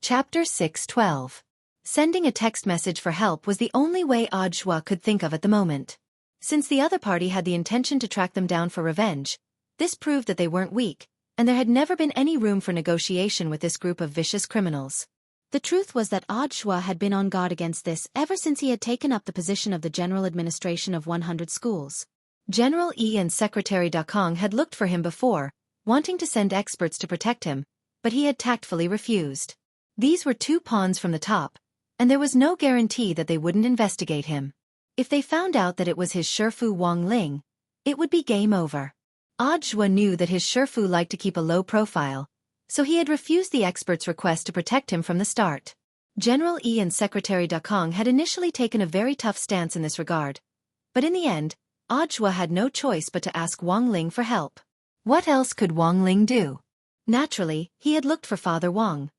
Chapter 6:12. Sending a text message for help was the only way Wuxia could think of at the moment. Since the other party had the intention to track them down for revenge, this proved that they weren't weak, and there had never been any room for negotiation with this group of vicious criminals. The truth was that Wuxia had been on guard against this ever since he had taken up the position of the general administration of 100 schools. General E and Secretary Dakong had looked for him before, wanting to send experts to protect him, but he had tactfully refused. These were two pawns from the top, and there was no guarantee that they wouldn't investigate him. If they found out that it was his Shifu Wang Ling, it would be game over. Wuxia knew that his Shifu liked to keep a low profile, so he had refused the expert's request to protect him from the start. General E and Secretary Dakong had initially taken a very tough stance in this regard, but in the end, Wuxia had no choice but to ask Wang Ling for help. What else could Wang Ling do? Naturally, he had looked for Father Wang.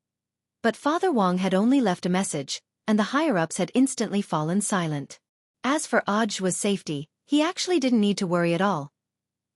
But Father Wang had only left a message, and the higher-ups had instantly fallen silent. As for Wuxia's safety, he actually didn't need to worry at all.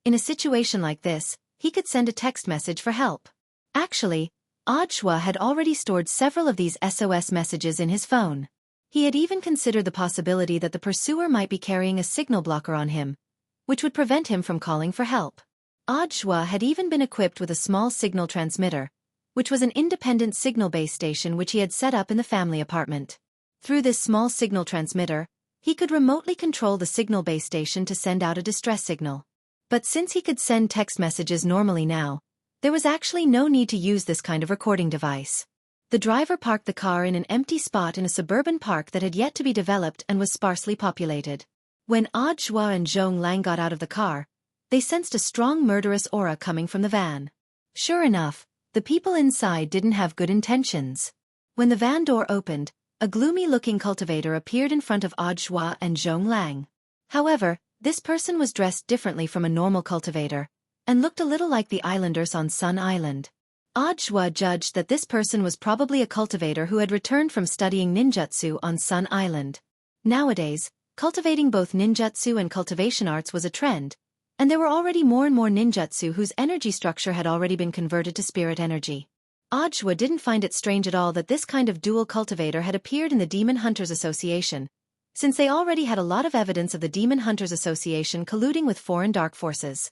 In a situation like this, he could send a text message for help. Actually, Wuxia had already stored several of these SOS messages in his phone. He had even considered the possibility that the pursuer might be carrying a signal blocker on him, which would prevent him from calling for help. Wuxia had even been equipped with a small signal transmitter, which was an independent signal base station which he had set up in the family apartment. Through this small signal transmitter, he could remotely control the signal base station to send out a distress signal. But since he could send text messages normally now, there was actually no need to use this kind of recording device. The driver parked the car in an empty spot in a suburban park that had yet to be developed and was sparsely populated. When Wuxia and Zhong Lang got out of the car, they sensed a strong murderous aura coming from the van. Sure enough, the people inside didn't have good intentions. When the van door opened, a gloomy-looking cultivator appeared in front of Wuxia and Zhong Lang. However, this person was dressed differently from a normal cultivator, and looked a little like the islanders on Sun Island. Wuxia judged that this person was probably a cultivator who had returned from studying ninjutsu on Sun Island. Nowadays, cultivating both ninjutsu and cultivation arts was a trend, and there were already more and more ninjutsu whose energy structure had already been converted to spirit energy. Wuxia didn't find it strange at all that this kind of dual cultivator had appeared in the Demon Hunters Association, since they already had a lot of evidence of the Demon Hunters Association colluding with foreign dark forces.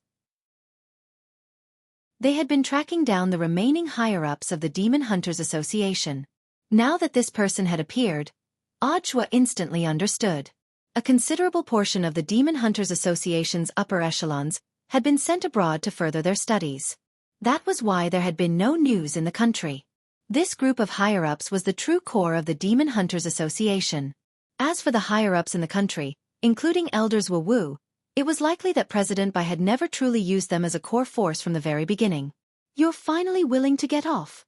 They had been tracking down the remaining higher-ups of the Demon Hunters Association. Now that this person had appeared, Wuxia instantly understood. A considerable portion of the Demon Hunters Association's upper echelons had been sent abroad to further their studies. That was why there had been no news in the country. This group of higher-ups was the true core of the Demon Hunters Association. As for the higher-ups in the country, including Elders Wu, it was likely that President Bai had never truly used them as a core force from the very beginning. "You're finally willing to get off?"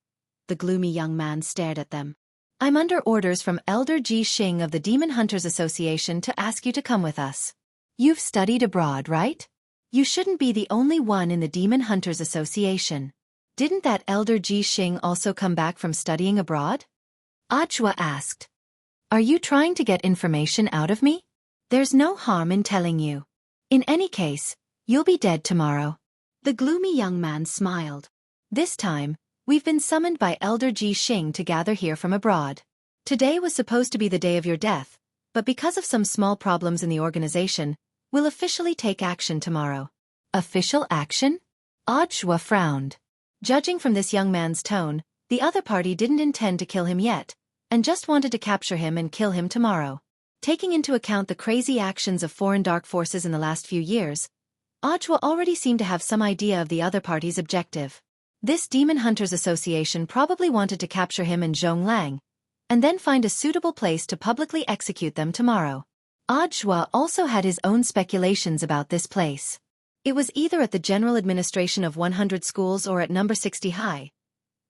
The gloomy young man stared at them. "I'm under orders from Elder Ji Xing of the Demon Hunters Association to ask you to come with us. You've studied abroad, right? You shouldn't be the only one in the Demon Hunters Association. Didn't that Elder Ji Xing also come back from studying abroad?" Wuxia asked. "Are you trying to get information out of me? There's no harm in telling you. In any case, you'll be dead tomorrow." The gloomy young man smiled. "This time, we've been summoned by Elder Ji Xing to gather here from abroad. Today was supposed to be the day of your death, but because of some small problems in the organization, we'll officially take action tomorrow." "Official action?" Wuxia frowned. Judging from this young man's tone, the other party didn't intend to kill him yet, and just wanted to capture him and kill him tomorrow. Taking into account the crazy actions of foreign dark forces in the last few years, Wuxia already seemed to have some idea of the other party's objective. This Demon Hunters Association probably wanted to capture him and Zhong Lang, and then find a suitable place to publicly execute them tomorrow. Wuxia also had his own speculations about this place. It was either at the General Administration of 100 Schools or at number 60 High.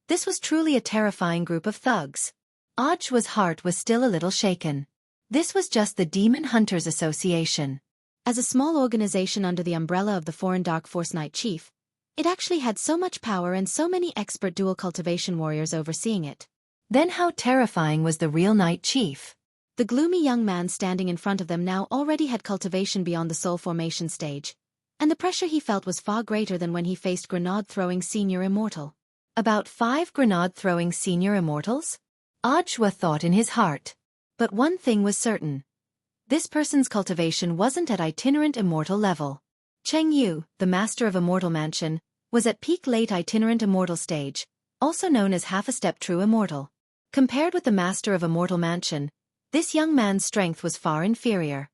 This was truly a terrifying group of thugs. Wuxia's heart was still a little shaken. This was just the Demon Hunters Association. As a small organization under the umbrella of the Foreign Dark Force Night Chief, it actually had so much power and so many expert dual cultivation warriors overseeing it. Then how terrifying was the real Night Chief? The gloomy young man standing in front of them now already had cultivation beyond the soul formation stage, and the pressure he felt was far greater than when he faced grenade-throwing senior immortal. About 5 grenade-throwing senior immortals? Ajwa thought in his heart. But one thing was certain. This person's cultivation wasn't at itinerant immortal level. Cheng Yu, the master of Immortal Mansion, was at peak late itinerant immortal stage, also known as half a step true immortal. Compared with the master of Immortal Mansion, this young man's strength was far inferior.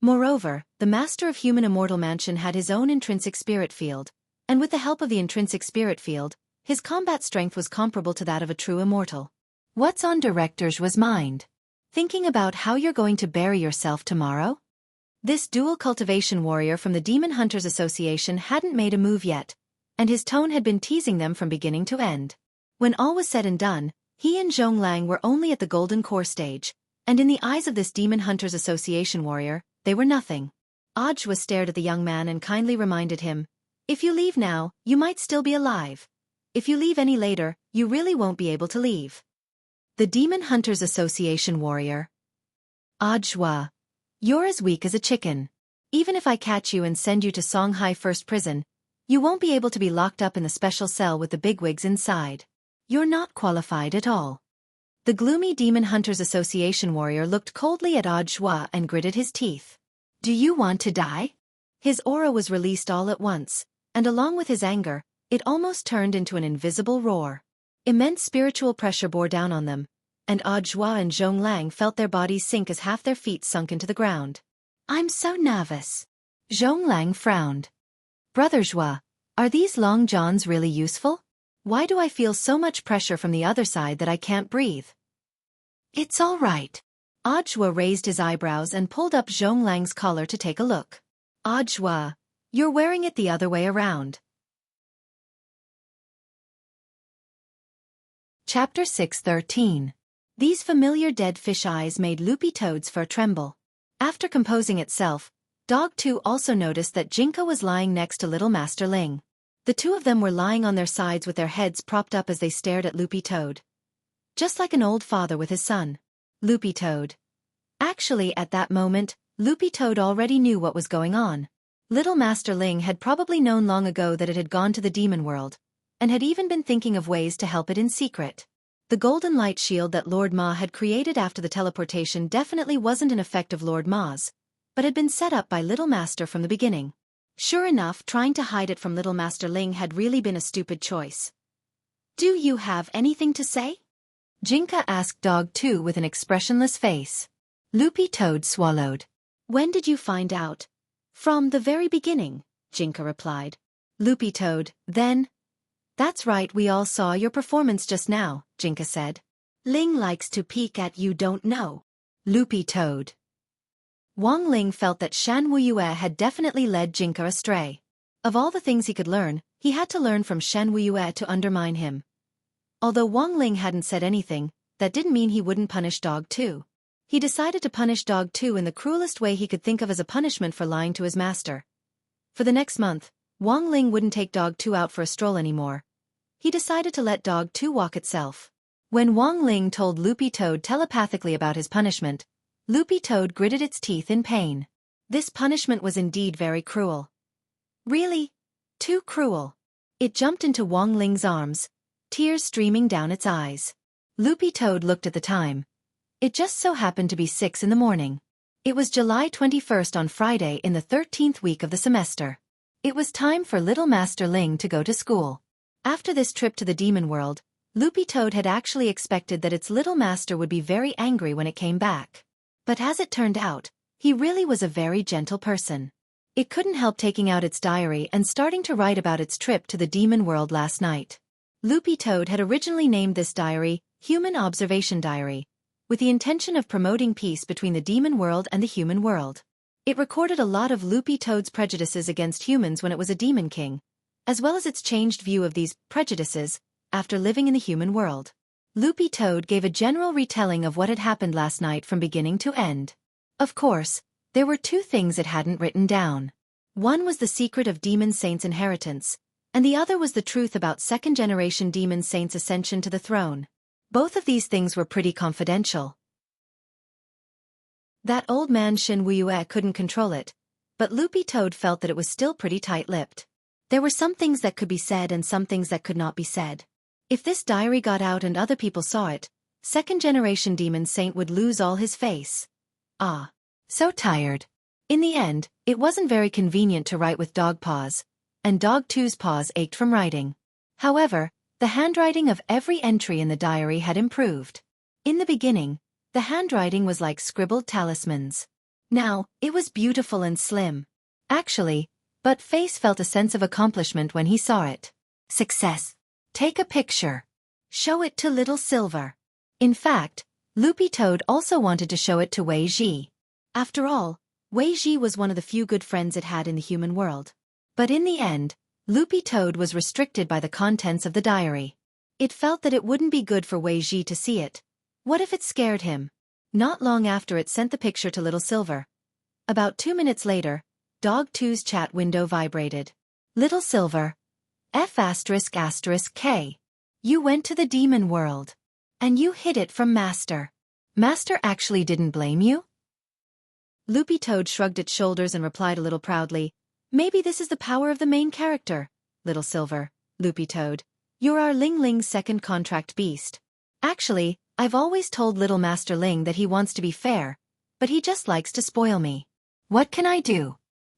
Moreover, the master of Human Immortal Mansion had his own intrinsic spirit field, and with the help of the intrinsic spirit field, his combat strength was comparable to that of a true immortal. What's on Director's was mind? Thinking about how you're going to bury yourself tomorrow? This dual cultivation warrior from the Demon Hunters Association hadn't made a move yet, and his tone had been teasing them from beginning to end. When all was said and done, he and Zhonglang were only at the golden core stage, and in the eyes of this Demon Hunters Association warrior, they were nothing. Ajwa stared at the young man and kindly reminded him, "If you leave now, you might still be alive. If you leave any later, you really won't be able to leave." The Demon Hunters Association warrior. Ajwa. You're as weak as a chicken. Even if I catch you and send you to Songhai First Prison, you won't be able to be locked up in the special cell with the bigwigs inside. You're not qualified at all. The gloomy Demon Hunters Association warrior looked coldly at Ajwa and gritted his teeth. Do you want to die? His aura was released all at once, and along with his anger, it almost turned into an invisible roar. Immense spiritual pressure bore down on them, and Ajwa and Zhonglang felt their bodies sink as half their feet sunk into the ground. I'm so nervous. Zhonglang frowned. Brother Zhua, are these long johns really useful? Why do I feel so much pressure from the other side that I can't breathe? It's all right. Ajwa raised his eyebrows and pulled up Zhonglang's collar to take a look. Ajwa, you're wearing it the other way around. Chapter 6:13. These familiar dead fish eyes made Loopy Toad's fur tremble. After composing itself, Dog 2 also noticed that Jinka was lying next to Little Master Ling. The two of them were lying on their sides with their heads propped up as they stared at Loopy Toad. Just like an old father with his son. Loopy Toad. Actually, at that moment, Loopy Toad already knew what was going on. Little Master Ling had probably known long ago that it had gone to the demon world, and had even been thinking of ways to help it in secret. The golden light shield that Lord Ma had created after the teleportation definitely wasn't an effect of Lord Ma's, but had been set up by Little Master from the beginning. Sure enough, trying to hide it from Little Master Ling had really been a stupid choice. Do you have anything to say? Jinka asked Dog 2 with an expressionless face. Loopy Toad swallowed. When did you find out? From the very beginning, Jinka replied. Loopy Toad, then? That's right, we all saw your performance just now, Jinka said. Ling likes to peek at you, don't know. Loopy Toad. Wang Ling felt that Shan Wuyue had definitely led Jinka astray. Of all the things he could learn, he had to learn from Shan Wuyue to undermine him. Although Wang Ling hadn't said anything, that didn't mean he wouldn't punish Dog 2. He decided to punish Dog 2 in the cruelest way he could think of as a punishment for lying to his master. For the next month, Wang Ling wouldn't take Dog 2 out for a stroll anymore. He decided to let Dog 2 walk itself. When Wang Ling told Loopy Toad telepathically about his punishment, Loopy Toad gritted its teeth in pain. This punishment was indeed very cruel. Really? Too cruel. It jumped into Wang Ling's arms, tears streaming down its eyes. Loopy Toad looked at the time. It just so happened to be 6 in the morning. It was July 21st on Friday in the 13th week of the semester. It was time for Little Master Ling to go to school. After this trip to the demon world, Loopy Toad had actually expected that its little master would be very angry when it came back. But as it turned out, he really was a very gentle person. It couldn't help taking out its diary and starting to write about its trip to the demon world last night. Loopy Toad had originally named this diary Human Observation Diary, with the intention of promoting peace between the demon world and the human world. It recorded a lot of Loopy Toad's prejudices against humans when it was a demon king, as well as its changed view of these prejudices after living in the human world. Loopy Toad gave a general retelling of what had happened last night from beginning to end. Of course, there were two things it hadn't written down. One was the secret of Demon Saint's inheritance, and the other was the truth about second-generation Demon Saint's ascension to the throne. Both of these things were pretty confidential. That old man Shin Wuyue couldn't control it, but Loopy Toad felt that it was still pretty tight-lipped. There were some things that could be said and some things that could not be said. If this diary got out and other people saw it, second-generation demon saint would lose all his face. Ah. So tired. In the end, it wasn't very convenient to write with dog paws, and Dog 2's paws ached from writing. However, the handwriting of every entry in the diary had improved. In the beginning, the handwriting was like scribbled talismans. Now, it was beautiful and slim. Actually, but Face felt a sense of accomplishment when he saw it. Success. Take a picture. Show it to Little Silver. In fact, Loopy Toad also wanted to show it to Wei Ji. After all, Wei Ji was one of the few good friends it had in the human world. But in the end, Loopy Toad was restricted by the contents of the diary. It felt that it wouldn't be good for Wei Ji to see it. What if it scared him? Not long after it sent the picture to Little Silver. About 2 minutes later, Dog 2's chat window vibrated. Little Silver. F***K. You went to the demon world. And you hid it from Master. Master actually didn't blame you? Loopy Toad shrugged its shoulders and replied a little proudly, maybe this is the power of the main character, Little Silver, Loopy Toad. You're our Ling Ling's second contract beast. Actually, I've always told Little Master Ling that he wants to be fair, but he just likes to spoil me. What can I do?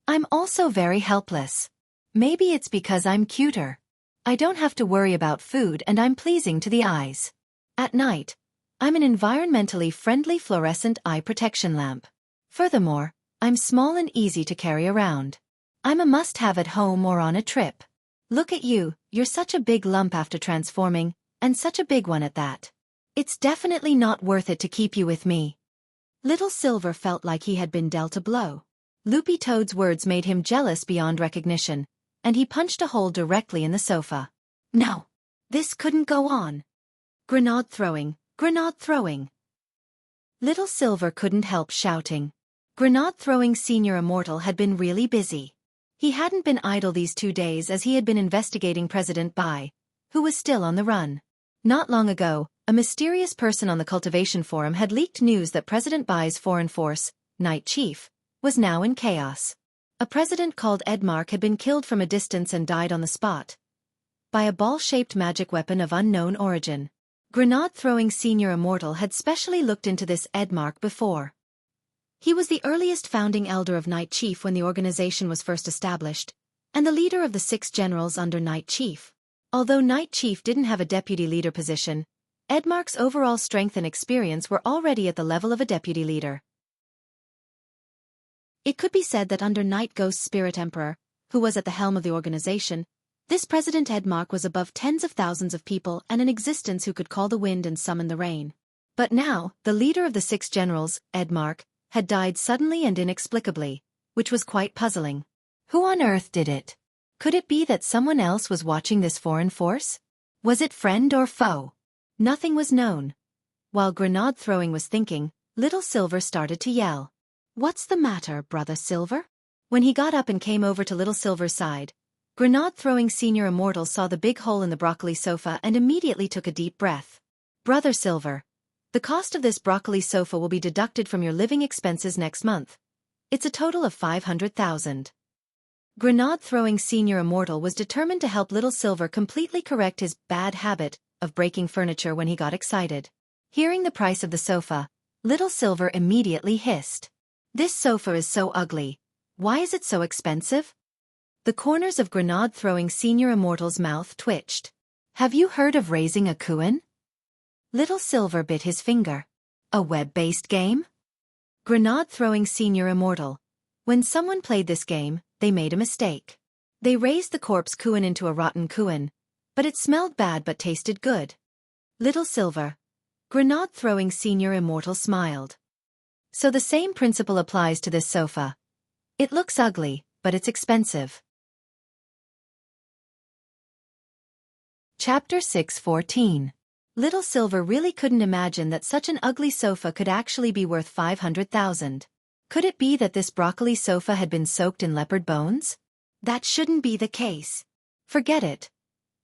I'm also very helpless. Maybe it's because I'm cuter. I don't have to worry about food and I'm pleasing to the eyes. At night, I'm an environmentally friendly fluorescent eye protection lamp. Furthermore, I'm small and easy to carry around. I'm a must-have at home or on a trip. Look at you, you're such a big lump after transforming, and such a big one at that. It's definitely not worth it to keep you with me. Little Silver felt like he had been dealt a blow. Loopy Toad's words made him jealous beyond recognition, and he punched a hole directly in the sofa. No. This couldn't go on. Grenade throwing, grenade throwing. Little Silver couldn't help shouting. Grenade throwing Senior Immortal had been really busy. He hadn't been idle these 2 days as he had been investigating President Bai, who was still on the run. Not long ago, a mysterious person on the Cultivation Forum had leaked news that President Bai's foreign force, Night Chief, was now in chaos. A president called Embark had been killed from a distance and died on the spot by a ball-shaped magic weapon of unknown origin. Grenade-throwing Senior Immortal had specially looked into this Embark before. He was the earliest founding elder of Night Chief when the organization was first established, and the leader of the 6 generals under Night Chief. Although Night Chief didn't have a deputy leader position, Embark's overall strength and experience were already at the level of a deputy leader. It could be said that under Night Ghost's Spirit Emperor, who was at the helm of the organization, this President Embark was above tens of thousands of people and an existence who could call the wind and summon the rain. But now, the leader of the 6 generals, Embark, had died suddenly and inexplicably, which was quite puzzling. Who on earth did it? Could it be that someone else was watching this foreign force? Was it friend or foe? Nothing was known. While Grenade Throwing was thinking, Little Silver started to yell. What's the matter, Brother Silver? When he got up and came over to Little Silver's side, Grenade-throwing Senior Immortal saw the big hole in the broccoli sofa and immediately took a deep breath. Brother Silver, the cost of this broccoli sofa will be deducted from your living expenses next month. It's a total of 500,000. Grenade-throwing Senior Immortal was determined to help Little Silver completely correct his bad habit of breaking furniture when he got excited. Hearing the price of the sofa, Little Silver immediately hissed. This sofa is so ugly. Why is it so expensive? The corners of Grenade-throwing Senior Immortal's mouth twitched. Have you heard of raising a Kuan? Little Silver bit his finger. A web-based game? Grenade-throwing Senior Immortal. When someone played this game, they made a mistake. They raised the corpse Kuan into a rotten Kuan, but it smelled bad but tasted good. Little Silver. Grenade-throwing Senior Immortal smiled. So the same principle applies to this sofa. It looks ugly, but it's expensive. Chapter 6:14. Little Silver really couldn't imagine that such an ugly sofa could actually be worth 500,000. Could it be that this broccoli sofa had been soaked in leopard bones? That shouldn't be the case. Forget it.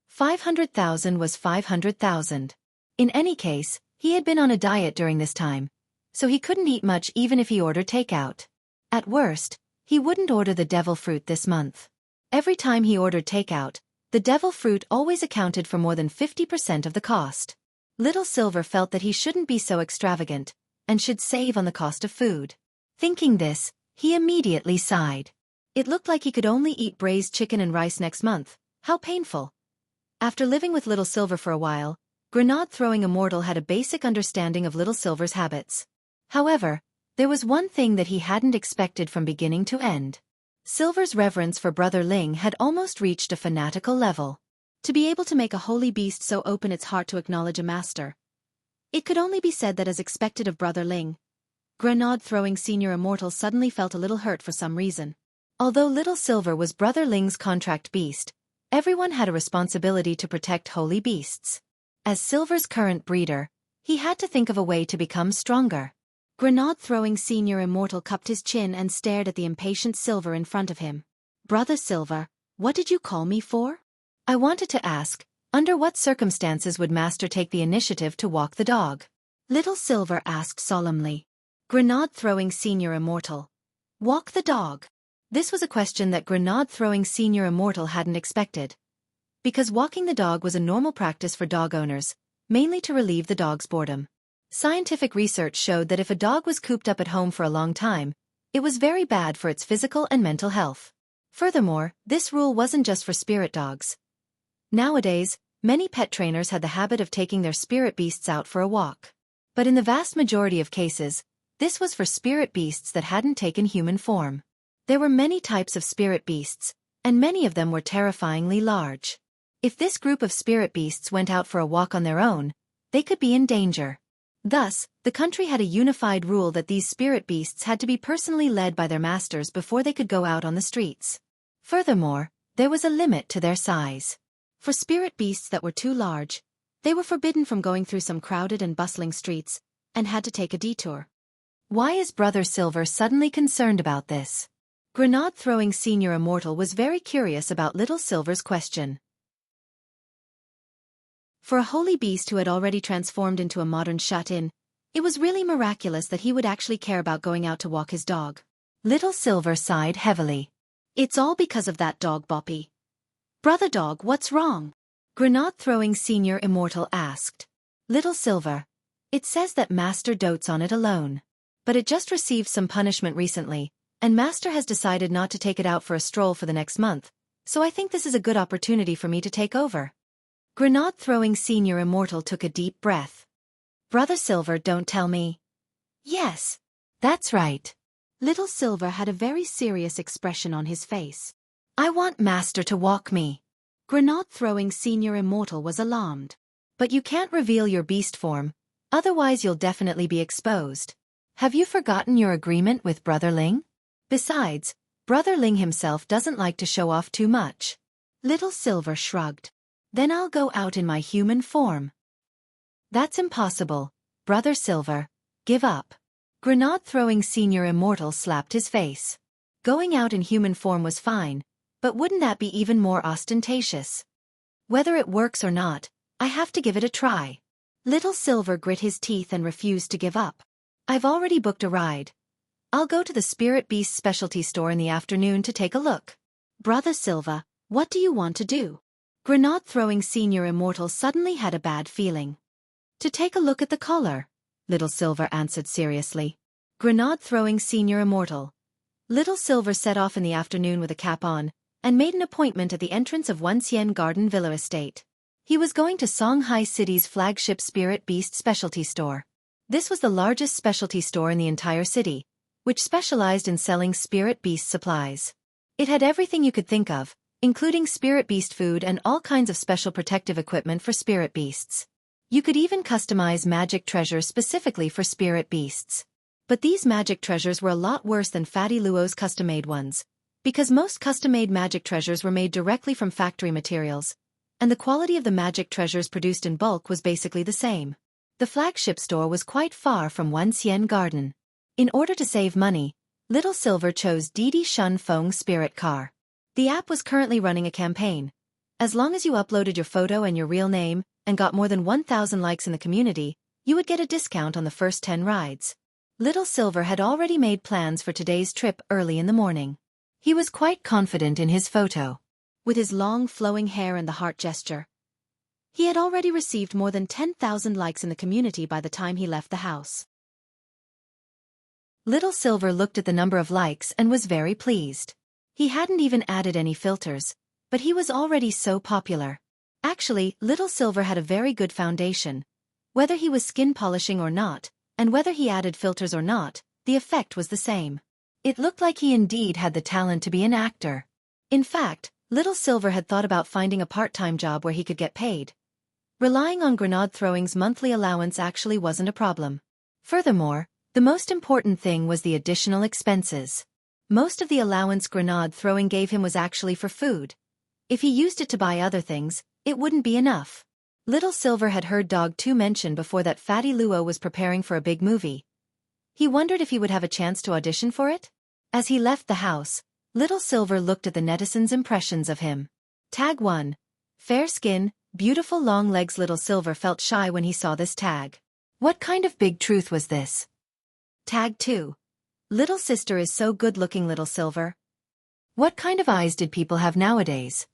500,000 was 500,000. In any case, he had been on a diet during this time, so he couldn't eat much even if he ordered takeout. At worst, he wouldn't order the devil fruit this month. Every time he ordered takeout, The devil fruit always accounted for more than 50% of the cost. Little Silver felt that he shouldn't be so extravagant, and should save on the cost of food. Thinking this, he immediately sighed. It looked like he could only eat braised chicken and rice next month. How painful. After living with Little Silver for a while, Grenade-throwing Immortal had a basic understanding of Little Silver's habits. However, there was one thing that he hadn't expected from beginning to end. Silver's reverence for Brother Ling had almost reached a fanatical level. To be able to make a holy beast so open its heart to acknowledge a master. It could only be said that as expected of Brother Ling, Grenade-throwing Senior Immortal suddenly felt a little hurt for some reason. Although Little Silver was Brother Ling's contract beast, everyone had a responsibility to protect holy beasts. As Silver's current breeder, he had to think of a way to become stronger. Grenade-throwing Senior Immortal cupped his chin and stared at the impatient Silver in front of him. Brother Silver, what did you call me for? I wanted to ask, under what circumstances would Master take the initiative to walk the dog? Little Silver asked solemnly. Grenade-throwing Senior Immortal. Walk the dog. This was a question that Grenade-throwing Senior Immortal hadn't expected. Because walking the dog was a normal practice for dog owners, mainly to relieve the dog's boredom. Scientific research showed that if a dog was cooped up at home for a long time, it was very bad for its physical and mental health. Furthermore, this rule wasn't just for spirit dogs. Nowadays, many pet trainers had the habit of taking their spirit beasts out for a walk. But in the vast majority of cases, this was for spirit beasts that hadn't taken human form. There were many types of spirit beasts, and many of them were terrifyingly large. If this group of spirit beasts went out for a walk on their own, they could be in danger. Thus, the country had a unified rule that these spirit beasts had to be personally led by their masters before they could go out on the streets. Furthermore, there was a limit to their size. For spirit beasts that were too large, they were forbidden from going through some crowded and bustling streets, and had to take a detour. Why is Brother Silver suddenly concerned about this? Grenade-throwing Senior Immortal was very curious about Little Silver's question. For a holy beast who had already transformed into a modern shut-in, it was really miraculous that he would actually care about going out to walk his dog. Little Silver sighed heavily. It's all because of that dog, Boppy. Brother Dog, what's wrong? Grenade-throwing Senior Immortal asked. Little Silver. It says that Master dotes on it alone. But it just received some punishment recently, and Master has decided not to take it out for a stroll for the next month, so I think this is a good opportunity for me to take over. Grenade-throwing Senior Immortal took a deep breath. Brother Silver, don't tell me. Yes. That's right. Little Silver had a very serious expression on his face. I want Master to walk me. Grenade-throwing Senior Immortal was alarmed. But you can't reveal your beast form, otherwise you'll definitely be exposed. Have you forgotten your agreement with Brother Ling? Besides, Brother Ling himself doesn't like to show off too much. Little Silver shrugged. Then I'll go out in my human form. That's impossible, Brother Silver. Give up. Grenade-throwing Senior Immortal slapped his face. Going out in human form was fine, but wouldn't that be even more ostentatious? Whether it works or not, I have to give it a try. Little Silver grit his teeth and refused to give up. I've already booked a ride. I'll go to the Spirit Beast specialty store in the afternoon to take a look. Brother Silver, what do you want to do? Grenade-throwing Senior Immortal suddenly had a bad feeling. To take a look at the collar, Little Silver answered seriously. Grenade-throwing Senior Immortal. Little Silver set off in the afternoon with a cap on, and made an appointment at the entrance of Wuxia Garden Villa Estate. He was going to Songhai City's flagship Spirit Beast specialty store. This was the largest specialty store in the entire city, which specialized in selling Spirit Beast supplies. It had everything you could think of, including Spirit Beast food and all kinds of special protective equipment for Spirit Beasts. You could even customize magic treasures specifically for Spirit Beasts. But these magic treasures were a lot worse than Fatty Luo's custom-made ones, because most custom-made magic treasures were made directly from factory materials, and the quality of the magic treasures produced in bulk was basically the same. The flagship store was quite far from Wuxia Garden. In order to save money, Little Silver chose Didi Shun Feng's Spirit Car. The app was currently running a campaign. As long as you uploaded your photo and your real name, and got more than 1,000 likes in the community, you would get a discount on the first 10 rides. Little Silver had already made plans for today's trip early in the morning. He was quite confident in his photo. with his long flowing hair and the heart gesture. He had already received more than 10,000 likes in the community by the time he left the house. Little Silver looked at the number of likes and was very pleased. He hadn't even added any filters, but he was already so popular. Actually, Little Silver had a very good foundation. Whether he was skin polishing or not, and whether he added filters or not, the effect was the same. It looked like he indeed had the talent to be an actor. In fact, Little Silver had thought about finding a part-time job where he could get paid. Relying on grenade throwing's monthly allowance actually wasn't a problem. Furthermore, the most important thing was the additional expenses. Most of the allowance grenade throwing gave him was actually for food. If he used it to buy other things, it wouldn't be enough. Little Silver had heard Dog 2 mention before that Fatty Luo was preparing for a big movie. He wondered if he would have a chance to audition for it? As he left the house, Little Silver looked at the netizens' impressions of him. Tag 1. Fair skin, beautiful long legs. Little Silver felt shy when he saw this tag. What kind of big truth was this? Tag 2. Little sister is so good-looking. Little Silver. What kind of eyes did people have nowadays?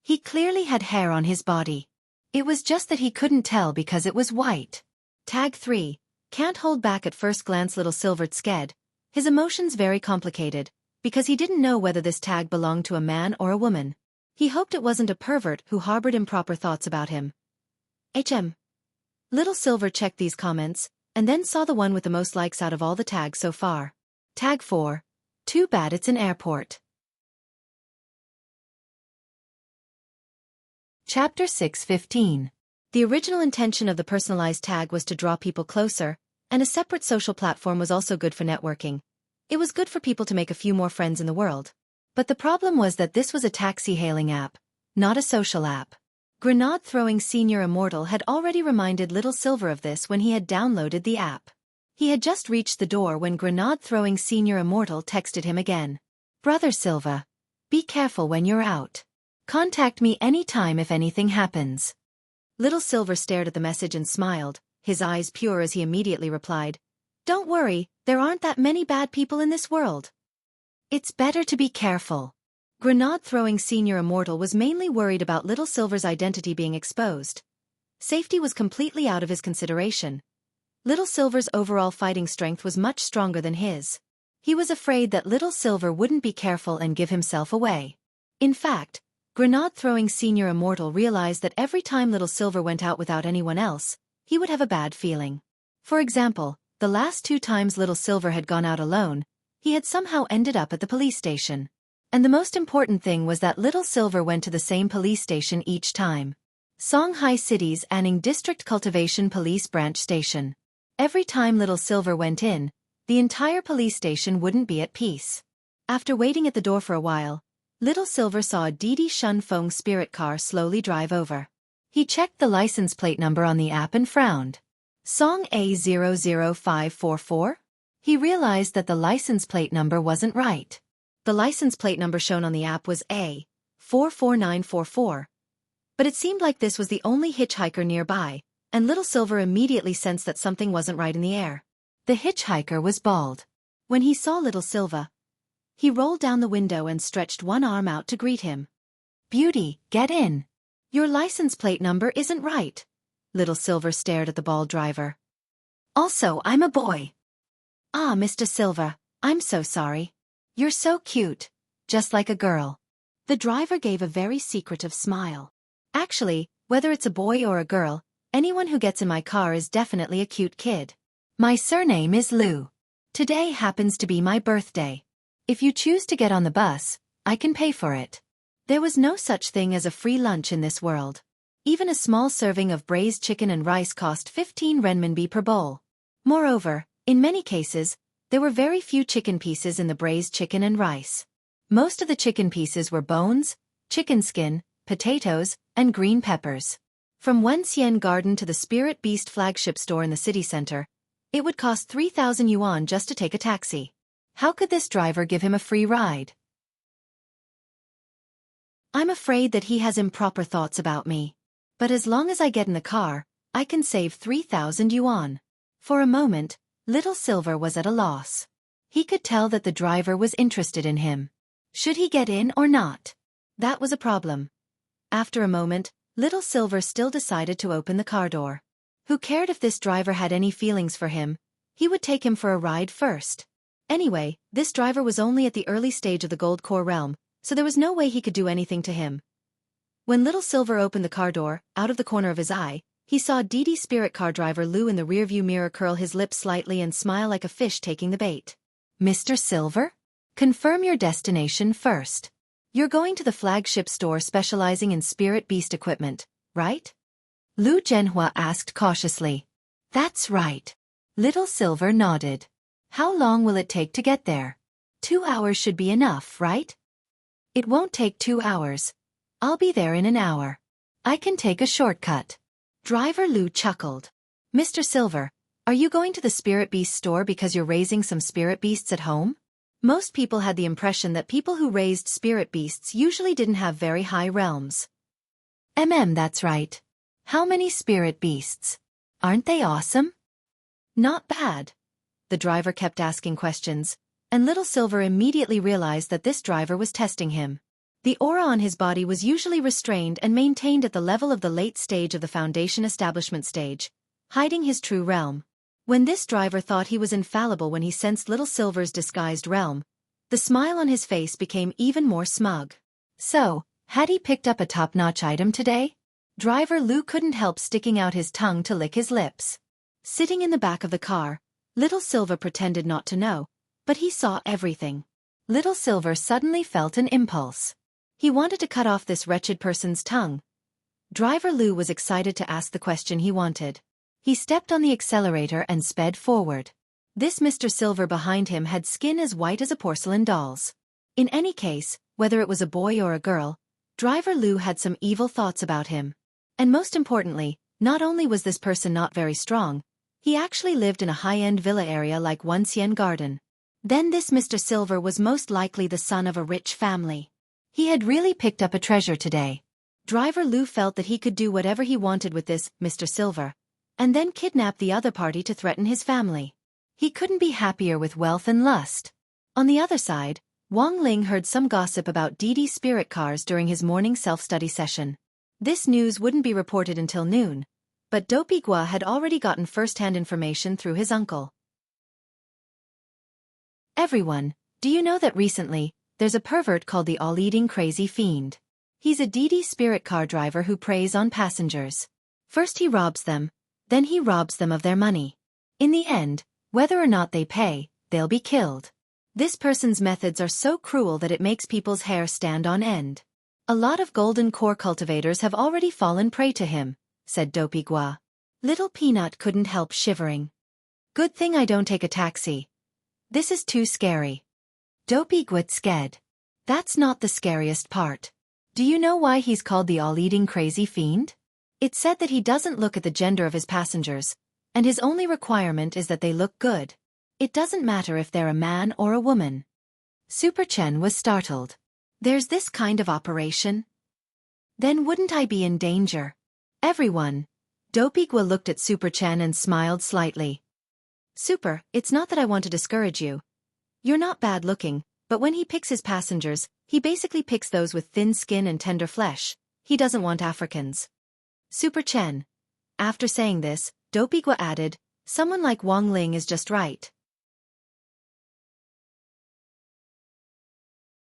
He clearly had hair on his body. It was just that he couldn't tell because it was white. Tag 3. Can't hold back at first glance. Little Silver scared. His emotions very complicated, because he didn't know whether this tag belonged to a man or a woman. He hoped it wasn't a pervert who harbored improper thoughts about him. Little Silver checked these comments, and then saw the one with the most likes out of all the tags so far. Tag 4. Too bad it's an airport. Chapter 6:15. The original intention of the personalized tag was to draw people closer, and a separate social platform was also good for networking. It was good for people to make a few more friends in the world. But the problem was that this was a taxi-hailing app, not a social app. Grenade-throwing Senior Immortal had already reminded Little Silver of this when he had downloaded the app. He had just reached the door when Grenade-throwing Senior Immortal texted him again. Brother Silva, be careful when you're out. Contact me anytime if anything happens. Little Silver stared at the message and smiled, his eyes pure as he immediately replied, Don't worry, there aren't that many bad people in this world. It's better to be careful. Grenade-throwing Senior Immortal was mainly worried about Little Silver's identity being exposed. Safety was completely out of his consideration. Little Silver's overall fighting strength was much stronger than his. He was afraid that Little Silver wouldn't be careful and give himself away. In fact, Grenade-throwing Senior Immortal realized that every time Little Silver went out without anyone else, he would have a bad feeling. For example, the last 2 times Little Silver had gone out alone, he had somehow ended up at the police station. And the most important thing was that Little Silver went to the same police station each time. Songhai City's Anning District Cultivation Police Branch Station. Every time Little Silver went in, the entire police station wouldn't be at peace. After waiting at the door for a while, Little Silver saw a Didi Shun Feng spirit car slowly drive over. He checked the license plate number on the app and frowned. Song A00544? He realized that the license plate number wasn't right. The license plate number shown on the app was A44944. But it seemed like this was the only hitchhiker nearby, and Little Silver immediately sensed that something wasn't right in the air. The hitchhiker was bald. When he saw Little Silver, he rolled down the window and stretched one arm out to greet him. Beauty, get in. Your license plate number isn't right. Little Silver stared at the bald driver. Also, I'm a boy. Ah, Mr. Silver, I'm so sorry. You're so cute, just like a girl. The driver gave a very secretive smile. Actually, whether it's a boy or a girl, anyone who gets in my car is definitely a cute kid. My surname is Lu. Today happens to be my birthday. If you choose to get on the bus, I can pay for it. There was no such thing as a free lunch in this world. Even a small serving of braised chicken and rice cost 15 renminbi per bowl. Moreover, in many cases, there were very few chicken pieces in the braised chicken and rice. Most of the chicken pieces were bones, chicken skin, potatoes, and green peppers. From Wenxian Garden to the Spirit Beast flagship store in the city center, it would cost 3,000 yuan just to take a taxi. How could this driver give him a free ride? I'm afraid that he has improper thoughts about me. But as long as I get in the car, I can save 3,000 yuan. For a moment, Little Silver was at a loss. He could tell that the driver was interested in him. Should he get in or not? That was a problem. After a moment, Little Silver still decided to open the car door. Who cared if this driver had any feelings for him? He would take him for a ride first. Anyway, this driver was only at the early stage of the Gold Core realm, so there was no way he could do anything to him. When Little Silver opened the car door, out of the corner of his eye, he saw DD Spirit car driver Lou in the rearview mirror curl his lips slightly and smile like a fish taking the bait. Mr. Silver? Confirm your destination first. You're going to the flagship store specializing in spirit beast equipment, right? Lu Zhenhua asked cautiously. That's right. Little Silver nodded. How long will it take to get there? 2 hours should be enough, right? It won't take 2 hours. I'll be there in an hour. I can take a shortcut. Driver Lu chuckled. Mr. Silver, are you going to the spirit beast store because you're raising some spirit beasts at home? Most people had the impression that people who raised spirit beasts usually didn't have very high realms. That's right. How many spirit beasts? Aren't they awesome? Not bad. The driver kept asking questions, and Little Silver immediately realized that this driver was testing him. The aura on his body was usually restrained and maintained at the level of the late stage of the Foundation establishment stage, hiding his true realm. When this driver thought he was infallible when he sensed Little Silver's disguised realm, the smile on his face became even more smug. So, had he picked up a top-notch item today? Driver Lu couldn't help sticking out his tongue to lick his lips. Sitting in the back of the car, Little Silver pretended not to know, but he saw everything. Little Silver suddenly felt an impulse. He wanted to cut off this wretched person's tongue. Driver Lu was excited to ask the question he wanted. He stepped on the accelerator and sped forward. This Mr. Silver behind him had skin as white as a porcelain doll's. In any case, whether it was a boy or a girl, Driver Lu had some evil thoughts about him. And most importantly, not only was this person not very strong, he actually lived in a high-end villa area like Wuxia Garden. Then this Mr. Silver was most likely the son of a rich family. He had really picked up a treasure today. Driver Lu felt that he could do whatever he wanted with this Mr. Silver, and then kidnap the other party to threaten his family. He couldn't be happier with wealth and lust. On the other side, Wang Ling heard some gossip about DD spirit cars during his morning self-study session. This news wouldn't be reported until noon, but Dopey Gua had already gotten first-hand information through his uncle. Everyone, do you know that recently, there's a pervert called the all-eating crazy fiend? He's a DD spirit car driver who preys on passengers. First he robs them, then he robs them of their money. In the end, whether or not they pay, they'll be killed. This person's methods are so cruel that it makes people's hair stand on end. A lot of golden core cultivators have already fallen prey to him, said Dopey Gua. Little Peanut couldn't help shivering. Good thing I don't take a taxi. This is too scary. Dopey Gua scared. That's not the scariest part. Do you know why he's called the all-eating crazy fiend? It's said that he doesn't look at the gender of his passengers, and his only requirement is that they look good. It doesn't matter if they're a man or a woman. Super Chen was startled. There's this kind of operation? Then wouldn't I be in danger? Everyone. Dopey Gua looked at Super Chen and smiled slightly. Super, it's not that I want to discourage you. You're not bad looking, but when he picks his passengers, he basically picks those with thin skin and tender flesh. He doesn't want Africans. Super Chen. After saying this, Dopey Gua added, someone like Wang Ling is just right.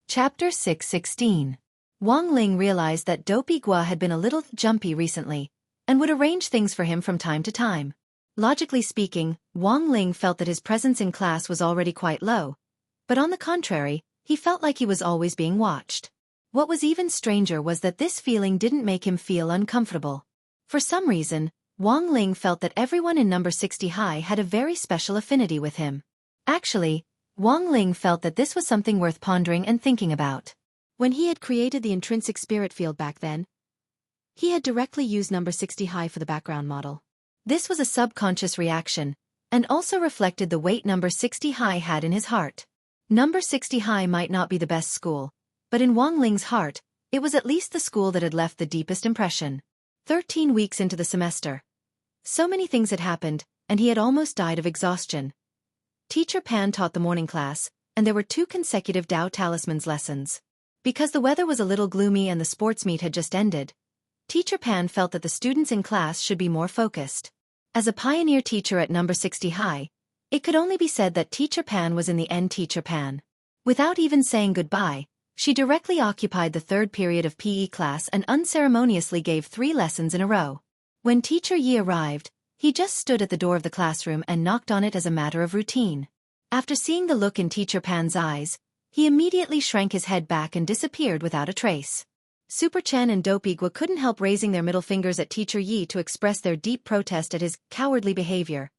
Chapter 616. Wang Ling realized that Dopey Gua had been a little jumpy recently, and would arrange things for him from time to time. Logically speaking, Wang Ling felt that his presence in class was already quite low, but on the contrary, he felt like he was always being watched. What was even stranger was that this feeling didn't make him feel uncomfortable. For some reason, Wang Ling felt that everyone in number 60 high had a very special affinity with him. Actually, Wang Ling felt that this was something worth pondering and thinking about. When he had created the intrinsic spirit field back then, he had directly used number 60 high for the background model. This was a subconscious reaction, and also reflected the weight number 60 high had in his heart. Number 60 high might not be the best school, but in Wang Ling's heart, it was at least the school that had left the deepest impression. 13 weeks into the semester. So many things had happened, and he had almost died of exhaustion. Teacher Pan taught the morning class, and there were 2 consecutive Tao Talismans lessons. Because the weather was a little gloomy and the sports meet had just ended, Teacher Pan felt that the students in class should be more focused. As a pioneer teacher at number 60 high, it could only be said that Teacher Pan was in the end Teacher Pan. Without even saying goodbye, she directly occupied the third period of PE class and unceremoniously gave 3 lessons in a row. When Teacher Yi arrived, he just stood at the door of the classroom and knocked on it as a matter of routine. After seeing the look in Teacher Pan's eyes, he immediately shrank his head back and disappeared without a trace. Super Chen and Dopigwa couldn't help raising their middle fingers at Teacher Yi to express their deep protest at his cowardly behavior.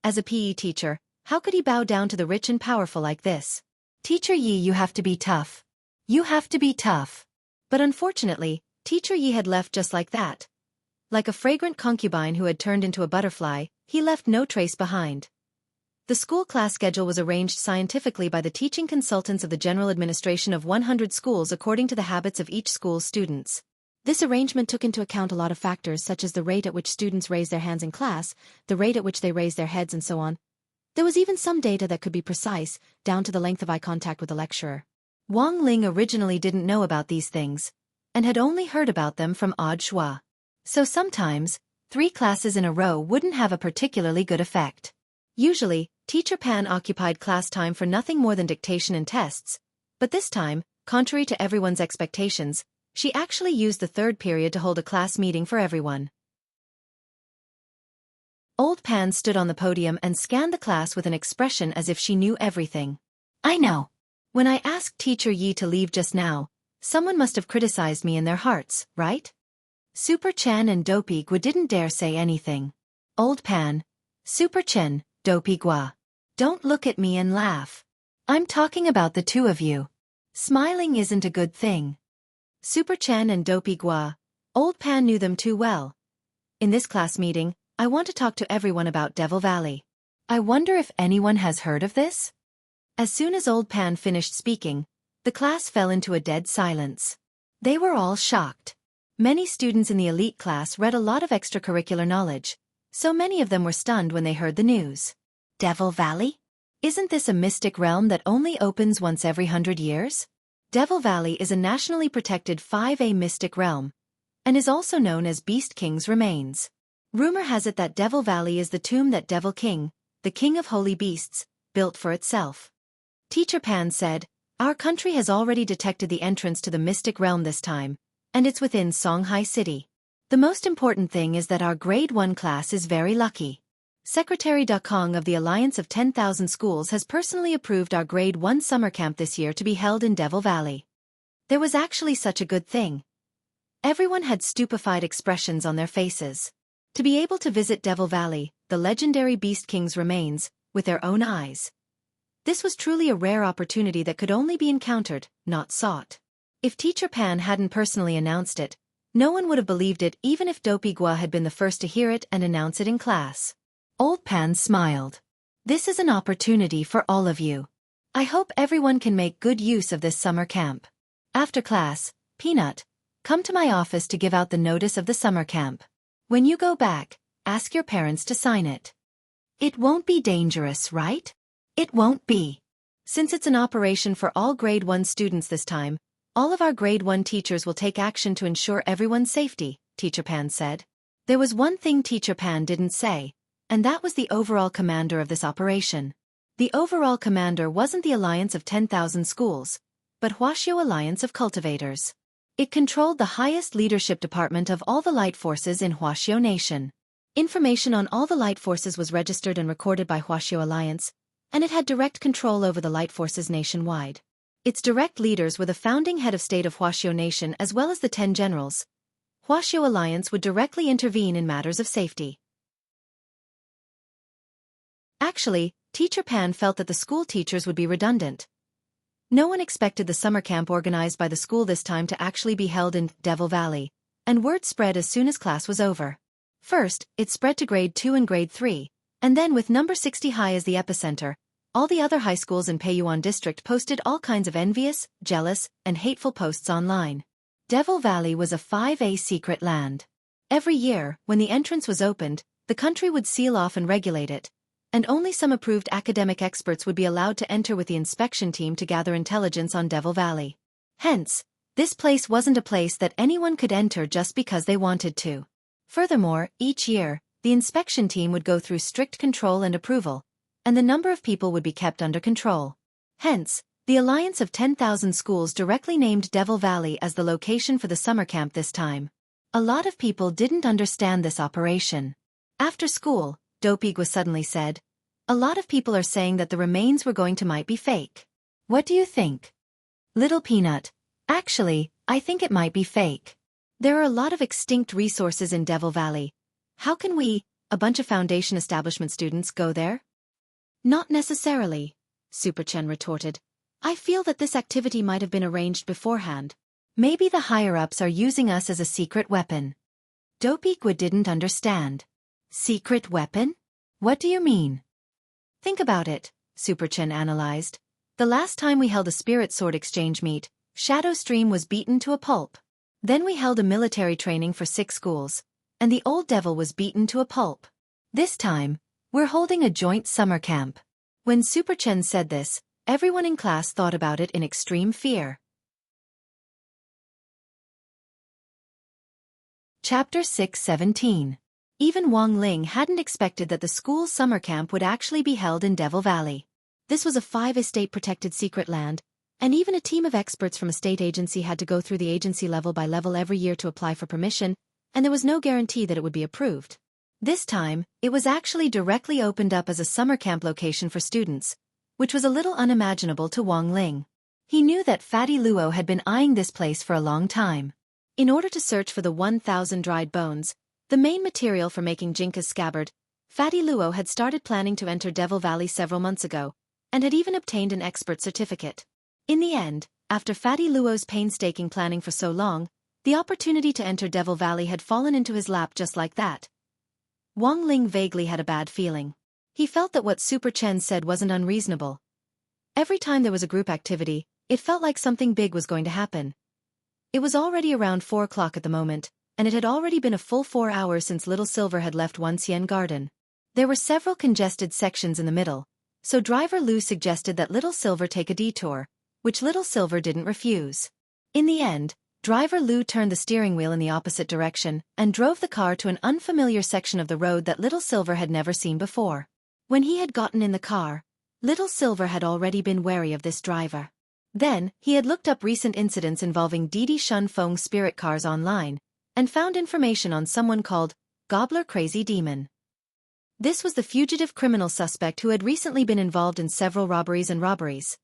As a PE teacher, how could he bow down to the rich and powerful like this? Teacher Yi, you have to be tough. You have to be tough. But unfortunately, Teacher Yi had left just like that. Like a fragrant concubine who had turned into a butterfly, he left no trace behind. The school class schedule was arranged scientifically by the teaching consultants of the General Administration of 100 schools according to the habits of each school's students. This arrangement took into account a lot of factors such as the rate at which students raise their hands in class, the rate at which they raise their heads and so on. There was even some data that could be precise, down to the length of eye contact with the lecturer. Wang Ling originally didn't know about these things, and had only heard about them from Odd Shua. So sometimes, 3 classes in a row wouldn't have a particularly good effect. Usually, Teacher Pan occupied class time for nothing more than dictation and tests, but this time, contrary to everyone's expectations, she actually used the third period to hold a class meeting for everyone. Old Pan stood on the podium and scanned the class with an expression as if she knew everything. I know. When I asked Teacher Yi to leave just now, someone must have criticized me in their hearts, right? Super Chen and Dopigwa didn't dare say anything. Old Pan, Super Chen, Dopigwa. Don't look at me and laugh. I'm talking about the 2 of you. Smiling isn't a good thing. Super Chen and Dopigwa. Old Pan knew them too well. In this class meeting, I want to talk to everyone about Devil Valley. I wonder if anyone has heard of this? As soon as Old Pan finished speaking, the class fell into a dead silence. They were all shocked. Many students in the elite class read a lot of extracurricular knowledge, so many of them were stunned when they heard the news. Devil Valley? Isn't this a mystic realm that only opens once every 100 years? Devil Valley is a nationally protected 5A mystic realm, and is also known as Beast King's remains. Rumor has it that Devil Valley is the tomb that Devil King, the king of holy beasts, built for itself. Teacher Pan said, our country has already detected the entrance to the mystic realm this time, and it's within Songhai City. The most important thing is that our grade 1 class is very lucky. Secretary Da Kong of the Alliance of 10,000 Schools has personally approved our grade 1 summer camp this year to be held in Devil Valley. There was actually such a good thing. Everyone had stupefied expressions on their faces. To be able to visit Devil Valley, the legendary Beast King's remains, with their own eyes. This was truly a rare opportunity that could only be encountered, not sought. If Teacher Pan hadn't personally announced it, no one would have believed it even if Dopigwa had been the first to hear it and announce it in class. Old Pan smiled. This is an opportunity for all of you. I hope everyone can make good use of this summer camp. After class, Peanut, come to my office to give out the notice of the summer camp. When you go back, ask your parents to sign it. It won't be dangerous, right? It won't be. Since it's an operation for all grade 1 students this time, all of our grade 1 teachers will take action to ensure everyone's safety, Teacher Pan said. There was one thing Teacher Pan didn't say, and that was the overall commander of this operation. The overall commander wasn't the Alliance of 10,000 Schools, but Huaxiao Alliance of Cultivators. It controlled the highest leadership department of all the light forces in Huaxiao Nation. Information on all the light forces was registered and recorded by Huaxiao Alliance, and it had direct control over the light forces nationwide. Its direct leaders were the founding head of state of Huaxiao Nation as well as the 10 generals. Huaxiao Alliance would directly intervene in matters of safety. Actually, Teacher Pan felt that the school teachers would be redundant. No one expected the summer camp organized by the school this time to actually be held in Devil Valley, and word spread as soon as class was over. First, it spread to grade 2 and grade 3, and then with number 60 high as the epicenter, all the other high schools in Peiyuan district posted all kinds of envious, jealous, and hateful posts online. Devil Valley was a 5A secret land. Every year, when the entrance was opened, the country would seal off and regulate it, and only some approved academic experts would be allowed to enter with the inspection team to gather intelligence on Devil Valley. Hence, this place wasn't a place that anyone could enter just because they wanted to. Furthermore, each year, the inspection team would go through strict control and approval, and the number of people would be kept under control. Hence, the alliance of 10,000 schools directly named Devil Valley as the location for the summer camp this time. A lot of people didn't understand this operation. After school, Dopig suddenly said, "A lot of people are saying that the remains we're going to might be fake. What do you think?" Little Peanut, "Actually, I think it might be fake. There are a lot of extinct resources in Devil Valley. How can we, a bunch of Foundation establishment students, go there?" "Not necessarily," Super Chen retorted. "I feel that this activity might have been arranged beforehand. Maybe the higher-ups are using us as a secret weapon." Dopig didn't understand. Secret weapon? What do you mean? Think about it, Super Chen analyzed. The last time we held a spirit sword exchange meet, Shadow Stream was beaten to a pulp. Then we held a military training for 6 schools, and the old devil was beaten to a pulp. This time, we're holding a joint summer camp. When Super Chen said this, everyone in class thought about it in extreme fear. Chapter 6:17. Even Wang Ling hadn't expected that the school's summer camp would actually be held in Devil Valley. This was a 5-estate-protected secret land, and even a team of experts from a state agency had to go through the agency level by level every year to apply for permission, and there was no guarantee that it would be approved. This time, it was actually directly opened up as a summer camp location for students, which was a little unimaginable to Wang Ling. He knew that Fatty Luo had been eyeing this place for a long time. In order to search for the 1,000 dried bones, the main material for making Jinka's scabbard, Fatty Luo had started planning to enter Devil Valley several months ago, and had even obtained an expert certificate. In the end, after Fatty Luo's painstaking planning for so long, the opportunity to enter Devil Valley had fallen into his lap just like that. Wang Ling vaguely had a bad feeling. He felt that what Super Chen said wasn't unreasonable. Every time there was a group activity, it felt like something big was going to happen. It was already around 4 o'clock at the moment, and it had already been a full 4 hours since Little Silver had left Wuxian Garden. There were several congested sections in the middle, so Driver Lu suggested that Little Silver take a detour, which Little Silver didn't refuse. In the end, Driver Lu turned the steering wheel in the opposite direction and drove the car to an unfamiliar section of the road that Little Silver had never seen before. When he had gotten in the car, Little Silver had already been wary of this driver. Then, he had looked up recent incidents involving Didi Shun Feng's spirit cars online, and found information on someone called Gobbler Crazy Demon. This was the fugitive criminal suspect who had recently been involved in several robberies.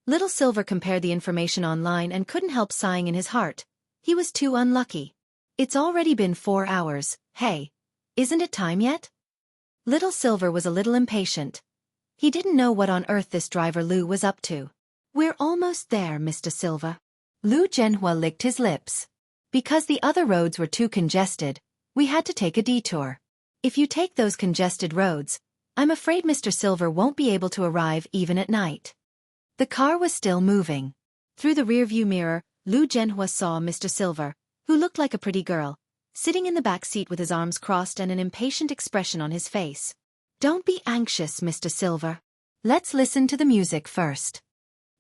Little Silver compared the information online and couldn't help sighing in his heart. He was too unlucky. It's already been 4 hours, hey, isn't it time yet? Little Silver was a little impatient. He didn't know what on earth this driver Lu was up to. We're almost there, Mr. Silver. Lu Zhenhua licked his lips. Because the other roads were too congested, we had to take a detour. If you take those congested roads, I'm afraid Mr. Silver won't be able to arrive even at night. The car was still moving. Through the rearview mirror, Lu Zhenhua saw Mr. Silver, who looked like a pretty girl, sitting in the back seat with his arms crossed and an impatient expression on his face. Don't be anxious, Mr. Silver. Let's listen to the music first.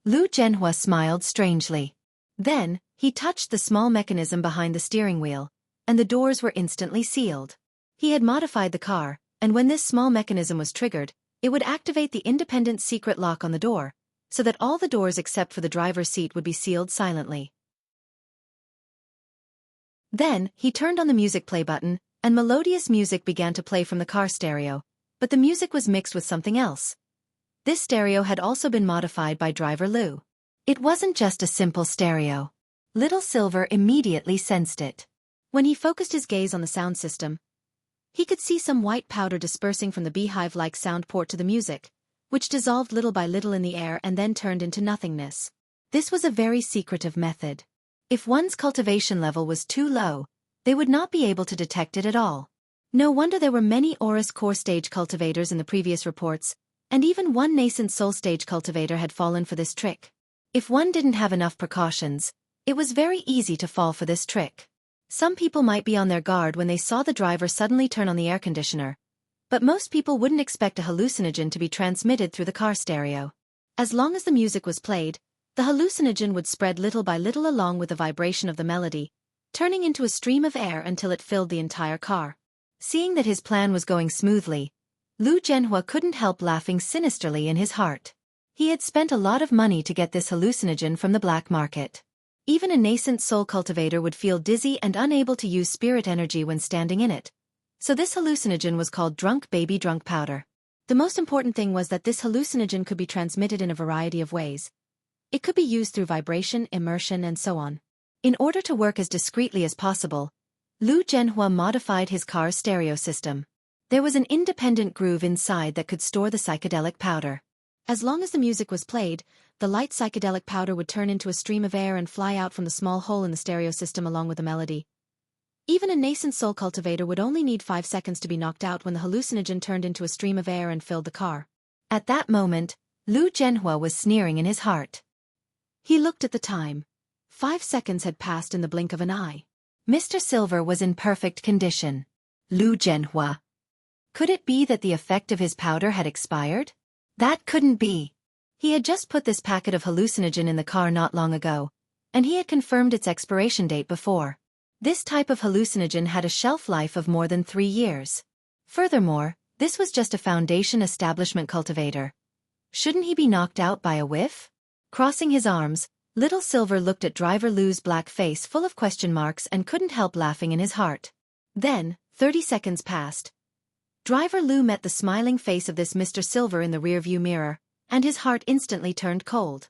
Lu Zhenhua smiled strangely. Then, he touched the small mechanism behind the steering wheel, and the doors were instantly sealed. He had modified the car, and when this small mechanism was triggered, it would activate the independent secret lock on the door, so that all the doors except for the driver's seat would be sealed silently. Then, he turned on the music play button, and melodious music began to play from the car stereo, but the music was mixed with something else. This stereo had also been modified by Driver Lu. It wasn't just a simple stereo. Little Silver immediately sensed it. When he focused his gaze on the sound system, he could see some white powder dispersing from the beehive-like sound port to the music, which dissolved little by little in the air and then turned into nothingness. This was a very secretive method. If one's cultivation level was too low, they would not be able to detect it at all. No wonder there were many Aurus core stage cultivators in the previous reports, and even one nascent soul stage cultivator had fallen for this trick. If one didn't have enough precautions, it was very easy to fall for this trick. Some people might be on their guard when they saw the driver suddenly turn on the air conditioner, but most people wouldn't expect a hallucinogen to be transmitted through the car stereo. As long as the music was played, The hallucinogen would spread little by little along with the vibration of the melody, turning into a stream of air until it filled the entire car. Seeing that his plan was going smoothly, Lu Zhenhua couldn't help laughing sinisterly in his heart. He had spent a lot of money to get this hallucinogen from the black market. Even a nascent soul cultivator would feel dizzy and unable to use spirit energy when standing in it. So this hallucinogen was called drunk baby drunk powder. The most important thing was that this hallucinogen could be transmitted in a variety of ways. It could be used through vibration, immersion, and so on. In order to work as discreetly as possible, Lu Zhenhua modified his car's stereo system. There was an independent groove inside that could store the psychedelic powder. As long as the music was played, the light psychedelic powder would turn into a stream of air and fly out from the small hole in the stereo system along with the melody. Even a nascent soul cultivator would only need 5 seconds to be knocked out when the hallucinogen turned into a stream of air and filled the car. At that moment, Lu Zhenhua was sneering in his heart. He looked at the time. 5 seconds had passed in the blink of an eye. Mr. Silver was in perfect condition. Lu Zhenhua. Could it be that the effect of his powder had expired? That couldn't be. He had just put this packet of hallucinogen in the car not long ago, and he had confirmed its expiration date before. This type of hallucinogen had a shelf life of more than 3 years. Furthermore, this was just a foundation establishment cultivator. Shouldn't he be knocked out by a whiff? Crossing his arms, Little Silver looked at Driver Lu's black face full of question marks and couldn't help laughing in his heart. Then, 30 seconds passed. Driver Lu met the smiling face of this Mr. Silver in the rearview mirror, and his heart instantly turned cold.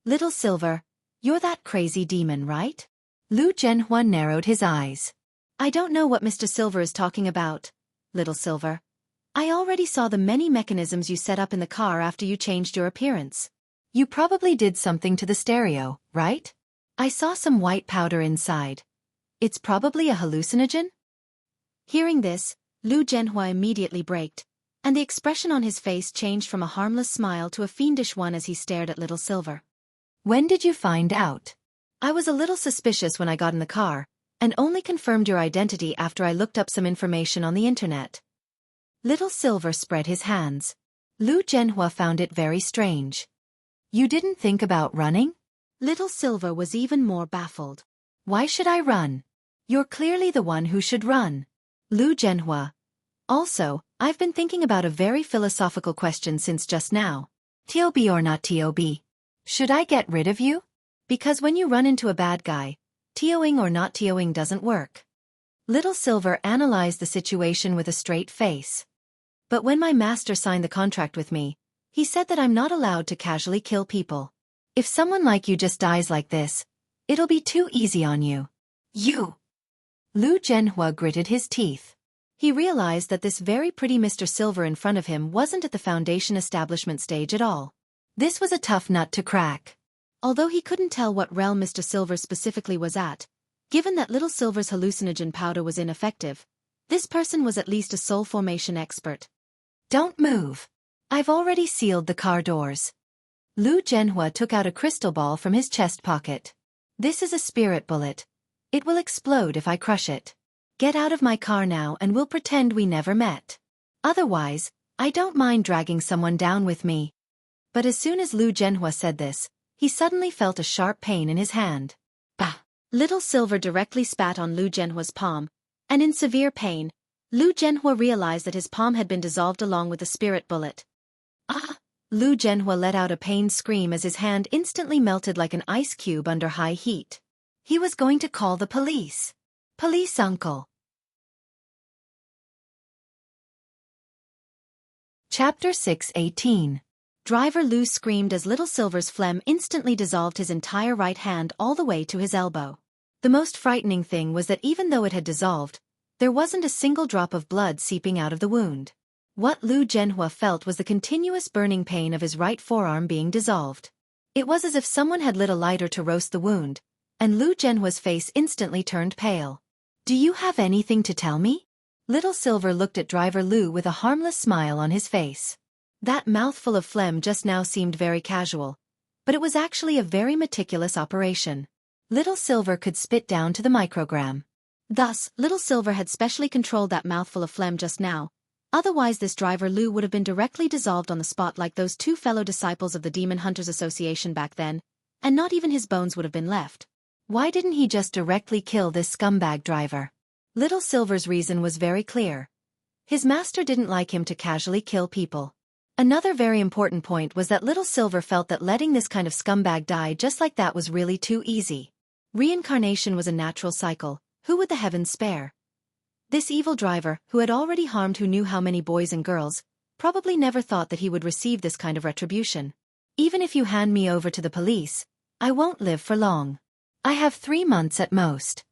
Little Silver, you're that crazy demon, right? Lu Zhenhua narrowed his eyes. I don't know what Mr. Silver is talking about, Little Silver. I already saw the many mechanisms you set up in the car after you changed your appearance. You probably did something to the stereo, right? I saw some white powder inside. It's probably a hallucinogen? Hearing this, Lu Zhenhua immediately braked, and the expression on his face changed from a harmless smile to a fiendish one as he stared at Little Silver. When did you find out? I was a little suspicious when I got in the car, and only confirmed your identity after I looked up some information on the internet. Little Silver spread his hands. Lu Zhenhua found it very strange. You didn't think about running? Little Silver was even more baffled. Why should I run? You're clearly the one who should run. Lu Zhenhua. Also, I've been thinking about a very philosophical question since just now. TOB or not TOB? Should I get rid of you? Because when you run into a bad guy, TOing or not TOing doesn't work. Little Silver analyzed the situation with a straight face. But when my master signed the contract with me, he said that I'm not allowed to casually kill people. If someone like you just dies like this, it'll be too easy on you. You! Lu Zhenhua gritted his teeth. He realized that this very pretty Mr. Silver in front of him wasn't at the foundation establishment stage at all. This was a tough nut to crack. Although he couldn't tell what realm Mr. Silver specifically was at, given that Little Silver's hallucinogen powder was ineffective, this person was at least a soul formation expert. Don't move. I've already sealed the car doors. Lu Zhenhua took out a crystal ball from his chest pocket. This is a spirit bullet. It will explode if I crush it. Get out of my car now and we'll pretend we never met. Otherwise, I don't mind dragging someone down with me. But as soon as Lu Zhenhua said this, he suddenly felt a sharp pain in his hand. Bah! Little Silver directly spat on Lu Zhenhua's palm, and in severe pain, Lu Zhenhua realized that his palm had been dissolved along with the spirit bullet. Ah! Lu Zhenhua let out a pained scream as his hand instantly melted like an ice cube under high heat. He was going to call the police. Police uncle. Chapter 6:18. Driver Lu screamed as Little Silver's phlegm instantly dissolved his entire right hand all the way to his elbow. The most frightening thing was that even though it had dissolved, there wasn't a single drop of blood seeping out of the wound. What Lu Zhenhua felt was the continuous burning pain of his right forearm being dissolved. It was as if someone had lit a lighter to roast the wound, and Lu Zhenhua's face instantly turned pale. Do you have anything to tell me? Little Silver looked at Driver Lu with a harmless smile on his face. That mouthful of phlegm just now seemed very casual, but it was actually a very meticulous operation. Little Silver could spit down to the microgram. Thus, Little Silver had specially controlled that mouthful of phlegm just now, Otherwise this driver Lu would have been directly dissolved on the spot like those two fellow disciples of the Demon Hunters Association back then, and not even his bones would have been left. Why didn't he just directly kill this scumbag driver? Little Silver's reason was very clear. His master didn't like him to casually kill people. Another very important point was that Little Silver felt that letting this kind of scumbag die just like that was really too easy. Reincarnation was a natural cycle. Who would the heavens spare? This evil driver, who had already harmed who knew how many boys and girls, probably never thought that he would receive this kind of retribution. Even if you hand me over to the police, I won't live for long. I have 3 months at most.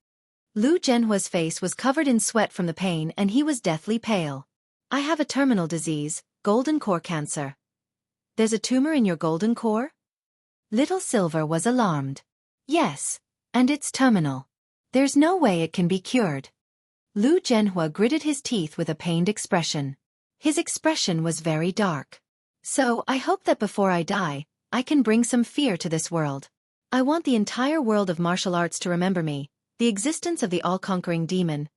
Lu Zhenhua's face was covered in sweat from the pain and he was deathly pale. I have a terminal disease, golden core cancer. There's a tumor in your golden core? Little Silver was alarmed. Yes, and it's terminal. There's no way it can be cured. Lu Zhenhua gritted his teeth with a pained expression. His expression was very dark. So, I hope that before I die, I can bring some fear to this world. I want the entire world of martial arts to remember me, the existence of the all-conquering demon.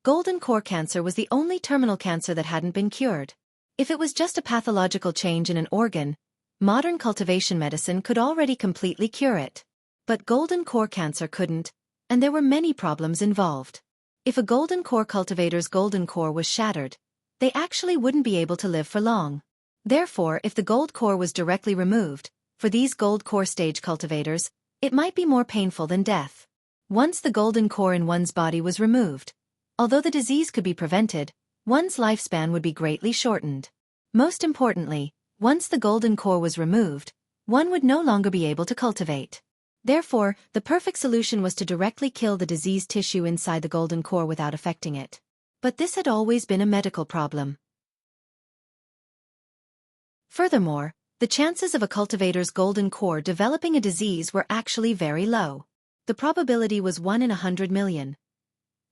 Golden core cancer was the only terminal cancer that hadn't been cured. If it was just a pathological change in an organ, modern cultivation medicine could already completely cure it. But golden core cancer couldn't, and there were many problems involved. If a golden core cultivator's golden core was shattered, they actually wouldn't be able to live for long. Therefore, if the gold core was directly removed, for these gold core stage cultivators, it might be more painful than death. Once the golden core in one's body was removed, although the disease could be prevented, one's lifespan would be greatly shortened. Most importantly, once the golden core was removed, one would no longer be able to cultivate. Therefore, the perfect solution was to directly kill the diseased tissue inside the golden core without affecting it. But this had always been a medical problem. Furthermore, the chances of a cultivator's golden core developing a disease were actually very low. The probability was 1 in 100 million.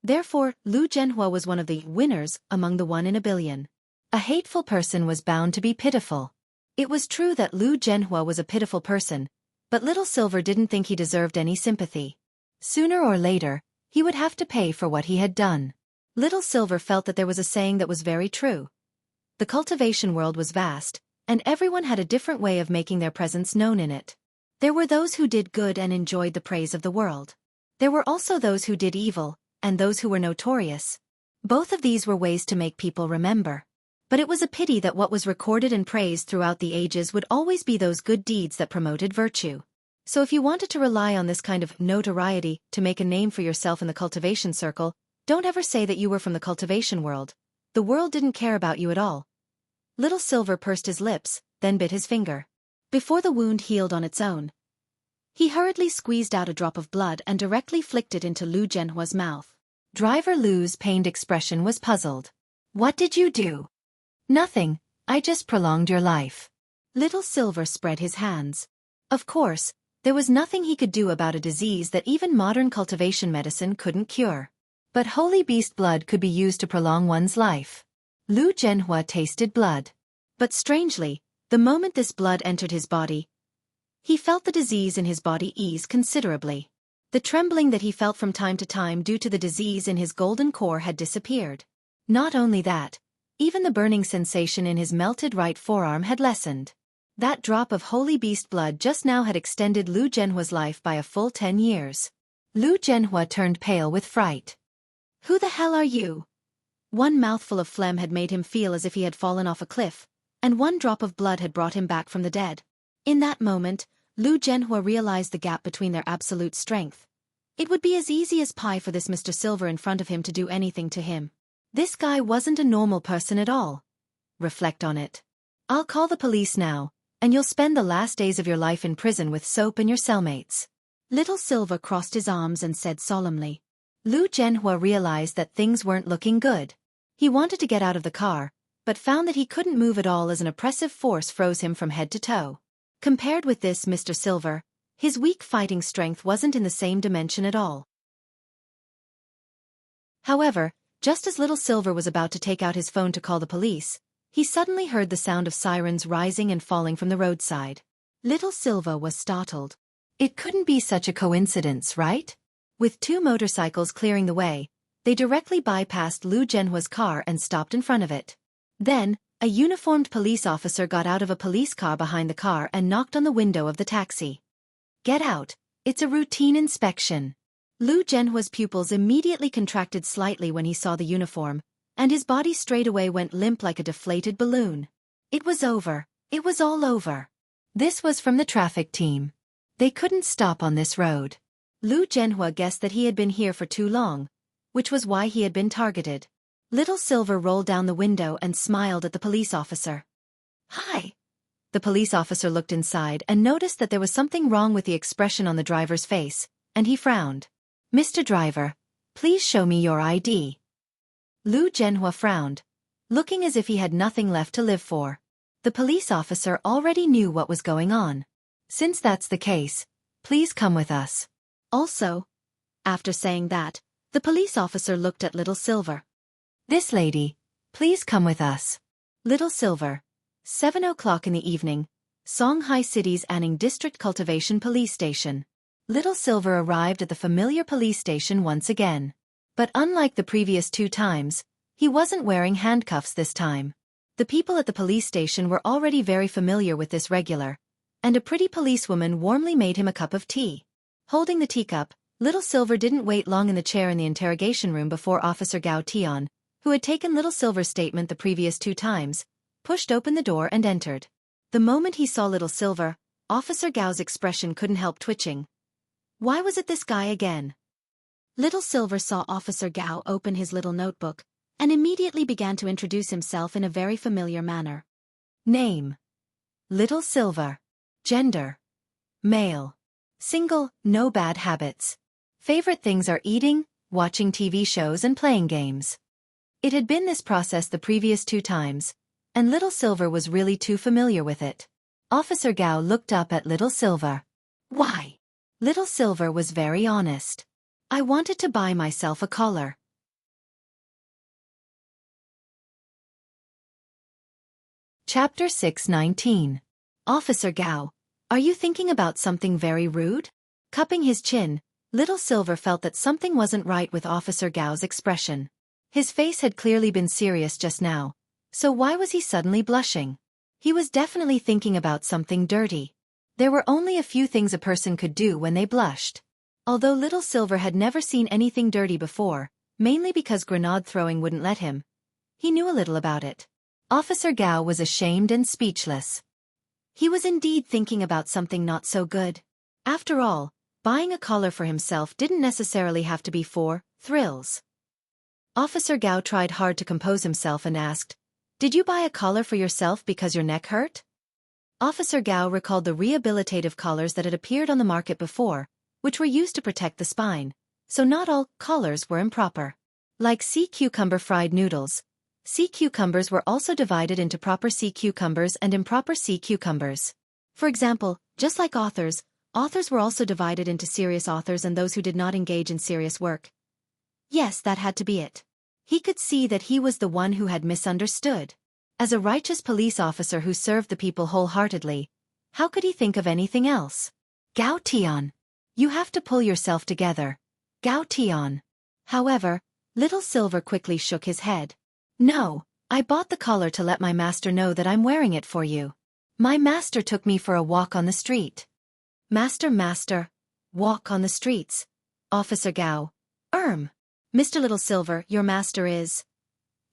Therefore, Lu Zhenhua was one of the winners among the 1 in a billion. A hateful person was bound to be pitiful. It was true that Lu Zhenhua was a pitiful person, but Little Silver didn't think he deserved any sympathy. Sooner or later, he would have to pay for what he had done. Little Silver felt that there was a saying that was very true. The cultivation world was vast, and everyone had a different way of making their presence known in it. There were those who did good and enjoyed the praise of the world. There were also those who did evil, and those who were notorious. Both of these were ways to make people remember. But it was a pity that what was recorded and praised throughout the ages would always be those good deeds that promoted virtue. So if you wanted to rely on this kind of notoriety to make a name for yourself in the cultivation circle, don't ever say that you were from the cultivation world. The world didn't care about you at all. Little Silver pursed his lips, then bit his finger. Before the wound healed on its own, he hurriedly squeezed out a drop of blood and directly flicked it into Lu Zhenhua's mouth. Driver Lu's pained expression was puzzled. What did you do? Nothing, I just prolonged your life. Little Silver spread his hands. Of course, there was nothing he could do about a disease that even modern cultivation medicine couldn't cure. But holy beast blood could be used to prolong one's life. Lu Zhenhua tasted blood. But strangely, the moment this blood entered his body, he felt the disease in his body ease considerably. The trembling that he felt from time to time due to the disease in his golden core had disappeared. Not only that, even the burning sensation in his melted right forearm had lessened. That drop of holy beast blood just now had extended Lu Zhenhua's life by a full 10 years. Lu Zhenhua turned pale with fright. Who the hell are you? One mouthful of phlegm had made him feel as if he had fallen off a cliff, and one drop of blood had brought him back from the dead. In that moment, Lu Zhenhua realized the gap between their absolute strength. It would be as easy as pie for this Mr. Silver in front of him to do anything to him. This guy wasn't a normal person at all. Reflect on it. I'll call the police now, and you'll spend the last days of your life in prison with soap and your cellmates. Little Silver crossed his arms and said solemnly. Lu Zhenhua realized that things weren't looking good. He wanted to get out of the car, but found that he couldn't move at all as an oppressive force froze him from head to toe. Compared with this Mr. Silver, his weak fighting strength wasn't in the same dimension at all. However, just as Little Silver was about to take out his phone to call the police, he suddenly heard the sound of sirens rising and falling from the roadside. Little Silver was startled. It couldn't be such a coincidence, right? With 2 motorcycles clearing the way, they directly bypassed Lu Zhenhua's car and stopped in front of it. Then, a uniformed police officer got out of a police car behind the car and knocked on the window of the taxi. "Get out, it's a routine inspection." Lu Zhenhua's pupils immediately contracted slightly when he saw the uniform, and his body straightaway went limp like a deflated balloon. It was over. It was all over. This was from the traffic team. They couldn't stop on this road. Lu Zhenhua guessed that he had been here for too long, which was why he had been targeted. Little Silver rolled down the window and smiled at the police officer. "Hi." The police officer looked inside and noticed that there was something wrong with the expression on the driver's face, and he frowned. "Mr. Driver, please show me your ID." Lu Zhenhua frowned, looking as if he had nothing left to live for. The police officer already knew what was going on. "Since that's the case, please come with us. Also," after saying that, the police officer looked at Little Silver. "This lady, please come with us." Little Silver. 7 o'clock in the evening, Songhai City's Anning District Cultivation Police Station. Little Silver arrived at the familiar police station once again. But unlike the previous 2 times, he wasn't wearing handcuffs this time. The people at the police station were already very familiar with this regular, and a pretty policewoman warmly made him a cup of tea. Holding the teacup, Little Silver didn't wait long in the chair in the interrogation room before Officer Gao Tian, who had taken Little Silver's statement the previous 2 times, pushed open the door and entered. The moment he saw Little Silver, Officer Gao's expression couldn't help twitching. Why was it this guy again? Little Silver saw Officer Gao open his little notebook, and immediately began to introduce himself in a very familiar manner. Name: Little Silver. Gender: male. Single, no bad habits. Favorite things are eating, watching TV shows and playing games. It had been this process the previous 2 times, and Little Silver was really too familiar with it. Officer Gao looked up at Little Silver. "Why?" Little Silver was very honest. "I wanted to buy myself a collar." Chapter 619. Officer Gao, are you thinking about something very rude? Cupping his chin, Little Silver felt that something wasn't right with Officer Gao's expression. His face had clearly been serious just now, so why was he suddenly blushing? He was definitely thinking about something dirty. There were only a few things a person could do when they blushed. Although Little Silver had never seen anything dirty before, mainly because grenade throwing wouldn't let him, he knew a little about it. Officer Gao was ashamed and speechless. He was indeed thinking about something not so good. After all, buying a collar for himself didn't necessarily have to be for thrills. Officer Gao tried hard to compose himself and asked, "Did you buy a collar for yourself because your neck hurt?" Officer Gao recalled the rehabilitative collars that had appeared on the market before, which were used to protect the spine, so not all collars were improper. Like sea cucumber fried noodles, sea cucumbers were also divided into proper sea cucumbers and improper sea cucumbers. For example, just like authors were also divided into serious authors and those who did not engage in serious work. Yes, that had to be it. He could see that he was the one who had misunderstood. As a righteous police officer who served the people wholeheartedly, how could he think of anything else? "Gao Tian, you have to pull yourself together. Gao Tian." However, Little Silver quickly shook his head. "No, I bought the collar to let my master know that I'm wearing it for you. My master took me for a walk on the street." Master, walk on the streets. Officer Gao. Mr. Little Silver, your master is...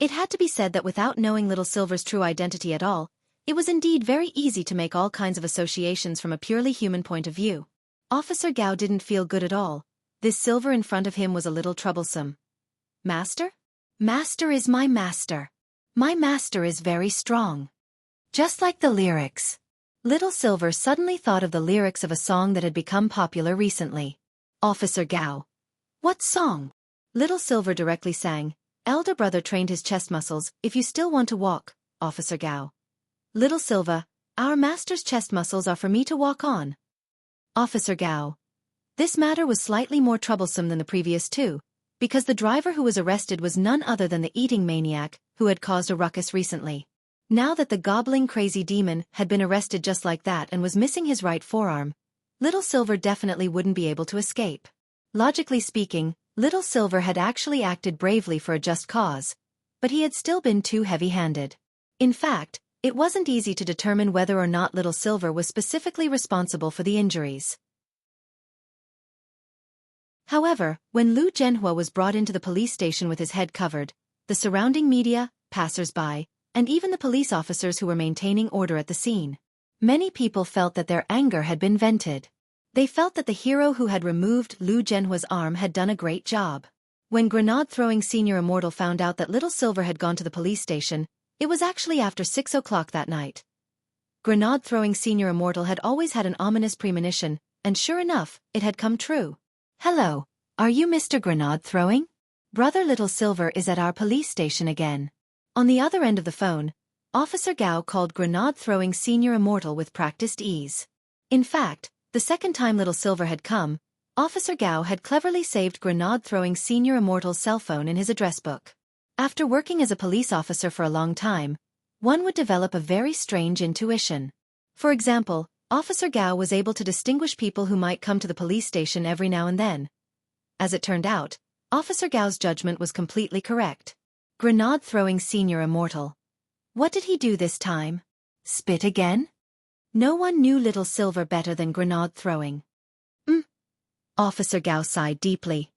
It had to be said that without knowing Little Silver's true identity at all, it was indeed very easy to make all kinds of associations from a purely human point of view. Officer Gao didn't feel good at all. This Silver in front of him was a little troublesome. Master? Master is my master. My master is very strong. Just like the lyrics. Little Silver suddenly thought of the lyrics of a song that had become popular recently. Officer Gao. What song? Little Silver directly sang. Elder brother trained his chest muscles, if you still want to walk, Officer Gao. Little Silver, our master's chest muscles are for me to walk on. Officer Gao. This matter was slightly more troublesome than the previous 2, because the driver who was arrested was none other than the eating maniac, who had caused a ruckus recently. Now that the gobbling crazy demon had been arrested just like that and was missing his right forearm, Little Silver definitely wouldn't be able to escape. Logically speaking, Little Silver had actually acted bravely for a just cause, but he had still been too heavy-handed. In fact, it wasn't easy to determine whether or not Little Silver was specifically responsible for the injuries. However, when Lu Zhenhua was brought into the police station with his head covered, the surrounding media, passers-by, and even the police officers who were maintaining order at the scene, many people felt that their anger had been vented. They felt that the hero who had removed Lu Zhenhua's arm had done a great job. When grenade-throwing Senior Immortal found out that Little Silver had gone to the police station, it was actually after 6 o'clock that night. Grenade-throwing Senior Immortal had always had an ominous premonition, and sure enough, it had come true. "Hello, are you Mr. Grenade-throwing? Brother Little Silver is at our police station again." On the other end of the phone, Officer Gao called grenade-throwing Senior Immortal with practiced ease. In fact, the second time Little Silver had come, Officer Gao had cleverly saved grenade-throwing Senior Immortal's cell phone in his address book. After working as a police officer for a long time, one would develop a very strange intuition. For example, Officer Gao was able to distinguish people who might come to the police station every now and then. As it turned out, Officer Gao's judgment was completely correct. Grenade-throwing Senior Immortal. What did he do this time? Spit again? No one knew Little Silver better than grenade-throwing. Officer Gao sighed deeply.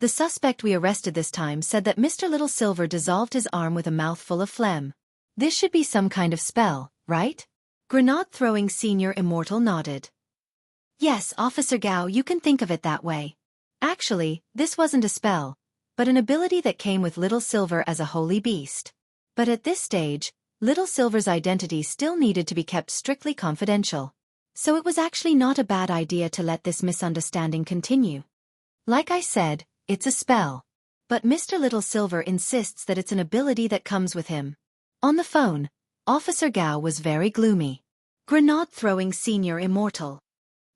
The suspect we arrested this time said that Mr. Little Silver dissolved his arm with a mouthful of phlegm. This should be some kind of spell, right? Grenade-throwing Senior Immortal nodded. Yes, Officer Gao, you can think of it that way. Actually, this wasn't a spell, but an ability that came with Little Silver as a holy beast. But at this stage, Little Silver's identity still needed to be kept strictly confidential. So it was actually not a bad idea to let this misunderstanding continue. Like I said, it's a spell. But Mr. Little Silver insists that it's an ability that comes with him. On the phone, Officer Gao was very gloomy. Grenade-throwing Senior Immortal.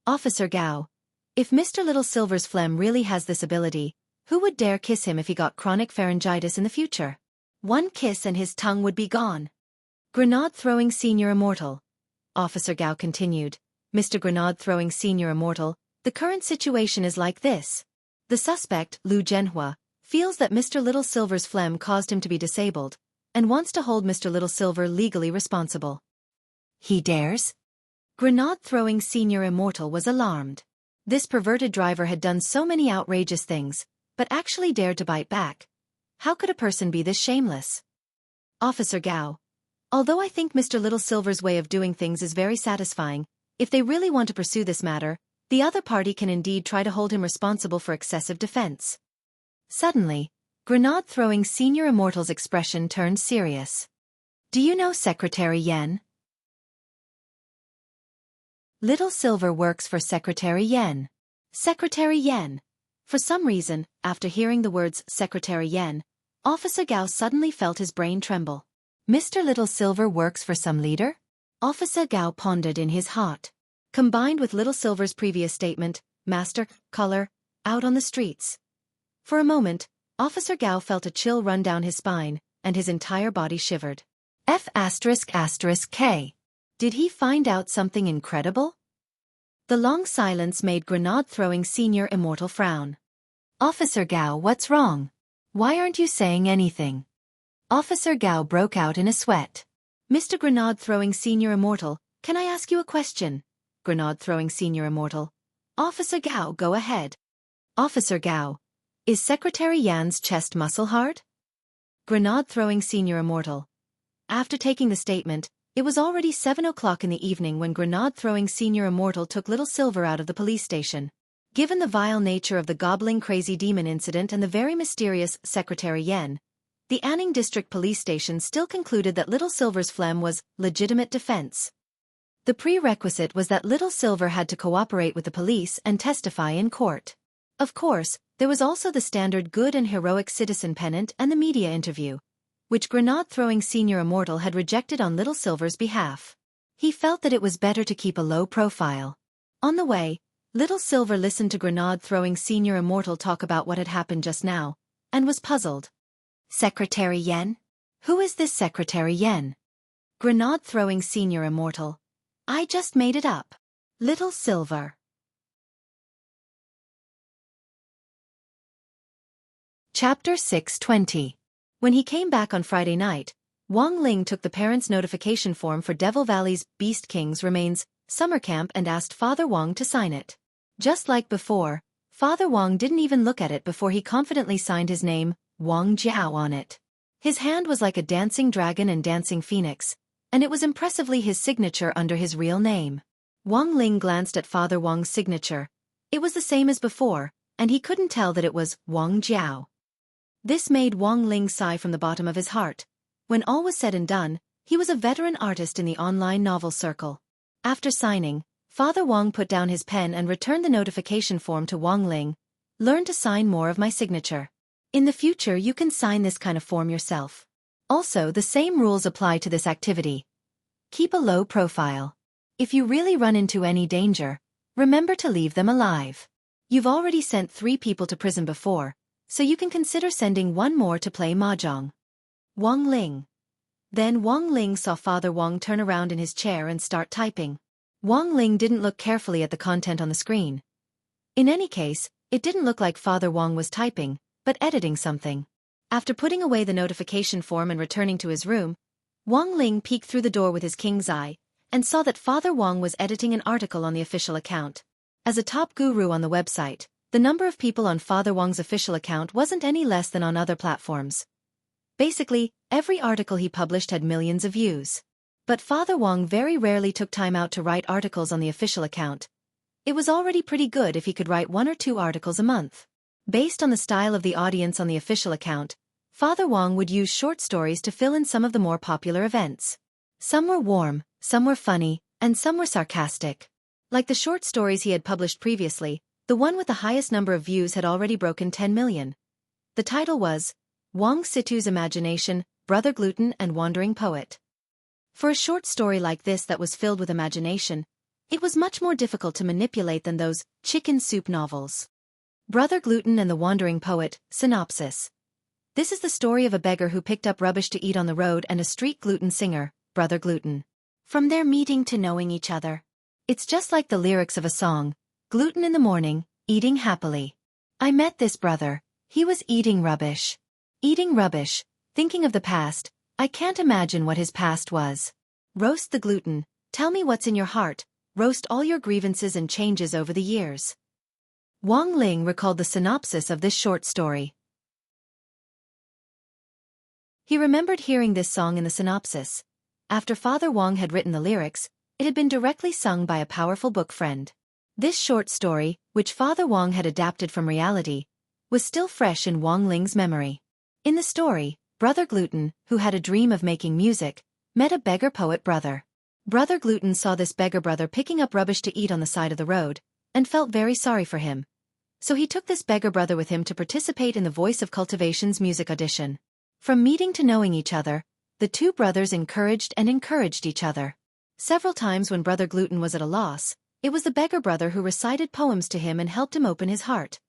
Officer Gao, if Mr. Little Silver's phlegm really has this ability, who would dare kiss him if he got chronic pharyngitis in the future? One kiss and his tongue would be gone. Grenade-throwing Senior Immortal. Officer Gao continued. Mr. Grenade-throwing Senior Immortal, the current situation is like this. The suspect, Lu Zhenhua, feels that Mr. Little Silver's phlegm caused him to be disabled, and wants to hold Mr. Little Silver legally responsible. He dares? Grenade-throwing Senior Immortal was alarmed. This perverted driver had done so many outrageous things, but actually dared to bite back. How could a person be this shameless? Officer Gao. Although I think Mr. Little Silver's way of doing things is very satisfying, if they really want to pursue this matter, the other party can indeed try to hold him responsible for excessive defense. Suddenly, grenade-throwing Senior Immortal's expression turned serious. Do you know Secretary Yen? Little Silver works for Secretary Yen. Secretary Yen. For some reason, after hearing the words Secretary Yen, Officer Gao suddenly felt his brain tremble. Mr. Little Silver works for some leader? Officer Gao pondered in his heart. Combined with Little Silver's previous statement, master, color, out on the streets. For a moment, Officer Gao felt a chill run down his spine, and his entire body shivered. F***K. Did he find out something incredible? The long silence made grenade-throwing Senior Immortal frown. Officer Gao, what's wrong? Why aren't you saying anything? Officer Gao broke out in a sweat. Mr. Grenade-throwing Senior Immortal, can I ask you a question? Grenade-throwing Senior Immortal. Officer Gao, go ahead. Officer Gao. Is Secretary Yan's chest muscle hard? Grenade-throwing Senior Immortal. After taking the statement, it was already 7 o'clock in the evening when grenade-throwing Senior Immortal took Little Silver out of the police station. Given the vile nature of the gobbling crazy demon incident and the very mysterious Secretary Yen, the Anning District Police Station still concluded that Little Silver's phlegm was legitimate defense. The prerequisite was that Little Silver had to cooperate with the police and testify in court. Of course, there was also the standard good and heroic citizen pennant and the media interview, which grenade-throwing Senior Immortal had rejected on Little Silver's behalf. He felt that it was better to keep a low profile. On the way, Little Silver listened to grenade-throwing Senior Immortal talk about what had happened just now, and was puzzled. Secretary Yen? Who is this Secretary Yen? Grenade-throwing Senior Immortal. I just made it up. Little Silver. Chapter 620. When he came back on Friday night, Wang Ling took the parents' notification form for Devil Valley's Beast Kings Remains summer camp and asked Father Wang to sign it. Just like before, Father Wang didn't even look at it before he confidently signed his name, Wang Jiao, on it. His hand was like a dancing dragon and dancing phoenix, and it was impressively his signature under his real name. Wang Ling glanced at Father Wang's signature. It was the same as before, and he couldn't tell that it was Wang Jiao. This made Wang Ling sigh from the bottom of his heart. When all was said and done, he was a veteran artist in the online novel circle. After signing, Father Wang put down his pen and returned the notification form to Wang Ling. Learn to sign more of my signature. In the future you can sign this kind of form yourself. Also, the same rules apply to this activity. Keep a low profile. If you really run into any danger, remember to leave them alive. You've already sent 3 people to prison before, so you can consider sending 1 more to play mahjong. Wang Ling. Then Wang Ling saw Father Wang turn around in his chair and start typing. Wang Ling didn't look carefully at the content on the screen. In any case, it didn't look like Father Wang was typing, but editing something. After putting away the notification form and returning to his room, Wang Ling peeked through the door with his king's eye, and saw that Father Wang was editing an article on the official account. As a top guru on the website, the number of people on Father Wang's official account wasn't any less than on other platforms. Basically, every article he published had millions of views. But Father Wang very rarely took time out to write articles on the official account. It was already pretty good if he could write 1 or 2 articles a month. Based on the style of the audience on the official account, Father Wang would use short stories to fill in some of the more popular events. Some were warm, some were funny, and some were sarcastic. Like the short stories he had published previously, the one with the highest number of views had already broken 10 million. The title was Wang Situ's Imagination, Brother Gluten and Wandering Poet. For a short story like this that was filled with imagination, it was much more difficult to manipulate than those chicken soup novels. Brother Gluten and the Wandering Poet, synopsis. This is the story of a beggar who picked up rubbish to eat on the road and a street gluten singer, Brother Gluten. From their meeting to knowing each other. It's just like the lyrics of a song, gluten in the morning, eating happily. I met this brother, he was eating rubbish. Eating rubbish, thinking of the past, I can't imagine what his past was. Roast the gluten, tell me what's in your heart, roast all your grievances and changes over the years. Wang Ling recalled the synopsis of this short story. He remembered hearing this song in the synopsis. After Father Wang had written the lyrics, it had been directly sung by a powerful book friend. This short story, which Father Wang had adapted from reality, was still fresh in Wang Ling's memory. In the story, Brother Gluten, who had a dream of making music, met a beggar poet brother. Brother Gluten saw this beggar brother picking up rubbish to eat on the side of the road, and felt very sorry for him. So he took this beggar brother with him to participate in the Voice of Cultivation's music audition. From meeting to knowing each other, the 2 brothers encouraged each other. Several times when Brother Gluten was at a loss, it was the beggar brother who recited poems to him and helped him open his heart.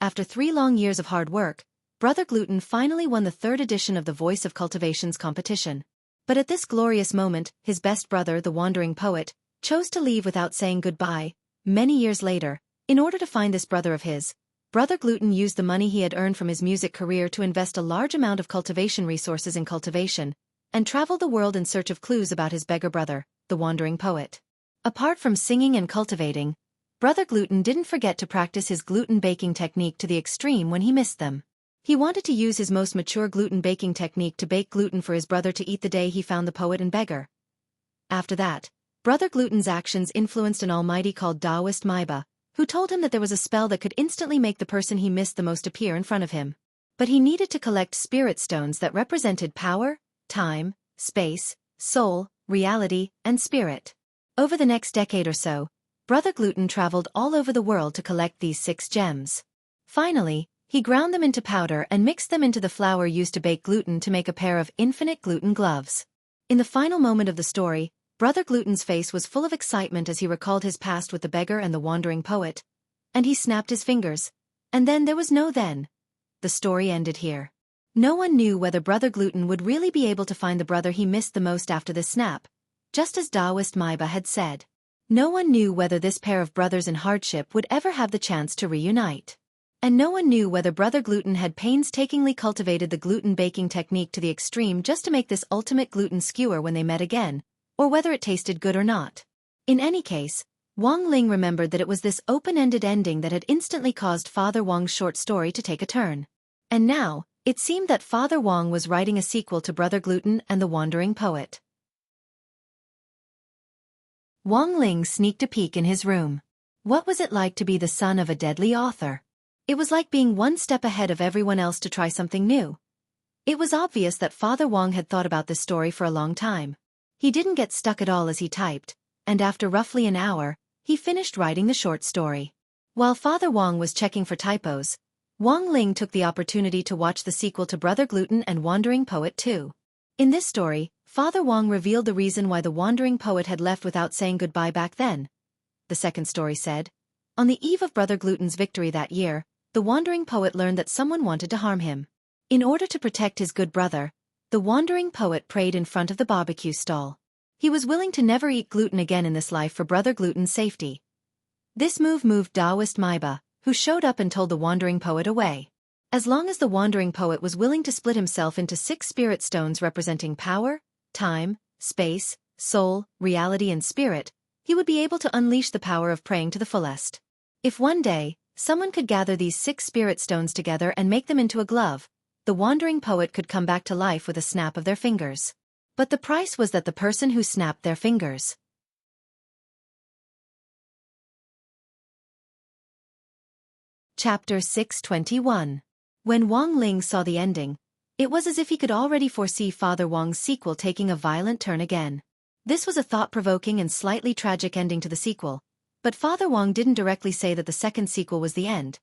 After 3 long years of hard work, Brother Gluten finally won the 3rd edition of the Voice of Cultivation's competition. But at this glorious moment, his best brother, the wandering poet, chose to leave without saying goodbye. Many years later, in order to find this brother of his, Brother Gluten used the money he had earned from his music career to invest a large amount of cultivation resources in cultivation, and traveled the world in search of clues about his beggar brother, the wandering poet. Apart from singing and cultivating, Brother Gluten didn't forget to practice his gluten baking technique to the extreme when he missed them. He wanted to use his most mature gluten baking technique to bake gluten for his brother to eat the day he found the poet and beggar. After that, Brother Gluten's actions influenced an almighty called Taoist Maiba, who told him that there was a spell that could instantly make the person he missed the most appear in front of him. But he needed to collect spirit stones that represented power, time, space, soul, reality, and spirit. Over the next decade or so, Brother Gluten traveled all over the world to collect these 6 gems. Finally, he ground them into powder and mixed them into the flour used to bake gluten to make a pair of infinite gluten gloves. In the final moment of the story, Brother Gluten's face was full of excitement as he recalled his past with the beggar and the wandering poet. And he snapped his fingers. And then there was no then. The story ended here. No one knew whether Brother Gluten would really be able to find the brother he missed the most after this snap, just as Taoist Maiba had said. No one knew whether this pair of brothers in hardship would ever have the chance to reunite. And no one knew whether Brother Gluten had painstakingly cultivated the gluten baking technique to the extreme just to make this ultimate gluten skewer when they met again, or whether it tasted good or not. In any case, Wang Ling remembered that it was this open-ended ending that had instantly caused Father Wang's short story to take a turn. And now, it seemed that Father Wang was writing a sequel to Brother Gluten and the Wandering Poet. Wang Ling sneaked a peek in his room. What was it like to be the son of a deadly author? It was like being one step ahead of everyone else to try something new. It was obvious that Father Wang had thought about this story for a long time. He didn't get stuck at all as he typed, and after roughly an hour, he finished writing the short story. While Father Wang was checking for typos, Wang Ling took the opportunity to watch the sequel to Brother Gluten and Wandering Poet too. In this story, Father Wang revealed the reason why the Wandering Poet had left without saying goodbye back then. The second story said, on the eve of Brother Gluten's victory that year, the Wandering Poet learned that someone wanted to harm him. In order to protect his good brother, the Wandering Poet prayed in front of the barbecue stall. He was willing to never eat gluten again in this life for Brother Gluten's safety. This move moved Taoist Maiba, who showed up and told the Wandering Poet away. As long as the Wandering Poet was willing to split himself into 6 spirit stones representing power, time, space, soul, reality and spirit, he would be able to unleash the power of praying to the fullest. If one day, someone could gather these 6 spirit stones together and make them into a glove, the Wandering Poet could come back to life with a snap of their fingers. But the price was that the person who snapped their fingers. Chapter 621. When Wang Ling saw the ending, it was as if he could already foresee Father Wang's sequel taking a violent turn again. This was a thought-provoking and slightly tragic ending to the sequel, but Father Wang didn't directly say that the second sequel was the end.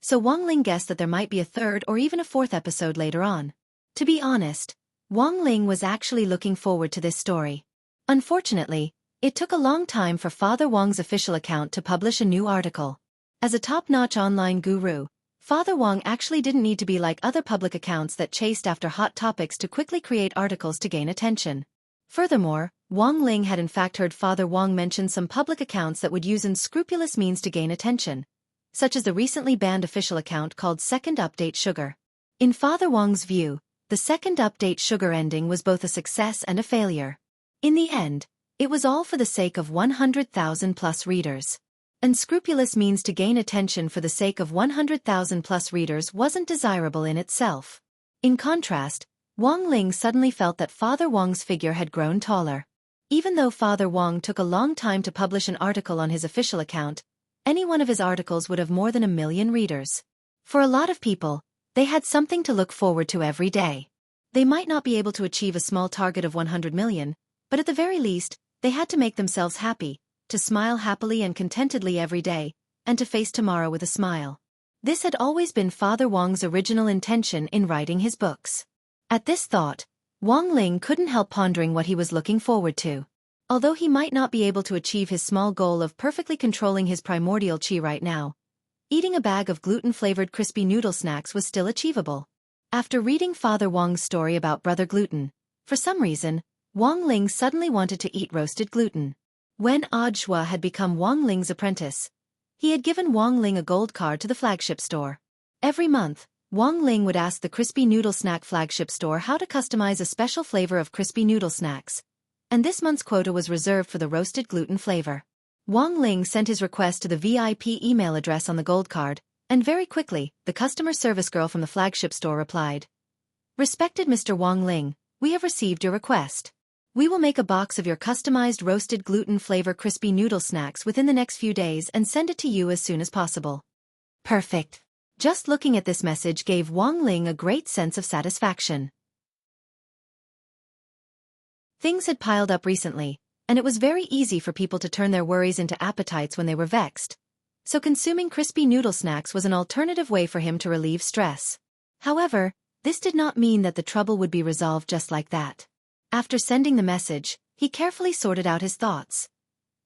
So Wang Ling guessed that there might be a third or even a fourth episode later on. To be honest, Wang Ling was actually looking forward to this story. Unfortunately, it took a long time for Father Wang's official account to publish a new article. As a top-notch online guru, Father Wang actually didn't need to be like other public accounts that chased after hot topics to quickly create articles to gain attention. Furthermore, Wang Ling had in fact heard Father Wang mention some public accounts that would use unscrupulous means to gain attention, such as the recently banned official account called Second Update Sugar. In Father Wang's view, the Second Update Sugar ending was both a success and a failure. In the end, it was all for the sake of 100,000 plus readers. Unscrupulous means to gain attention for the sake of 100,000 plus readers wasn't desirable in itself. In contrast, Wang Ling suddenly felt that Father Wang's figure had grown taller. Even though Father Wang took a long time to publish an article on his official account, any one of his articles would have more than 1 million readers. For a lot of people, they had something to look forward to every day. They might not be able to achieve a small target of 100 million, but at the very least, they had to make themselves happy, to smile happily and contentedly every day, and to face tomorrow with a smile. This had always been Father Wang's original intention in writing his books. At this thought, Wang Ling couldn't help pondering what he was looking forward to. Although he might not be able to achieve his small goal of perfectly controlling his primordial chi right now, eating a bag of gluten-flavored crispy noodle snacks was still achievable. After reading Father Wang's story about Brother Gluten, for some reason, Wang Ling suddenly wanted to eat roasted gluten. When Audiobook had become Wang Ling's apprentice, he had given Wang Ling a gold card to the flagship store. Every month, Wang Ling would ask the Crispy Noodle Snack flagship store how to customize a special flavor of crispy noodle snacks, and this month's quota was reserved for the roasted gluten flavor. Wang Ling sent his request to the VIP email address on the gold card, and very quickly, the customer service girl from the flagship store replied, "Respected Mr. Wang Ling, we have received your request. We will make a box of your customized roasted gluten flavor crispy noodle snacks within the next few days and send it to you as soon as possible." Perfect. Just looking at this message gave Wang Ling a great sense of satisfaction. Things had piled up recently, and it was very easy for people to turn their worries into appetites when they were vexed. So consuming crispy noodle snacks was an alternative way for him to relieve stress. However, this did not mean that the trouble would be resolved just like that. After sending the message, he carefully sorted out his thoughts.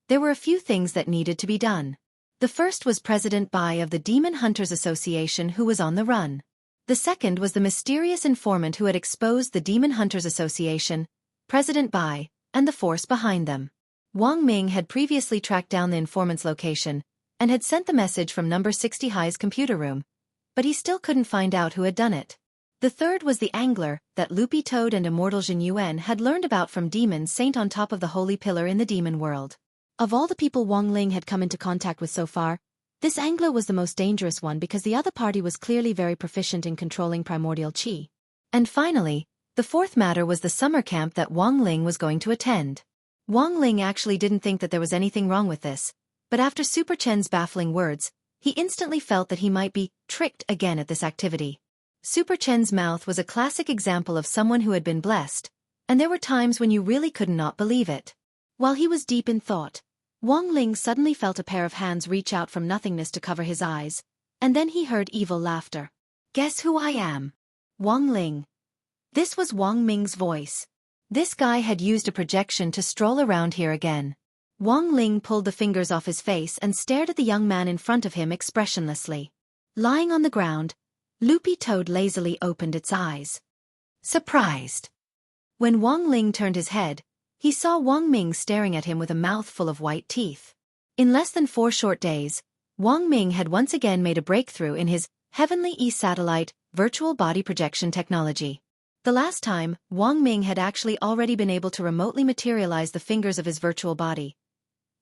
There were a few things that needed to be done. The first was President Bai of the Demon Hunters Association who was on the run. The second was the mysterious informant who had exposed the Demon Hunters Association, President Bai, and the force behind them. Wang Ming had previously tracked down the informant's location, and had sent the message from number 60 High's computer room, but he still couldn't find out who had done it. The third was the angler that Loopy Toad and Immortal Jin Yuan had learned about from Demon Saint on top of the holy pillar in the demon world. Of all the people Wang Ling had come into contact with so far, this angler was the most dangerous one because the other party was clearly very proficient in controlling primordial qi. And finally, the fourth matter was the summer camp that Wang Ling was going to attend. Wang Ling actually didn't think that there was anything wrong with this, but after Super Chen's baffling words, he instantly felt that he might be tricked again at this activity. Super Chen's mouth was a classic example of someone who had been blessed, and there were times when you really could not believe it. While he was deep in thought, Wang Ling suddenly felt a pair of hands reach out from nothingness to cover his eyes, and then he heard evil laughter. "Guess who I am? Wang Ling." This was Wang Ming's voice. This guy had used a projection to stroll around here again. Wang Ling pulled the fingers off his face and stared at the young man in front of him expressionlessly. Lying on the ground, Loopy Toad lazily opened its eyes. Surprised. When Wang Ling turned his head, he saw Wang Ming staring at him with a mouth full of white teeth. In less than 4 short days, Wang Ming had once again made a breakthrough in his Heavenly E-Satellite virtual body projection technology. The last time, Wang Ming had actually already been able to remotely materialize the fingers of his virtual body.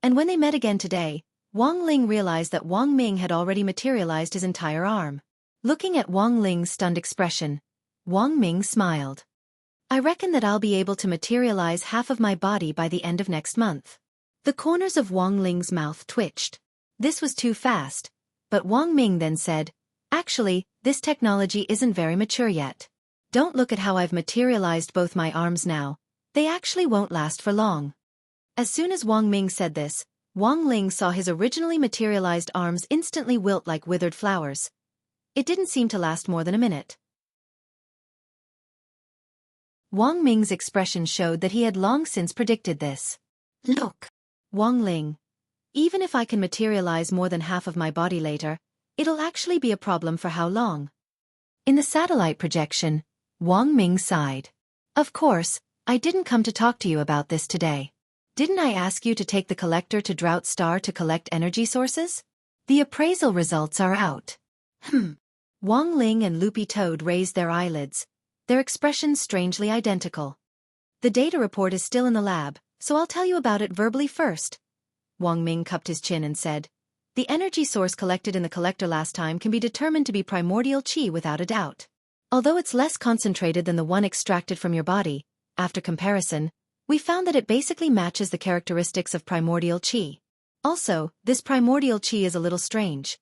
And when they met again today, Wang Ling realized that Wang Ming had already materialized his entire arm. Looking at Wang Ling's stunned expression, Wang Ming smiled. "I reckon that I'll be able to materialize half of my body by the end of next month." The corners of Wang Ling's mouth twitched. This was too fast, but Wang Ming then said, "Actually, this technology isn't very mature yet. Don't look at how I've materialized both my arms now, they actually won't last for long." As soon as Wang Ming said this, Wang Ling saw his originally materialized arms instantly wilt like withered flowers. It didn't seem to last more than a minute. Wang Ming's expression showed that he had long since predicted this. "Look, Wang Ling, even if I can materialize more than half of my body later, it'll actually be a problem for how long?" In the satellite projection, Wang Ming sighed. "Of course, I didn't come to talk to you about this today. Didn't I ask you to take the collector to Drought Star to collect energy sources? The appraisal results are out." Wang Ling and Loopy Toad raised their eyelids, their expressions strangely identical. "The data report is still in the lab, so I'll tell you about it verbally first." Wang Ming cupped his chin and said, "The energy source collected in the collector last time can be determined to be primordial qi without a doubt. Although it's less concentrated than the one extracted from your body, after comparison, we found that it basically matches the characteristics of primordial qi. Also, this primordial qi is a little strange.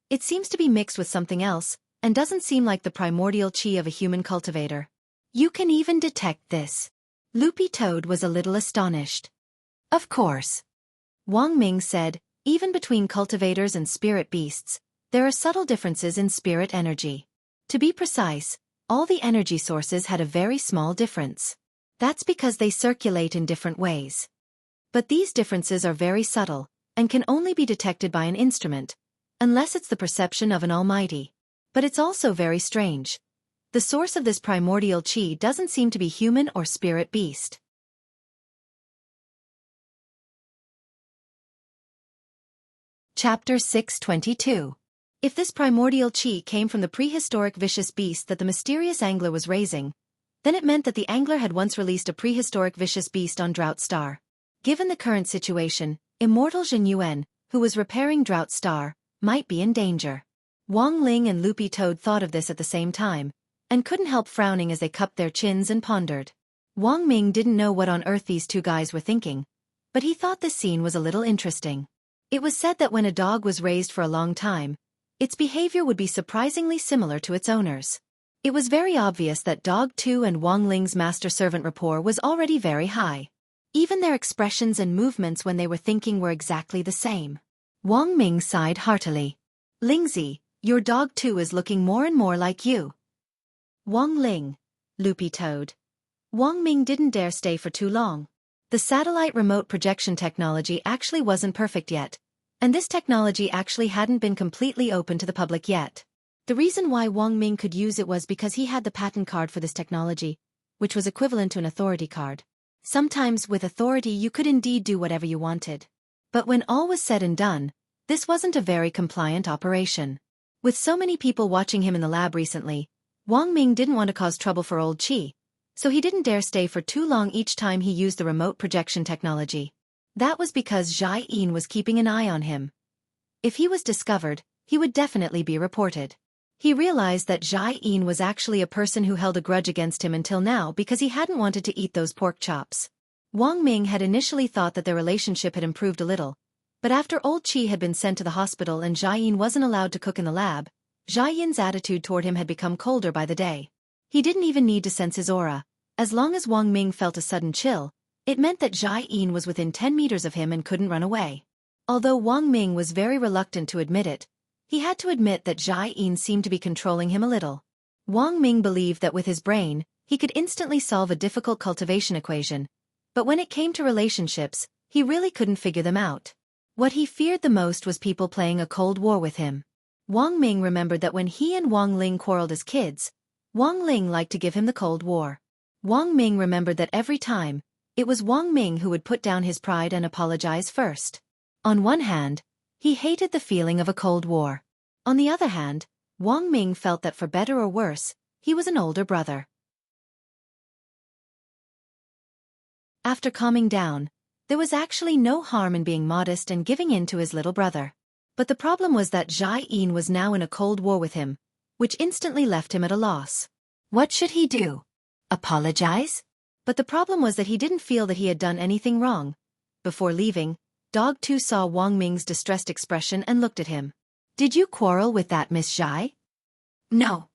It seems to be mixed with something else, and doesn't seem like the primordial qi of a human cultivator." "You can even detect this?" Loopy Toad was a little astonished. "Of course." Wang Ming said, "Even between cultivators and spirit beasts, there are subtle differences in spirit energy. To be precise, all the energy sources had a very small difference. That's because they circulate in different ways. But these differences are very subtle, and can only be detected by an instrument, unless it's the perception of an almighty. But it's also very strange. The source of this primordial qi doesn't seem to be human or spirit beast." Chapter 622. If this primordial qi came from the prehistoric vicious beast that the mysterious angler was raising, then it meant that the angler had once released a prehistoric vicious beast on Drought Star. Given the current situation, Immortal Jin Yuan, who was repairing Drought Star, might be in danger. Wang Ling and Loopy Toad thought of this at the same time, and couldn't help frowning as they cupped their chins and pondered. Wang Ming didn't know what on earth these two guys were thinking, but he thought this scene was a little interesting. It was said that when a dog was raised for a long time, its behavior would be surprisingly similar to its owner's. It was very obvious that Dog 2 and Wang Ling's master-servant rapport was already very high. Even their expressions and movements when they were thinking were exactly the same. Wang Ming sighed heartily. "Lingzi, your dog too is looking more and more like you." Wang Ling, Loopy Toad. Wang Ming didn't dare stay for too long. The satellite remote projection technology actually wasn't perfect yet, and this technology actually hadn't been completely open to the public yet. The reason why Wang Ming could use it was because he had the patent card for this technology, which was equivalent to an authority card. Sometimes with authority you could indeed do whatever you wanted. But when all was said and done, this wasn't a very compliant operation. With so many people watching him in the lab recently, Wang Ming didn't want to cause trouble for old Qi, so he didn't dare stay for too long each time he used the remote projection technology. That was because Zhai Yin was keeping an eye on him. If he was discovered, he would definitely be reported. He realized that Zhai Yin was actually a person who held a grudge against him until now because he hadn't wanted to eat those pork chops. Wang Ming had initially thought that their relationship had improved a little, but after old Qi had been sent to the hospital and Zhai Yin wasn't allowed to cook in the lab, Zhai Yin's attitude toward him had become colder by the day. He didn't even need to sense his aura. As long as Wang Ming felt a sudden chill, it meant that Zhai Yin was within 10 meters of him and couldn't run away. Although Wang Ming was very reluctant to admit it, he had to admit that Zhai Yin seemed to be controlling him a little. Wang Ming believed that with his brain, he could instantly solve a difficult cultivation equation, but when it came to relationships, he really couldn't figure them out. What he feared the most was people playing a cold war with him. Wang Ming remembered that when he and Wang Ling quarreled as kids, Wang Ling liked to give him the Cold War. Wang Ming remembered that every time, it was Wang Ming who would put down his pride and apologize first. On one hand, he hated the feeling of a Cold War. On the other hand, Wang Ming felt that for better or worse, he was an older brother. After calming down, there was actually no harm in being modest and giving in to his little brother. But the problem was that Zhai Yin was now in a cold war with him, which instantly left him at a loss. What should he do? Apologize? But the problem was that he didn't feel that he had done anything wrong. Before leaving, Dog 2 saw Wang Ming's distressed expression and looked at him. Did you quarrel with that Miss Zhai? No.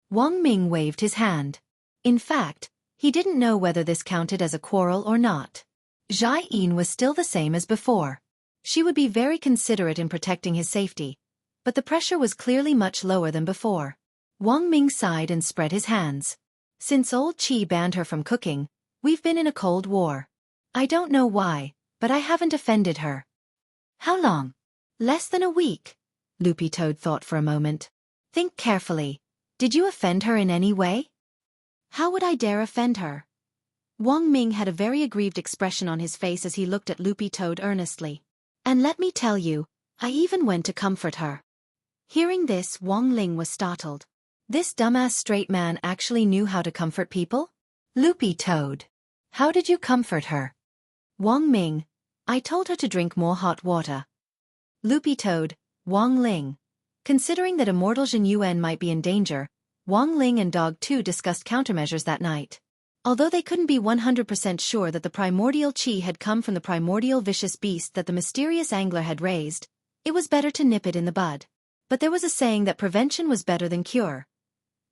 Wang Ming waved his hand. In fact, he didn't know whether this counted as a quarrel or not. Zhai Yin was still the same as before. She would be very considerate in protecting his safety, but the pressure was clearly much lower than before. Wang Ming sighed and spread his hands. Since old Qi banned her from cooking, we've been in a cold war. I don't know why, but I haven't offended her. How long? Less than a week. Loopy Toad thought for a moment. Think carefully. Did you offend her in any way? How would I dare offend her? Wang Ming had a very aggrieved expression on his face as he looked at Loopy Toad earnestly. And let me tell you, I even went to comfort her. Hearing this, Wang Ling was startled. This dumbass straight man actually knew how to comfort people? Loopy Toad. How did you comfort her? Wang Ming. I told her to drink more hot water. Loopy Toad. Wang Ling. Considering that immortal Jin Yuan might be in danger, Wang Ling and Dog 2 discussed countermeasures that night. Although they couldn't be 100% sure that the primordial Qi had come from the primordial vicious beast that the mysterious angler had raised, it was better to nip it in the bud. But there was a saying that prevention was better than cure.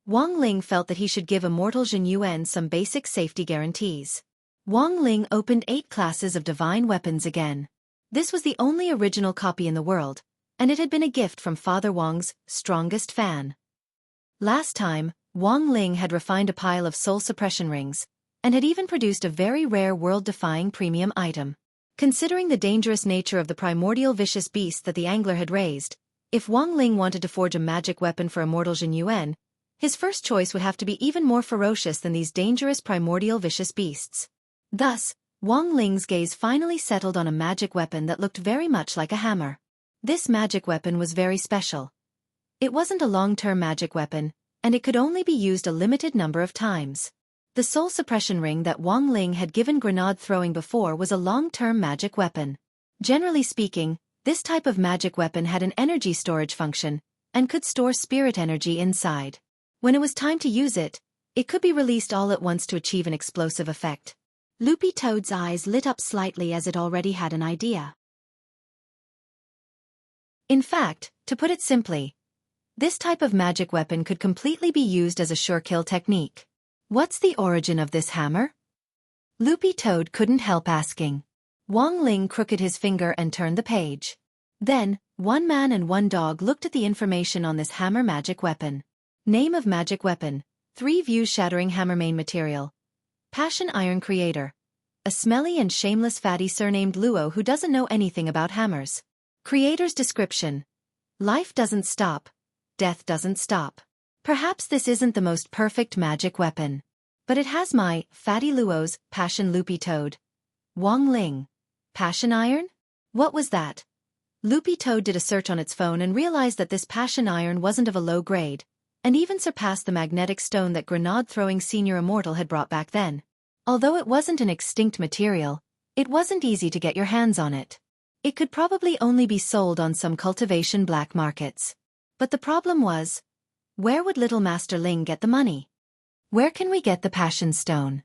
Wang Ling felt that he should give immortal Jin Yuan some basic safety guarantees. Wang Ling opened 8 classes of divine weapons again. This was the only original copy in the world, and it had been a gift from Father Wang's strongest fan. Last time, Wang Ling had refined a pile of soul suppression rings, and had even produced a very rare world-defying premium item. Considering the dangerous nature of the primordial vicious beast that the angler had raised, if Wang Ling wanted to forge a magic weapon for immortal Jin Yuan, his first choice would have to be even more ferocious than these dangerous primordial vicious beasts. Thus, Wang Ling's gaze finally settled on a magic weapon that looked very much like a hammer. This magic weapon was very special. It wasn't a long-term magic weapon, and it could only be used a limited number of times. The soul suppression ring that Wang Ling had given grenade throwing before was a long-term magic weapon. Generally speaking, this type of magic weapon had an energy storage function, and could store spirit energy inside. When it was time to use it, it could be released all at once to achieve an explosive effect. Loopy Toad's eyes lit up slightly as it already had an idea. In fact, to put it simply, this type of magic weapon could completely be used as a sure kill technique. What's the origin of this hammer? Loopy Toad couldn't help asking. Wang Ling crooked his finger and turned the page. Then, one man and one dog looked at the information on this hammer magic weapon. Name of magic weapon: 3 views shattering hammer. Main material: Passion Iron. Creator: a smelly and shameless fatty surnamed Luo who doesn't know anything about hammers. Creator's description: life doesn't stop. Death doesn't stop. Perhaps this isn't the most perfect magic weapon, but it has my, Fatty Luo's, passion. Loopy Toad. Wang Ling. Passion Iron? What was that? Loopy Toad did a search on its phone and realized that this passion iron wasn't of a low grade, and even surpassed the magnetic stone that grenade-throwing Senior Immortal had brought back then. Although it wasn't an extinct material, it wasn't easy to get your hands on it. It could probably only be sold on some cultivation black markets. But the problem was, where would Little Master Ling get the money? Where can we get the passion stone?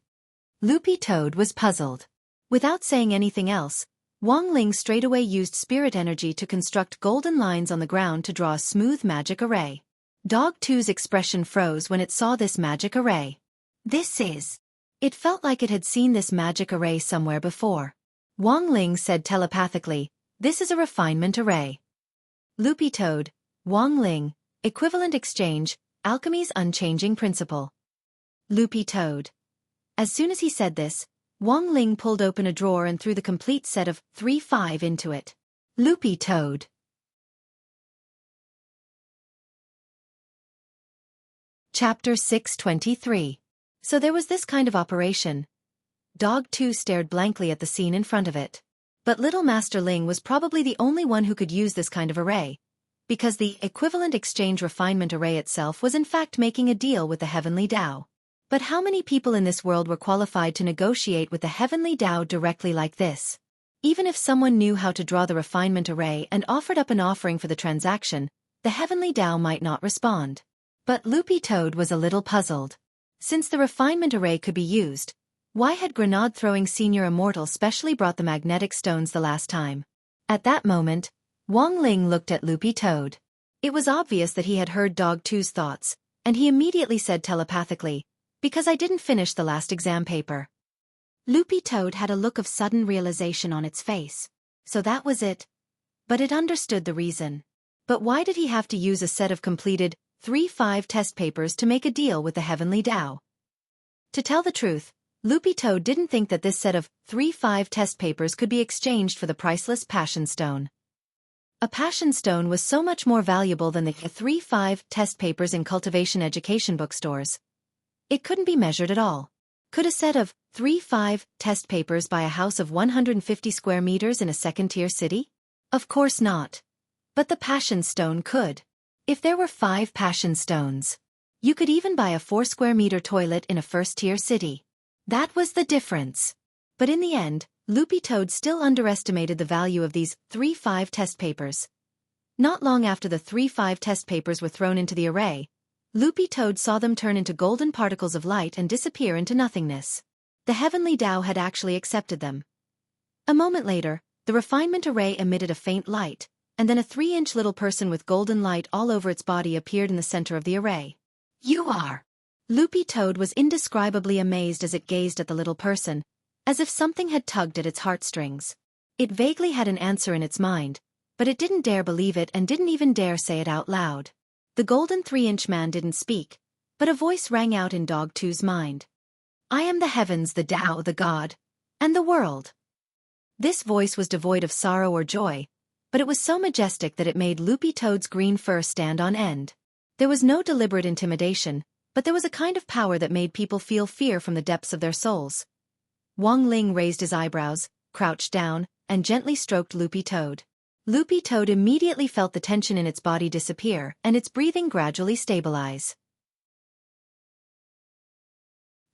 Loopy Toad was puzzled. Without saying anything else, Wang Ling straightaway used spirit energy to construct golden lines on the ground to draw a smooth magic array. Dog 2's expression froze when it saw this magic array. This is... It felt like it had seen this magic array somewhere before. Wang Ling said telepathically, "This is a refinement array." Loopy Toad, Wang Ling, equivalent exchange, alchemy's unchanging principle. Loopy Toad. As soon as he said this, Wang Ling pulled open a drawer and threw the complete set of 3-5 into it. Loopy Toad. Chapter 623. So there was this kind of operation. Dog 2 stared blankly at the scene in front of it. But Little Master Ling was probably the only one who could use this kind of array, because the equivalent exchange refinement array itself was in fact making a deal with the Heavenly Tao. But how many people in this world were qualified to negotiate with the Heavenly Tao directly like this? Even if someone knew how to draw the refinement array and offered up an offering for the transaction, the Heavenly Tao might not respond. But Loopy Toad was a little puzzled. Since the refinement array could be used, why had grenade-throwing Senior Immortal specially brought the magnetic stones the last time? At that moment, Wang Ling looked at Loopy Toad. It was obvious that he had heard Dog 2's thoughts, and he immediately said telepathically, "Because I didn't finish the last exam paper." Loopy Toad had a look of sudden realization on its face. So that was it. But it understood the reason. But why did he have to use a set of completed 3-5 test papers to make a deal with the Heavenly Tao? To tell the truth, Loopy Toad didn't think that this set of 3-5 test papers could be exchanged for the priceless Passion Stone. A Passion Stone was so much more valuable than the 3-5 test papers in cultivation education bookstores. It couldn't be measured at all. Could a set of 3-5 test papers buy a house of 150 square meters in a second-tier city? Of course not. But the Passion Stone could. If there were 5 Passion Stones, you could even buy a 4-square-meter toilet in a first-tier city. That was the difference. But in the end, Loopy Toad still underestimated the value of these 3-5 test papers. Not long after the 3-5 test papers were thrown into the array, Loopy Toad saw them turn into golden particles of light and disappear into nothingness. The Heavenly Tao had actually accepted them. A moment later, the refinement array emitted a faint light, and then a 3-inch little person with golden light all over its body appeared in the center of the array. "You are..." Loopy Toad was indescribably amazed as it gazed at the little person, as if something had tugged at its heartstrings. It vaguely had an answer in its mind, but it didn't dare believe it and didn't even dare say it out loud. The golden 3-inch man didn't speak, but a voice rang out in Dog 2's mind. "I am the heavens, the Tao, the God, and the world." This voice was devoid of sorrow or joy, but it was so majestic that it made Loopy Toad's green fur stand on end. There was no deliberate intimidation, but there was a kind of power that made people feel fear from the depths of their souls. Wang Ling raised his eyebrows, crouched down, and gently stroked Loopy Toad. Loopy Toad immediately felt the tension in its body disappear and its breathing gradually stabilize.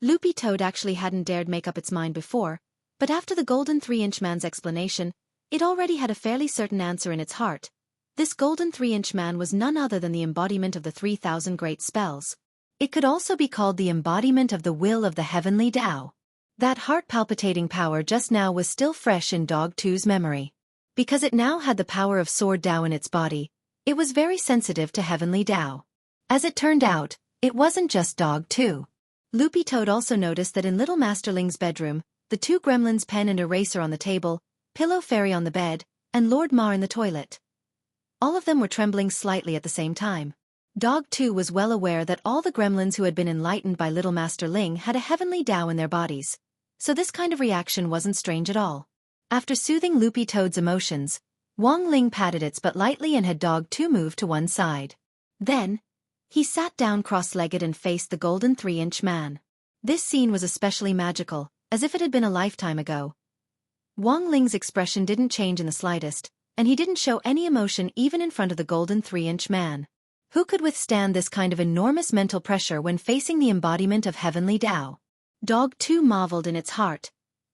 Loopy Toad actually hadn't dared make up its mind before, but after the golden 3-inch man's explanation, it already had a fairly certain answer in its heart. This golden 3-inch man was none other than the embodiment of the 3,000 great spells. It could also be called the embodiment of the will of the Heavenly Tao. That heart-palpitating power just now was still fresh in Dog 2's memory. Because it now had the power of Sword Tao in its body, it was very sensitive to Heavenly Tao. As it turned out, it wasn't just Dog 2. Loopy Toad also noticed that in Little Master Ling's bedroom, the 2 gremlins' pen and eraser on the table, Pillow Fairy on the bed, and Lord Ma in the toilet. All of them were trembling slightly at the same time. Dog 2 was well aware that all the gremlins who had been enlightened by Little Master Ling had a Heavenly Tao in their bodies, so this kind of reaction wasn't strange at all. After soothing Loopy Toad's emotions, Wang Ling patted its butt lightly and had Dog 2 move to one side. Then, he sat down cross-legged and faced the golden 3-inch man. This scene was especially magical, as if it had been a lifetime ago. Wang Ling's expression didn't change in the slightest, and he didn't show any emotion even in front of the golden 3-inch man. Who could withstand this kind of enormous mental pressure when facing the embodiment of heavenly Tao? Dog 2 marveled in its heart.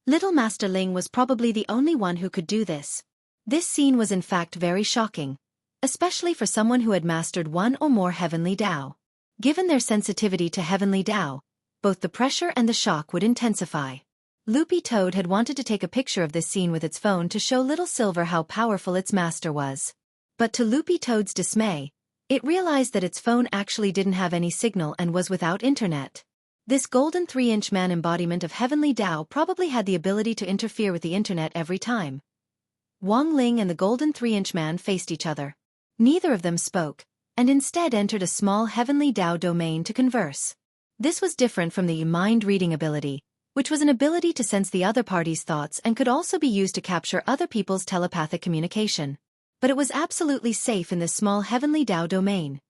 Little Master Ling was probably the only one who could do this. This scene was in fact very shocking, especially for someone who had mastered one or more heavenly Tao. Given their sensitivity to heavenly Tao, both the pressure and the shock would intensify. Loopy Toad had wanted to take a picture of this scene with its phone to show Little Silver how powerful its master was. But to Loopy Toad's dismay, it realized that its phone actually didn't have any signal and was without internet. This golden 3-inch man embodiment of heavenly Tao probably had the ability to interfere with the internet every time. Wang Ling and the golden 3-inch man faced each other. Neither of them spoke, and instead entered a small heavenly Tao domain to converse. This was different from the mind-reading ability, which was an ability to sense the other party's thoughts and could also be used to capture other people's telepathic communication. But it was absolutely safe in this small heavenly Tao domain.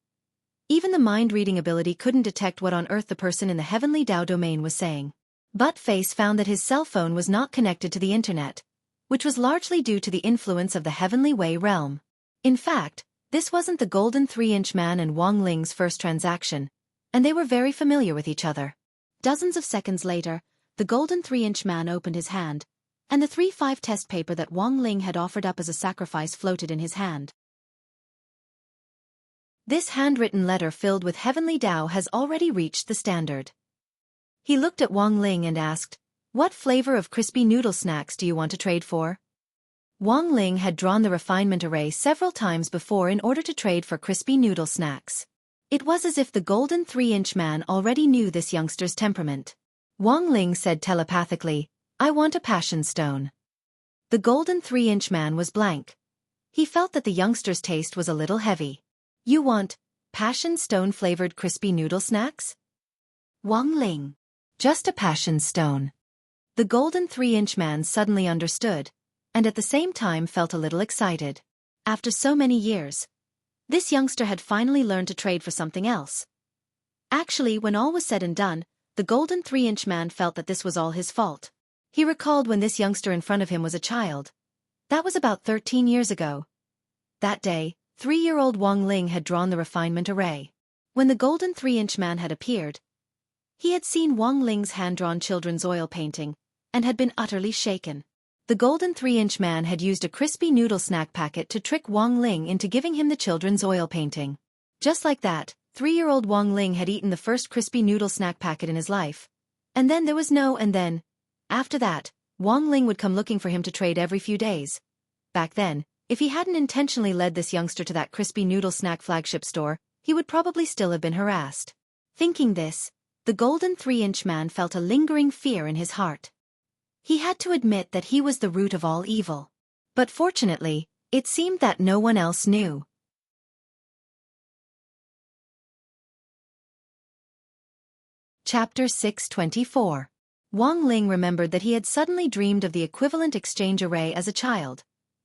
Even the mind-reading ability couldn't detect what on earth the person in the heavenly Tao domain was saying. Buttface found that his cell phone was not connected to the internet, which was largely due to the influence of the Heavenly Way realm. In fact, this wasn't the golden 3-inch man and Wang Ling's first transaction, and they were very familiar with each other. Dozens of seconds later, the golden 3-inch man opened his hand, and the 3-5 test paper that Wang Ling had offered up as a sacrifice floated in his hand. This handwritten letter filled with heavenly Tao has already reached the standard. He looked at Wang Ling and asked, "What flavor of crispy noodle snacks do you want to trade for?" Wang Ling had drawn the refinement array several times before in order to trade for crispy noodle snacks. It was as if the golden 3-inch man already knew this youngster's temperament. Wang Ling said telepathically, "I want a passion stone." The golden 3-inch man was blank. He felt that the youngster's taste was a little heavy. "You want passion stone-flavored crispy noodle snacks?" Wang Ling. "Just a passion stone." The golden 3-inch man suddenly understood, and at the same time felt a little excited. After so many years, this youngster had finally learned to trade for something else. Actually, when all was said and done, the golden 3-inch man felt that this was all his fault. He recalled when this youngster in front of him was a child. That was about 13 years ago. That day, 3-year-old Wang Ling had drawn the refinement array. When the golden 3-inch man had appeared, he had seen Wang Ling's hand-drawn children's oil painting, and had been utterly shaken. The golden 3-inch man had used a crispy noodle snack packet to trick Wang Ling into giving him the children's oil painting. Just like that, 3-year-old Wang Ling had eaten the first crispy noodle snack packet in his life. And then there was after that, Wang Ling would come looking for him to trade every few days. Back then, if he hadn't intentionally led this youngster to that crispy noodle snack flagship store, he would probably still have been harassed. Thinking this, the golden 3-inch man felt a lingering fear in his heart. He had to admit that he was the root of all evil. But fortunately, it seemed that no one else knew. Chapter 624. Wang Ling remembered that he had suddenly dreamed of the equivalent exchange array as a child,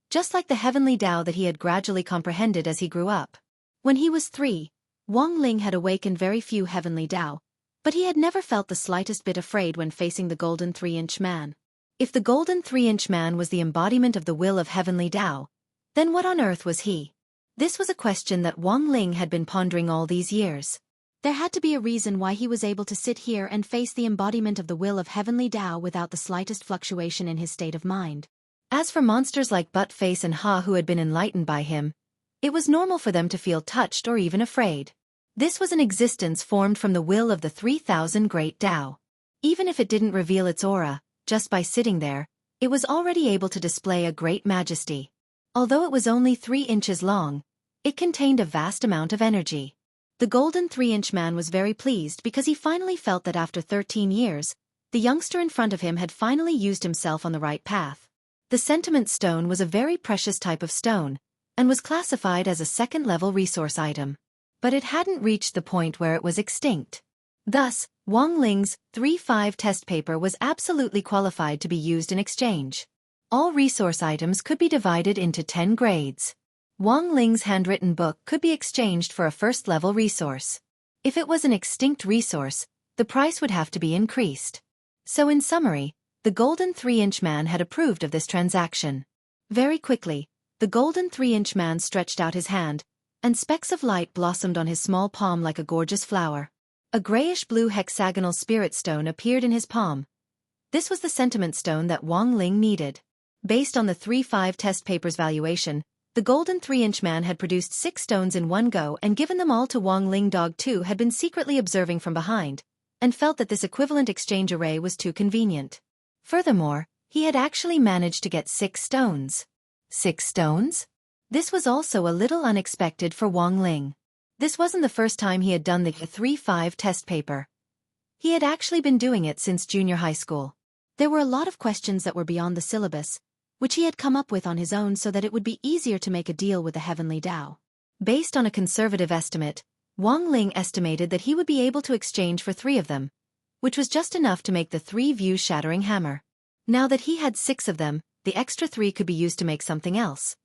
just like the heavenly Tao that he had gradually comprehended as he grew up. When he was 3, Wang Ling had awakened very few heavenly Tao, but he had never felt the slightest bit afraid when facing the golden 3-inch man. If the golden 3-inch man was the embodiment of the will of heavenly Tao, then what on earth was he? This was a question that Wang Ling had been pondering all these years. There had to be a reason why he was able to sit here and face the embodiment of the will of heavenly Tao without the slightest fluctuation in his state of mind. As for monsters like Buttface and Ha who had been enlightened by him, it was normal for them to feel touched or even afraid. This was an existence formed from the will of the 3,000 great Tao. Even if it didn't reveal its aura, just by sitting there, it was already able to display a great majesty. Although it was only 3 inches long, it contained a vast amount of energy. The golden 3-inch man was very pleased because he finally felt that after 13 years, the youngster in front of him had finally used himself on the right path. The sentiment stone was a very precious type of stone, and was classified as a second-level resource item. But it hadn't reached the point where it was extinct. Thus, Wang Ling's 3-5 test paper was absolutely qualified to be used in exchange. All resource items could be divided into 10 grades. Wang Ling's handwritten book could be exchanged for a first-level resource. If it was an extinct resource, the price would have to be increased. So in summary, the golden 3-inch man had approved of this transaction. Very quickly, The golden 3-inch man stretched out his hand, and specks of light blossomed on his small palm like a gorgeous flower. A grayish-blue hexagonal spirit stone appeared in his palm. This was the sentiment stone that Wang Ling needed. Based on the 3-5 test paper's valuation, the golden 3-inch man had produced 6 stones in one go and given them all to Wang Ling. Dog 2 had been secretly observing from behind, and felt that this equivalent exchange array was too convenient. Furthermore, he had actually managed to get 6 stones. 6 stones? This was also a little unexpected for Wang Ling. This wasn't the first time he had done the 3-5 test paper. He had actually been doing it since junior high school. There were a lot of questions that were beyond the syllabus, which he had come up with on his own so that it would be easier to make a deal with the heavenly Tao. Based on a conservative estimate, Wang Ling estimated that he would be able to exchange for 3 of them, which was just enough to make the 3 view-shattering hammer. Now that he had 6 of them, the extra 3 could be used to make something else.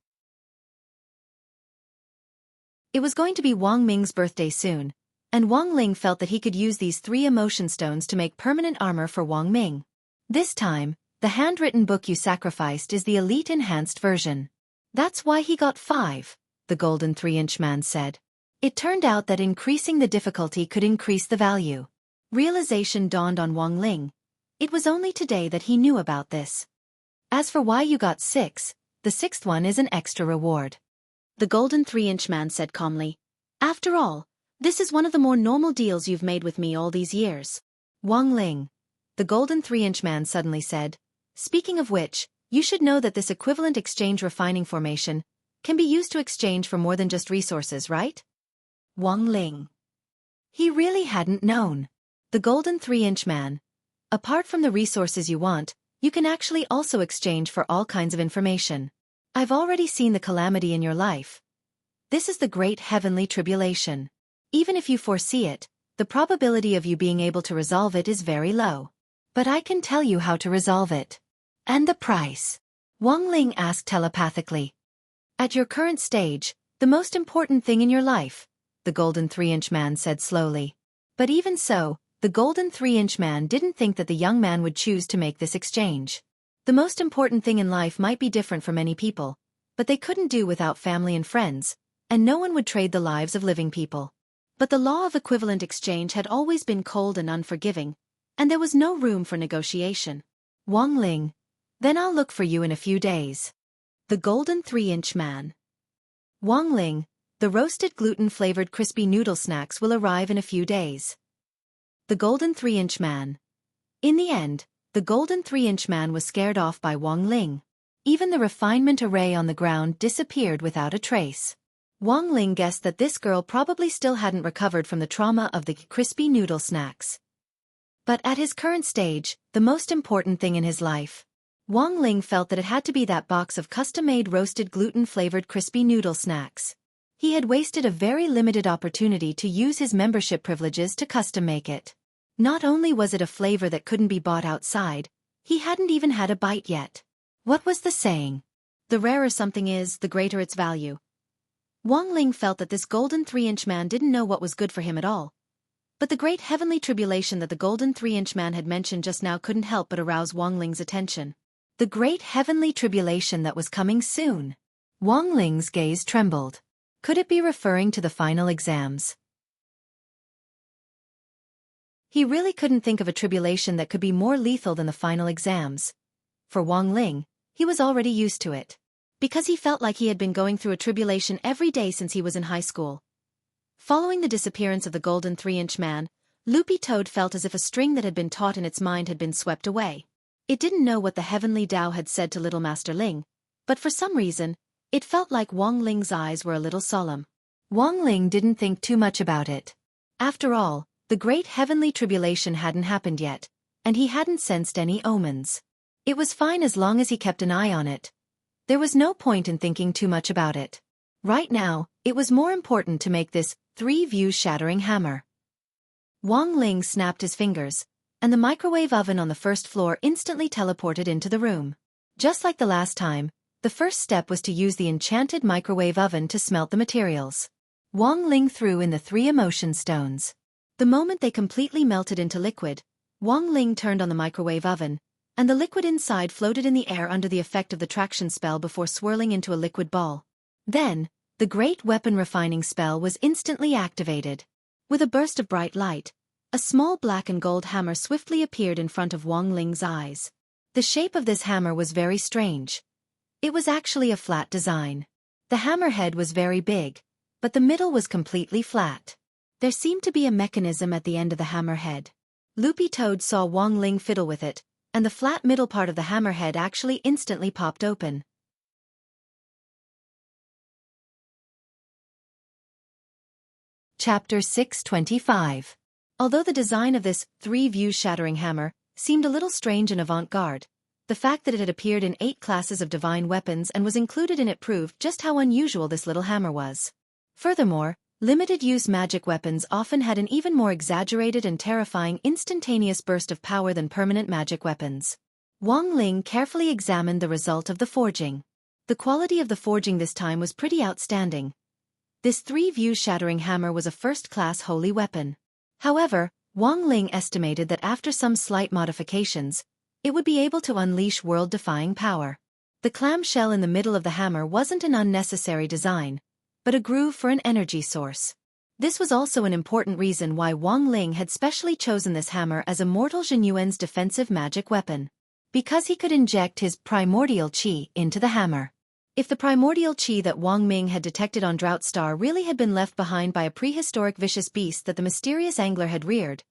It was going to be Wang Ming's birthday soon, and Wang Ling felt that he could use these 3 emotion stones to make permanent armor for Wang Ming. This time, the handwritten book you sacrificed is the elite enhanced version. That's why he got 5, the golden 3-inch man said. It turned out that increasing the difficulty could increase the value. Realization dawned on Wang Ling. It was only today that he knew about this. As for why you got 6, the 6th one is an extra reward. The golden 3-inch man said calmly. After all, this is one of the more normal deals you've made with me all these years. Wang Ling, the golden 3-inch man suddenly said. Speaking of which, you should know that this equivalent exchange refining formation can be used to exchange for more than just resources, right? Wang Ling. He really hadn't known. The golden 3-inch man. Apart from the resources you want, you can actually also exchange for all kinds of information. I've already seen the calamity in your life. This is the great heavenly tribulation. Even if you foresee it, the probability of you being able to resolve it is very low. But I can tell you how to resolve it. And the price? Wang Ling asked telepathically. At your current stage, the most important thing in your life, the golden 3-inch man said slowly. But even so, the golden 3-inch man didn't think that the young man would choose to make this exchange. The most important thing in life might be different for many people, but they couldn't do without family and friends, and no one would trade the lives of living people. But the law of equivalent exchange had always been cold and unforgiving, and there was no room for negotiation. Wang Ling, then I'll look for you in a few days. The golden 3-inch man. Wang Ling, the roasted gluten-flavored crispy noodle snacks will arrive in a few days. The golden 3-inch man. In the end, the golden 3-inch man was scared off by Wang Ling. Even the refinement array on the ground disappeared without a trace. Wang Ling guessed that this girl probably still hadn't recovered from the trauma of the crispy noodle snacks. But at his current stage, the most important thing in his life, Wang Ling felt that it had to be that box of custom-made roasted gluten-flavored crispy noodle snacks. He had wasted a very limited opportunity to use his membership privileges to custom-make it. Not only was it a flavor that couldn't be bought outside, he hadn't even had a bite yet. What was the saying? The rarer something is, the greater its value. Wang Ling felt that this golden 3-inch man didn't know what was good for him at all. But the great heavenly tribulation that the golden 3-inch man had mentioned just now couldn't help but arouse Wang Ling's attention. The great heavenly tribulation that was coming soon. Wang Ling's gaze trembled. Could it be referring to the final exams? He really couldn't think of a tribulation that could be more lethal than the final exams. For Wang Ling, he was already used to it. Because he felt like he had been going through a tribulation every day since he was in high school. Following the disappearance of the golden 3-inch man, Loopy Toad felt as if a string that had been taut in its mind had been swept away. It didn't know what the heavenly Tao had said to little Master Ling, but for some reason, it felt like Wang Ling's eyes were a little solemn. Wang Ling didn't think too much about it. After all, the great heavenly tribulation hadn't happened yet, and he hadn't sensed any omens. It was fine as long as he kept an eye on it. There was no point in thinking too much about it. Right now, it was more important to make this 3-view-shattering hammer. Wang Ling snapped his fingers, and the microwave oven on the first floor instantly teleported into the room. Just like the last time, the first step was to use the enchanted microwave oven to smelt the materials. Wang Ling threw in the 3 emotion stones. The moment they completely melted into liquid, Wang Ling turned on the microwave oven, and the liquid inside floated in the air under the effect of the traction spell before swirling into a liquid ball. Then, the great weapon refining spell was instantly activated. With a burst of bright light, a small black and gold hammer swiftly appeared in front of Wang Ling's eyes. The shape of this hammer was very strange. It was actually a flat design. The hammer head was very big, but the middle was completely flat. There seemed to be a mechanism at the end of the hammer head. Loopy Toad saw Wang Ling fiddle with it, and the flat middle part of the hammer head actually instantly popped open. Chapter 625. Although the design of this three-view-shattering hammer seemed a little strange and avant-garde, the fact that it had appeared in 8 classes of divine weapons and was included in it proved just how unusual this little hammer was. Furthermore, limited-use magic weapons often had an even more exaggerated and terrifying instantaneous burst of power than permanent magic weapons. Wang Ling carefully examined the result of the forging. The quality of the forging this time was pretty outstanding. This three-view-shattering hammer was a first-class holy weapon. However, Wang Ling estimated that after some slight modifications, it would be able to unleash world-defying power. The clamshell in the middle of the hammer wasn't an unnecessary design, but a groove for an energy source. This was also an important reason why Wang Ling had specially chosen this hammer as Immortal Zhenyuan's defensive magic weapon. Because he could inject his primordial qi into the hammer. If the primordial qi that Wang Ming had detected on Drought Star really had been left behind by a prehistoric vicious beast that the mysterious angler had reared,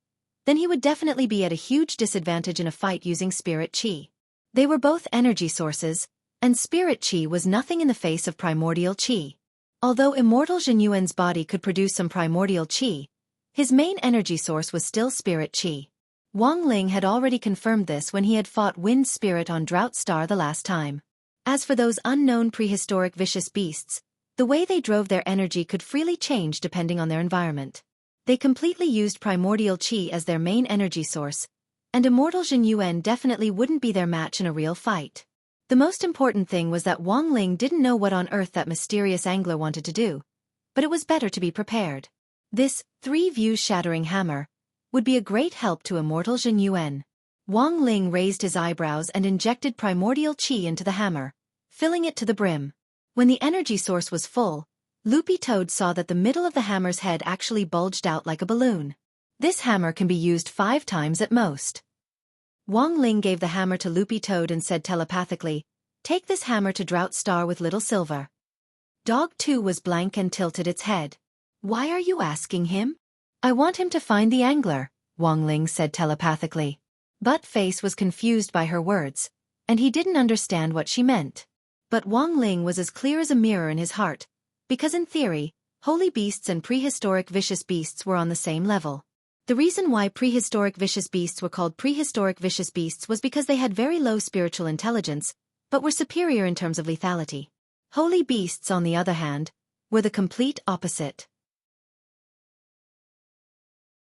then he would definitely be at a huge disadvantage in a fight using spirit qi. They were both energy sources, and spirit qi was nothing in the face of primordial qi. Although Immortal Zhenyuan's body could produce some primordial qi, his main energy source was still spirit qi. Wang Ling had already confirmed this when he had fought Wind Spirit on Drought Star the last time. As for those unknown prehistoric vicious beasts, the way they drove their energy could freely change depending on their environment. They completely used primordial qi as their main energy source, and Immortal Zhenyuan definitely wouldn't be their match in a real fight. The most important thing was that Wang Ling didn't know what on earth that mysterious angler wanted to do, but it was better to be prepared. This three-view-shattering hammer would be a great help to Immortal Zhenyuan. Wang Ling raised his eyebrows and injected primordial qi into the hammer, filling it to the brim. When the energy source was full, Loopy Toad saw that the middle of the hammer's head actually bulged out like a balloon. This hammer can be used 5 times at most. Wang Ling gave the hammer to Loopy Toad and said telepathically, "Take this hammer to Drought Star with Little Silver." Dog 2 was blank and tilted its head. "Why are you asking him?" "I want him to find the angler," Wang Ling said telepathically. Buttface was confused by her words, and he didn't understand what she meant. But Wang Ling was as clear as a mirror in his heart, because in theory, holy beasts and prehistoric vicious beasts were on the same level. The reason why prehistoric vicious beasts were called prehistoric vicious beasts was because they had very low spiritual intelligence, but were superior in terms of lethality. Holy beasts, on the other hand, were the complete opposite.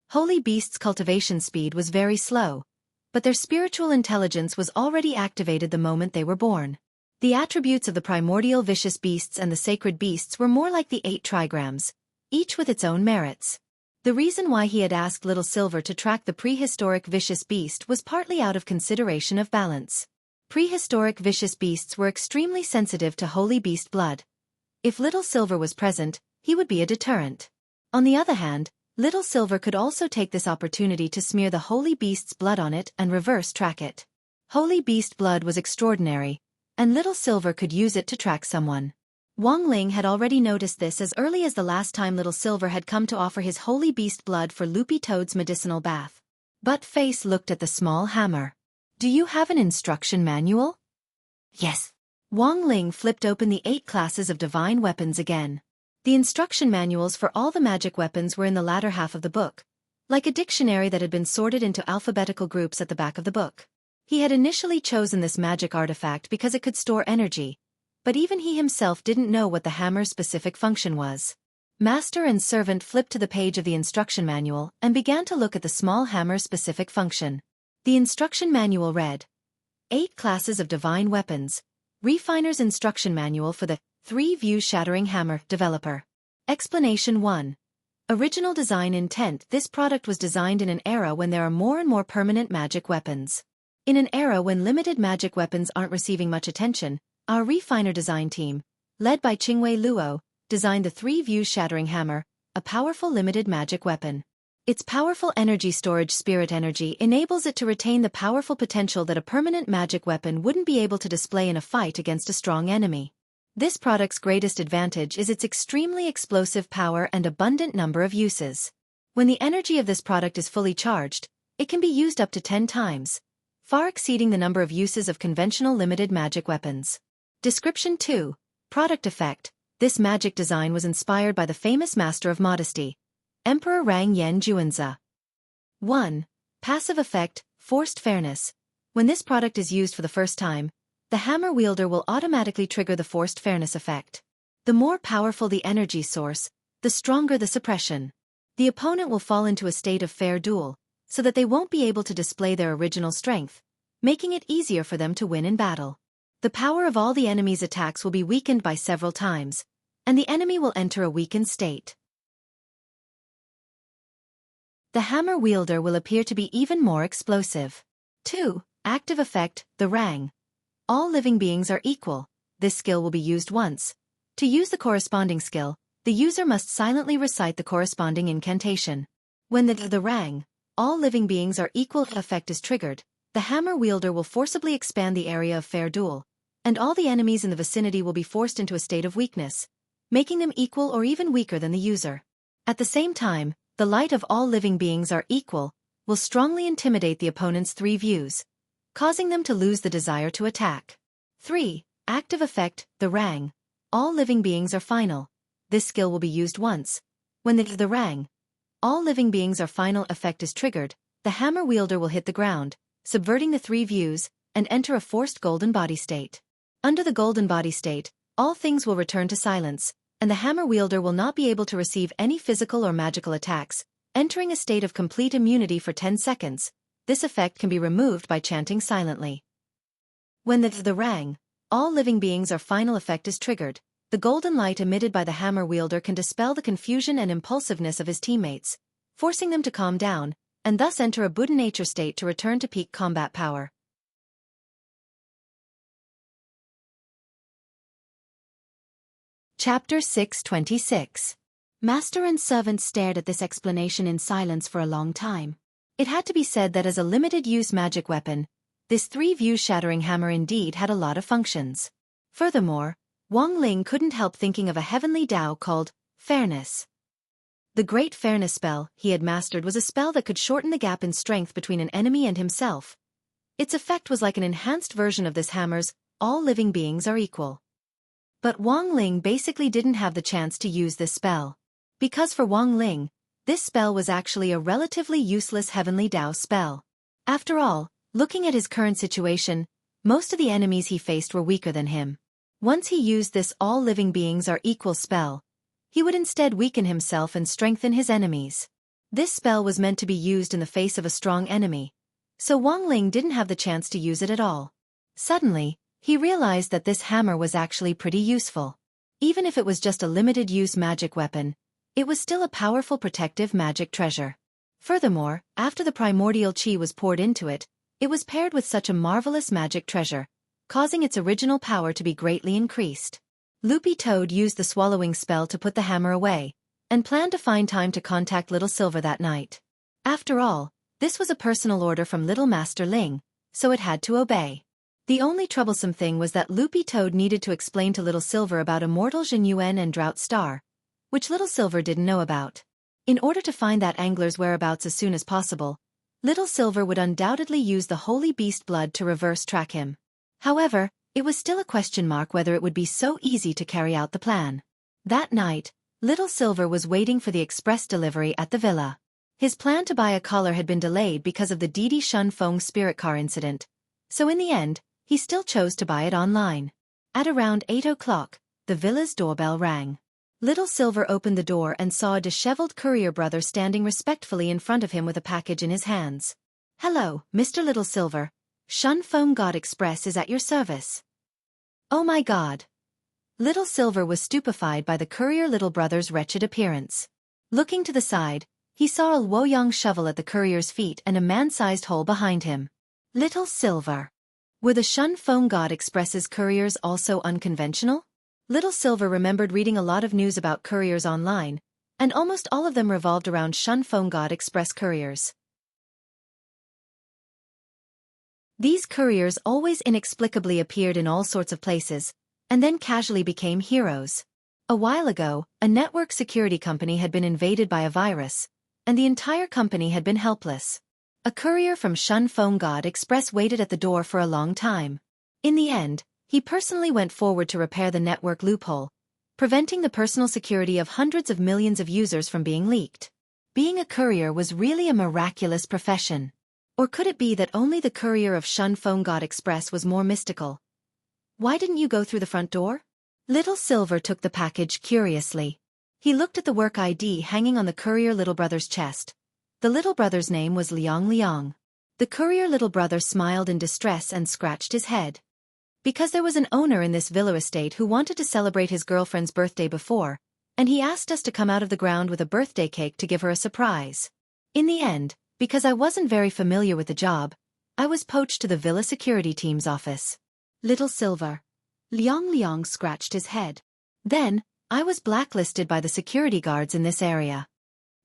Holy beasts' cultivation speed was very slow, but their spiritual intelligence was already activated the moment they were born. The attributes of the primordial vicious beasts and the sacred beasts were more like the 8 trigrams, each with its own merits. The reason why he had asked Little Silver to track the prehistoric vicious beast was partly out of consideration of balance. Prehistoric vicious beasts were extremely sensitive to holy beast blood. If Little Silver was present, he would be a deterrent. On the other hand, Little Silver could also take this opportunity to smear the holy beast's blood on it and reverse track it. Holy beast blood was extraordinary, and Little Silver could use it to track someone. Wang Ling had already noticed this as early as the last time Little Silver had come to offer his holy beast blood for Loopy Toad's medicinal bath. Buttface looked at the small hammer. "Do you have an instruction manual?" "Yes." Wang Ling flipped open the 8 classes of divine weapons again. The instruction manuals for all the magic weapons were in the latter half of the book, like a dictionary that had been sorted into alphabetical groups at the back of the book. He had initially chosen this magic artifact because it could store energy, but even he himself didn't know what the hammer's specific function was. Master and servant flipped to the page of the instruction manual and began to look at the small hammer's specific function. The instruction manual read, 8 classes of divine weapons, Refiner's instruction manual for the three-view-shattering hammer developer. Explanation 1. Original design intent. This product was designed in an era when there are more and more permanent magic weapons. In an era when limited magic weapons aren't receiving much attention, our refiner design team, led by Qingwei Luo, designed the 3-view shattering hammer, a powerful limited magic weapon. Its powerful energy storage spirit energy enables it to retain the powerful potential that a permanent magic weapon wouldn't be able to display in a fight against a strong enemy. This product's greatest advantage is its extremely explosive power and abundant number of uses. When the energy of this product is fully charged, it can be used up to 10 times, far exceeding the number of uses of conventional limited magic weapons. Description 2. Product effect. This magic design was inspired by the famous master of modesty, Emperor Rang Yen Juanzi. 1. Passive effect, forced fairness. When this product is used for the first time, the hammer wielder will automatically trigger the forced fairness effect. The more powerful the energy source, the stronger the suppression. The opponent will fall into a state of fair duel, so that they won't be able to display their original strength, making it easier for them to win in battle. The power of all the enemy's attacks will be weakened by several times, and the enemy will enter a weakened state. The hammer wielder will appear to be even more explosive. 2. Active effect, the Rang. All living beings are equal. This skill will be used once. To use the corresponding skill, the user must silently recite the corresponding incantation. When the Rang, all living beings are equal effect is triggered, the hammer wielder will forcibly expand the area of fair duel, and all the enemies in the vicinity will be forced into a state of weakness, making them equal or even weaker than the user. At the same time, the light of all living beings are equal will strongly intimidate the opponent's 3 views, causing them to lose the desire to attack. 3. Active effect, the Rang. All living beings are final. This skill will be used once. When the Rang, all living beings are final effect is triggered, the hammer wielder will hit the ground, subverting the 3 views, and enter a forced golden body state. Under the golden body state, all things will return to silence, and the hammer wielder will not be able to receive any physical or magical attacks, entering a state of complete immunity for 10 seconds. This effect can be removed by chanting silently. When the Rang, all living beings are final effect is triggered, the golden light emitted by the hammer wielder can dispel the confusion and impulsiveness of his teammates, forcing them to calm down, and thus enter a Buddha nature state to return to peak combat power. Chapter 626. Master and servant stared at this explanation in silence for a long time. It had to be said that as a limited-use magic weapon, this 3-view shattering hammer indeed had a lot of functions. Furthermore, Wang Ling couldn't help thinking of a heavenly Tao called Fairness. The Great Fairness spell he had mastered was a spell that could shorten the gap in strength between an enemy and himself. Its effect was like an enhanced version of this hammer's all living beings are equal. But Wang Ling basically didn't have the chance to use this spell. Because for Wang Ling, this spell was actually a relatively useless heavenly Tao spell. After all, looking at his current situation, most of the enemies he faced were weaker than him. Once he used this all living beings are equal spell, he would instead weaken himself and strengthen his enemies. This spell was meant to be used in the face of a strong enemy, so Wang Ling didn't have the chance to use it at all. Suddenly, he realized that this hammer was actually pretty useful. Even if it was just a limited-use magic weapon, it was still a powerful protective magic treasure. Furthermore, after the primordial chi was poured into it, it was paired with such a marvelous magic treasure, causing its original power to be greatly increased. Loopy Toad used the swallowing spell to put the hammer away, and planned to find time to contact Little Silver that night. After all, this was a personal order from Little Master Ling, so it had to obey. The only troublesome thing was that Loopy Toad needed to explain to Little Silver about Immortal Jin Yuan and Drought Star, which Little Silver didn't know about. In order to find that angler's whereabouts as soon as possible, Little Silver would undoubtedly use the holy beast blood to reverse track him. However, it was still a question mark whether it would be so easy to carry out the plan. That night, Little Silver was waiting for the express delivery at the villa. His plan to buy a collar had been delayed because of the Didi Shun Feng spirit car incident, so in the end, he still chose to buy it online. At around 8 o'clock, the villa's doorbell rang. Little Silver opened the door and saw a disheveled courier brother standing respectfully in front of him with a package in his hands. "Hello, Mr. Little Silver. Shun Feng God Express is at your service." "Oh my God." Little Silver was stupefied by the courier little brother's wretched appearance. Looking to the side, he saw a Luoyang shovel at the courier's feet and a man-sized hole behind him. Little Silver. Were the Xiaofan God Express's couriers also unconventional? Little Silver remembered reading a lot of news about couriers online, and almost all of them revolved around Xiaofan God Express couriers. These couriers always inexplicably appeared in all sorts of places, and then casually became heroes. A while ago, a network security company had been invaded by a virus, and the entire company had been helpless. A courier from Xiaofan God Express waited at the door for a long time. In the end, he personally went forward to repair the network loophole, preventing the personal security of hundreds of millions of users from being leaked. Being a courier was really a miraculous profession. Or could it be that only the courier of Xiaofan God Express was more mystical? Why didn't you go through the front door? Little Silver took the package curiously. He looked at the work ID hanging on the courier little brother's chest. The little brother's name was Liang. The courier little brother smiled in distress and scratched his head. Because there was an owner in this villa estate who wanted to celebrate his girlfriend's birthday before, and he asked us to come out of the ground with a birthday cake to give her a surprise. In the end, because I wasn't very familiar with the job, I was poached to the villa security team's office. Little Silver. Liang scratched his head. Then, I was blacklisted by the security guards in this area.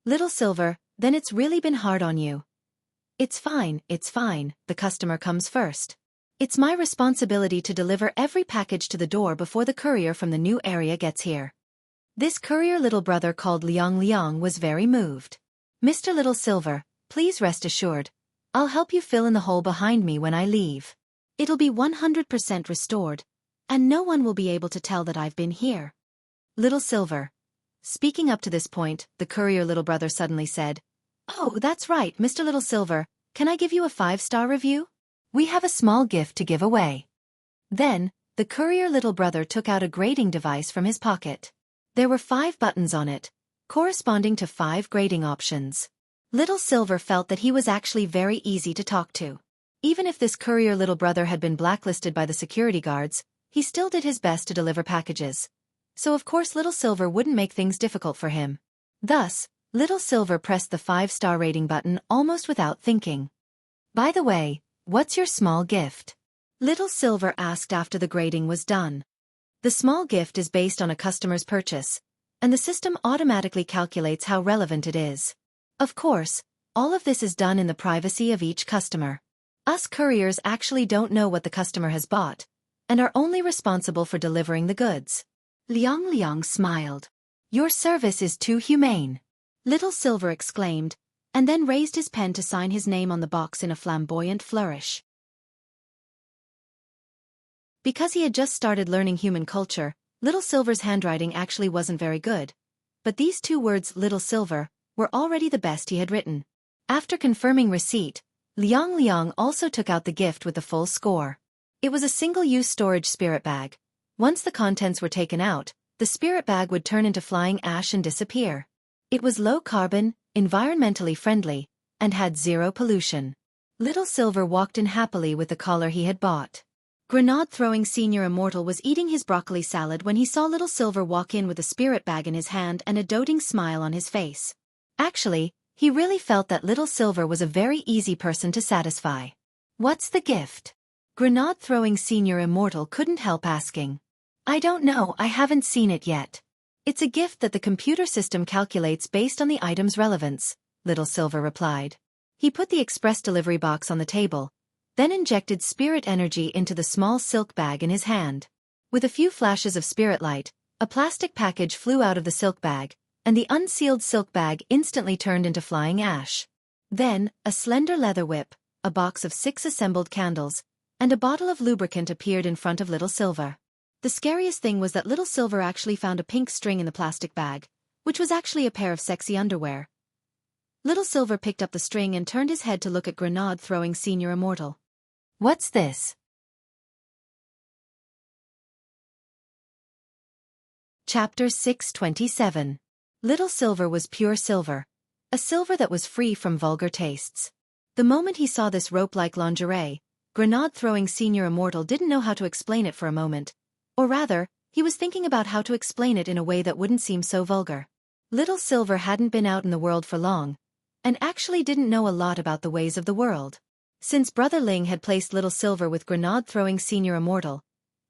Little Silver, then it's really been hard on you. It's fine, the customer comes first. It's my responsibility to deliver every package to the door before the courier from the new area gets here. This courier little brother called Liang was very moved. Mr. Little Silver, please rest assured, I'll help you fill in the hole behind me when I leave. It'll be 100% restored, and no one will be able to tell that I've been here. Little Silver. Speaking up to this point, the courier little brother suddenly said, "Oh, that's right, Mr. Little Silver, can I give you a 5-star review? We have a small gift to give away." Then, the courier little brother took out a grading device from his pocket. There were 5 buttons on it, corresponding to 5 grading options. Little Silver felt that he was actually very easy to talk to. Even if this courier little brother had been blacklisted by the security guards, he still did his best to deliver packages. So of course Little Silver wouldn't make things difficult for him. Thus, Little Silver pressed the 5-star rating button almost without thinking. "By the way, what's your small gift?" Little Silver asked after the grading was done. The small gift is based on a customer's purchase, and the system automatically calculates how relevant it is. Of course, all of this is done in the privacy of each customer. Us couriers actually don't know what the customer has bought, and are only responsible for delivering the goods. Liang smiled. "Your service is too humane," Little Silver exclaimed, and then raised his pen to sign his name on the box in a flamboyant flourish. Because he had just started learning human culture, Little Silver's handwriting actually wasn't very good. But these 2 words, Little Silver, were already the best he had written. After confirming receipt, Liang also took out the gift with the full score. It was a single-use storage spirit bag. Once the contents were taken out, the spirit bag would turn into flying ash and disappear. It was low-carbon, environmentally friendly, and had 0 pollution. Little Silver walked in happily with the collar he had bought. Grenade-throwing Senior Immortal was eating his broccoli salad when he saw Little Silver walk in with a spirit bag in his hand and a doting smile on his face. Actually, he really felt that Little Silver was a very easy person to satisfy. "What's the gift?" Grenade-throwing Senior Immortal couldn't help asking. "I don't know, I haven't seen it yet. It's a gift that the computer system calculates based on the item's relevance," Little Silver replied. He put the express delivery box on the table, then injected spirit energy into the small silk bag in his hand. With a few flashes of spirit light, a plastic package flew out of the silk bag, and the unsealed silk bag instantly turned into flying ash. Then, a slender leather whip, a box of 6 assembled candles, and a bottle of lubricant appeared in front of Little Silver. The scariest thing was that Little Silver actually found a pink string in the plastic bag, which was actually a pair of sexy underwear. Little Silver picked up the string and turned his head to look at Grenade-throwing Senior Immortal. "What's this?" Chapter 627. Little Silver was pure silver, a silver that was free from vulgar tastes. The moment he saw this rope-like lingerie, Grenade-throwing Senior Immortal didn't know how to explain it for a moment. Or rather, he was thinking about how to explain it in a way that wouldn't seem so vulgar. Little Silver hadn't been out in the world for long, and actually didn't know a lot about the ways of the world. Since Brother Ling had placed Little Silver with Grenade-throwing Senior Immortal,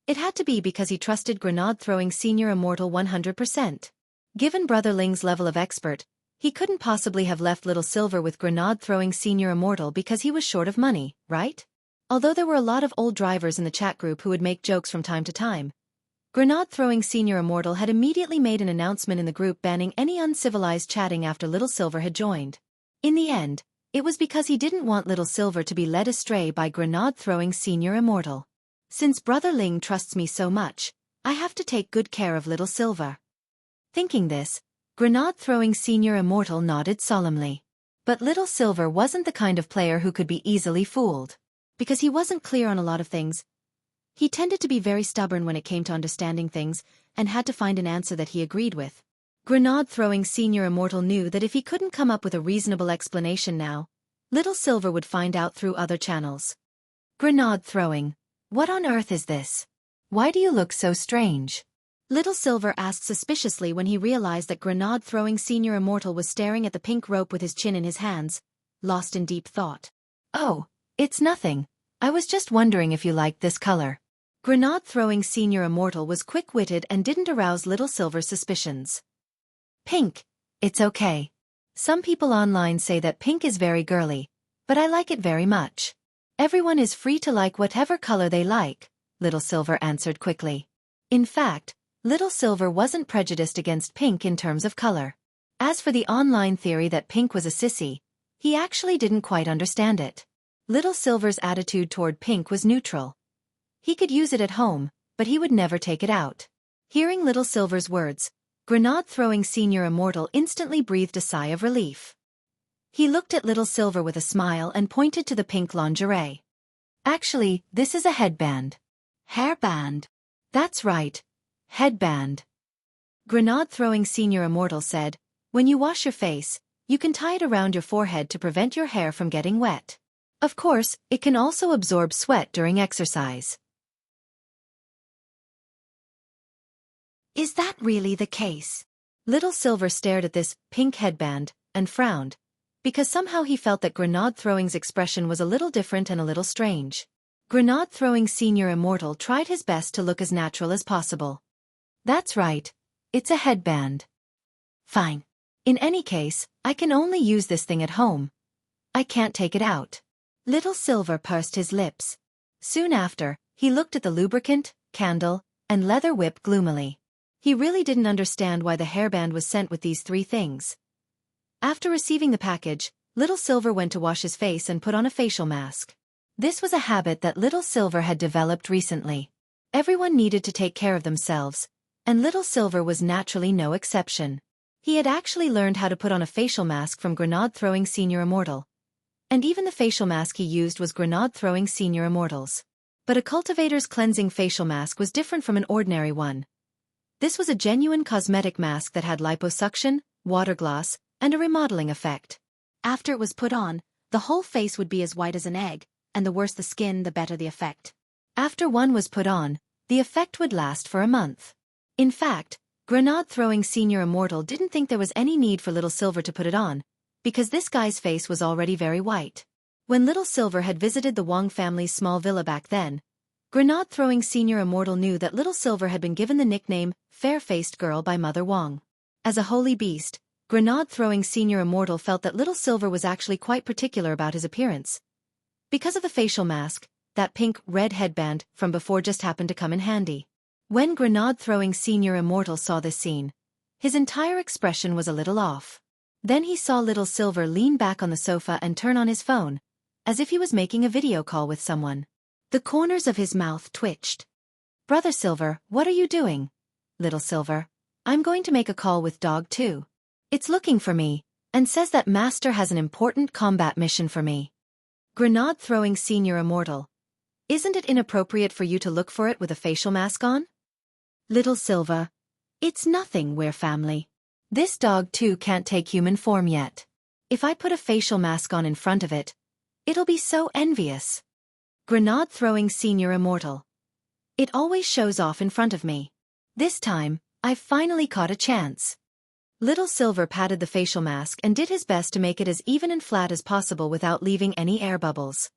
it had to be because he trusted Grenade-throwing Senior Immortal 100%. Given Brother Ling's level of expert, he couldn't possibly have left Little Silver with Grenade-throwing Senior Immortal because he was short of money, right? Although there were a lot of old drivers in the chat group who would make jokes from time to time, Grenade-throwing Senior Immortal had immediately made an announcement in the group banning any uncivilized chatting after Little Silver had joined. In the end, it was because he didn't want Little Silver to be led astray by Grenade-throwing Senior Immortal. Since Brother Ling trusts me so much, I have to take good care of Little Silver. Thinking this, Grenade-throwing Senior Immortal nodded solemnly. But Little Silver wasn't the kind of player who could be easily fooled. Because he wasn't clear on a lot of things, he tended to be very stubborn when it came to understanding things, and had to find an answer that he agreed with. Grenade-throwing Senior Immortal knew that if he couldn't come up with a reasonable explanation now, Little Silver would find out through other channels. Grenade-throwing. What on earth is this? Why do you look so strange? Little Silver asked suspiciously when he realized that Grenade-throwing Senior Immortal was staring at the pink rope with his chin in his hands, lost in deep thought. Oh, it's nothing. I was just wondering if you liked this color. Grenade-throwing Senior Immortal was quick-witted and didn't arouse Little Silver's suspicions. Pink. It's okay. Some people online say that pink is very girly, but I like it very much. Everyone is free to like whatever color they like, Little Silver answered quickly. In fact, Little Silver wasn't prejudiced against pink in terms of color. As for the online theory that pink was a sissy, he actually didn't quite understand it. Little Silver's attitude toward pink was neutral. He could use it at home, but he would never take it out. Hearing Little Silver's words, Grenade-throwing Senior Immortal instantly breathed a sigh of relief. He looked at Little Silver with a smile and pointed to the pink lingerie. Actually, this is a headband. Hairband. That's right. Headband. Grenade-throwing Senior Immortal said, when you wash your face, you can tie it around your forehead to prevent your hair from getting wet. Of course, it can also absorb sweat during exercise. Is that really the case? Little Silver stared at this pink headband and frowned, because somehow he felt that Grenade-throwing's expression was a little different and a little strange. Grenade-throwing Senior Immortal tried his best to look as natural as possible. That's right. It's a headband. Fine. In any case, I can only use this thing at home. I can't take it out. Little Silver pursed his lips. Soon after, he looked at the lubricant, candle, and leather whip gloomily. He really didn't understand why the hairband was sent with these three things. After receiving the package, Little Silver went to wash his face and put on a facial mask. This was a habit that Little Silver had developed recently. Everyone needed to take care of themselves, and Little Silver was naturally no exception. He had actually learned how to put on a facial mask from Grenade-throwing Senior Immortal. And even the facial mask he used was Grenade-throwing Senior Immortal's. But a cultivator's cleansing facial mask was different from an ordinary one. This was a genuine cosmetic mask that had liposuction, water gloss, and a remodeling effect. After it was put on, the whole face would be as white as an egg, and the worse the skin, the better the effect. After one was put on, the effect would last for a month. In fact, Grenade-throwing Senior Immortal didn't think there was any need for Little Silver to put it on, because this guy's face was already very white. When Little Silver had visited the Wang family's small villa back then, Grenade-throwing Senior Immortal knew that Little Silver had been given the nickname Fair-Faced Girl by Mother Wang. As a holy beast, Grenade-throwing Senior Immortal felt that Little Silver was actually quite particular about his appearance. Because of the facial mask, that pink-red headband from before just happened to come in handy. When Grenade-throwing Senior Immortal saw this scene, his entire expression was a little off. Then he saw Little Silver lean back on the sofa and turn on his phone, as if he was making a video call with someone. The corners of his mouth twitched. Brother Silver, what are you doing? Little Silver, I'm going to make a call with Dog 2. It's looking for me, and says that Master has an important combat mission for me. Grenade-throwing Senior Immortal, isn't it inappropriate for you to look for it with a facial mask on? Little Silver, it's nothing, we're family. This Dog 2 can't take human form yet. If I put a facial mask on in front of it, it'll be so envious. Grenade-throwing Senior Immortal. It always shows off in front of me. This time, I've finally caught a chance. Little Silver patted the facial mask and did his best to make it as even and flat as possible without leaving any air bubbles.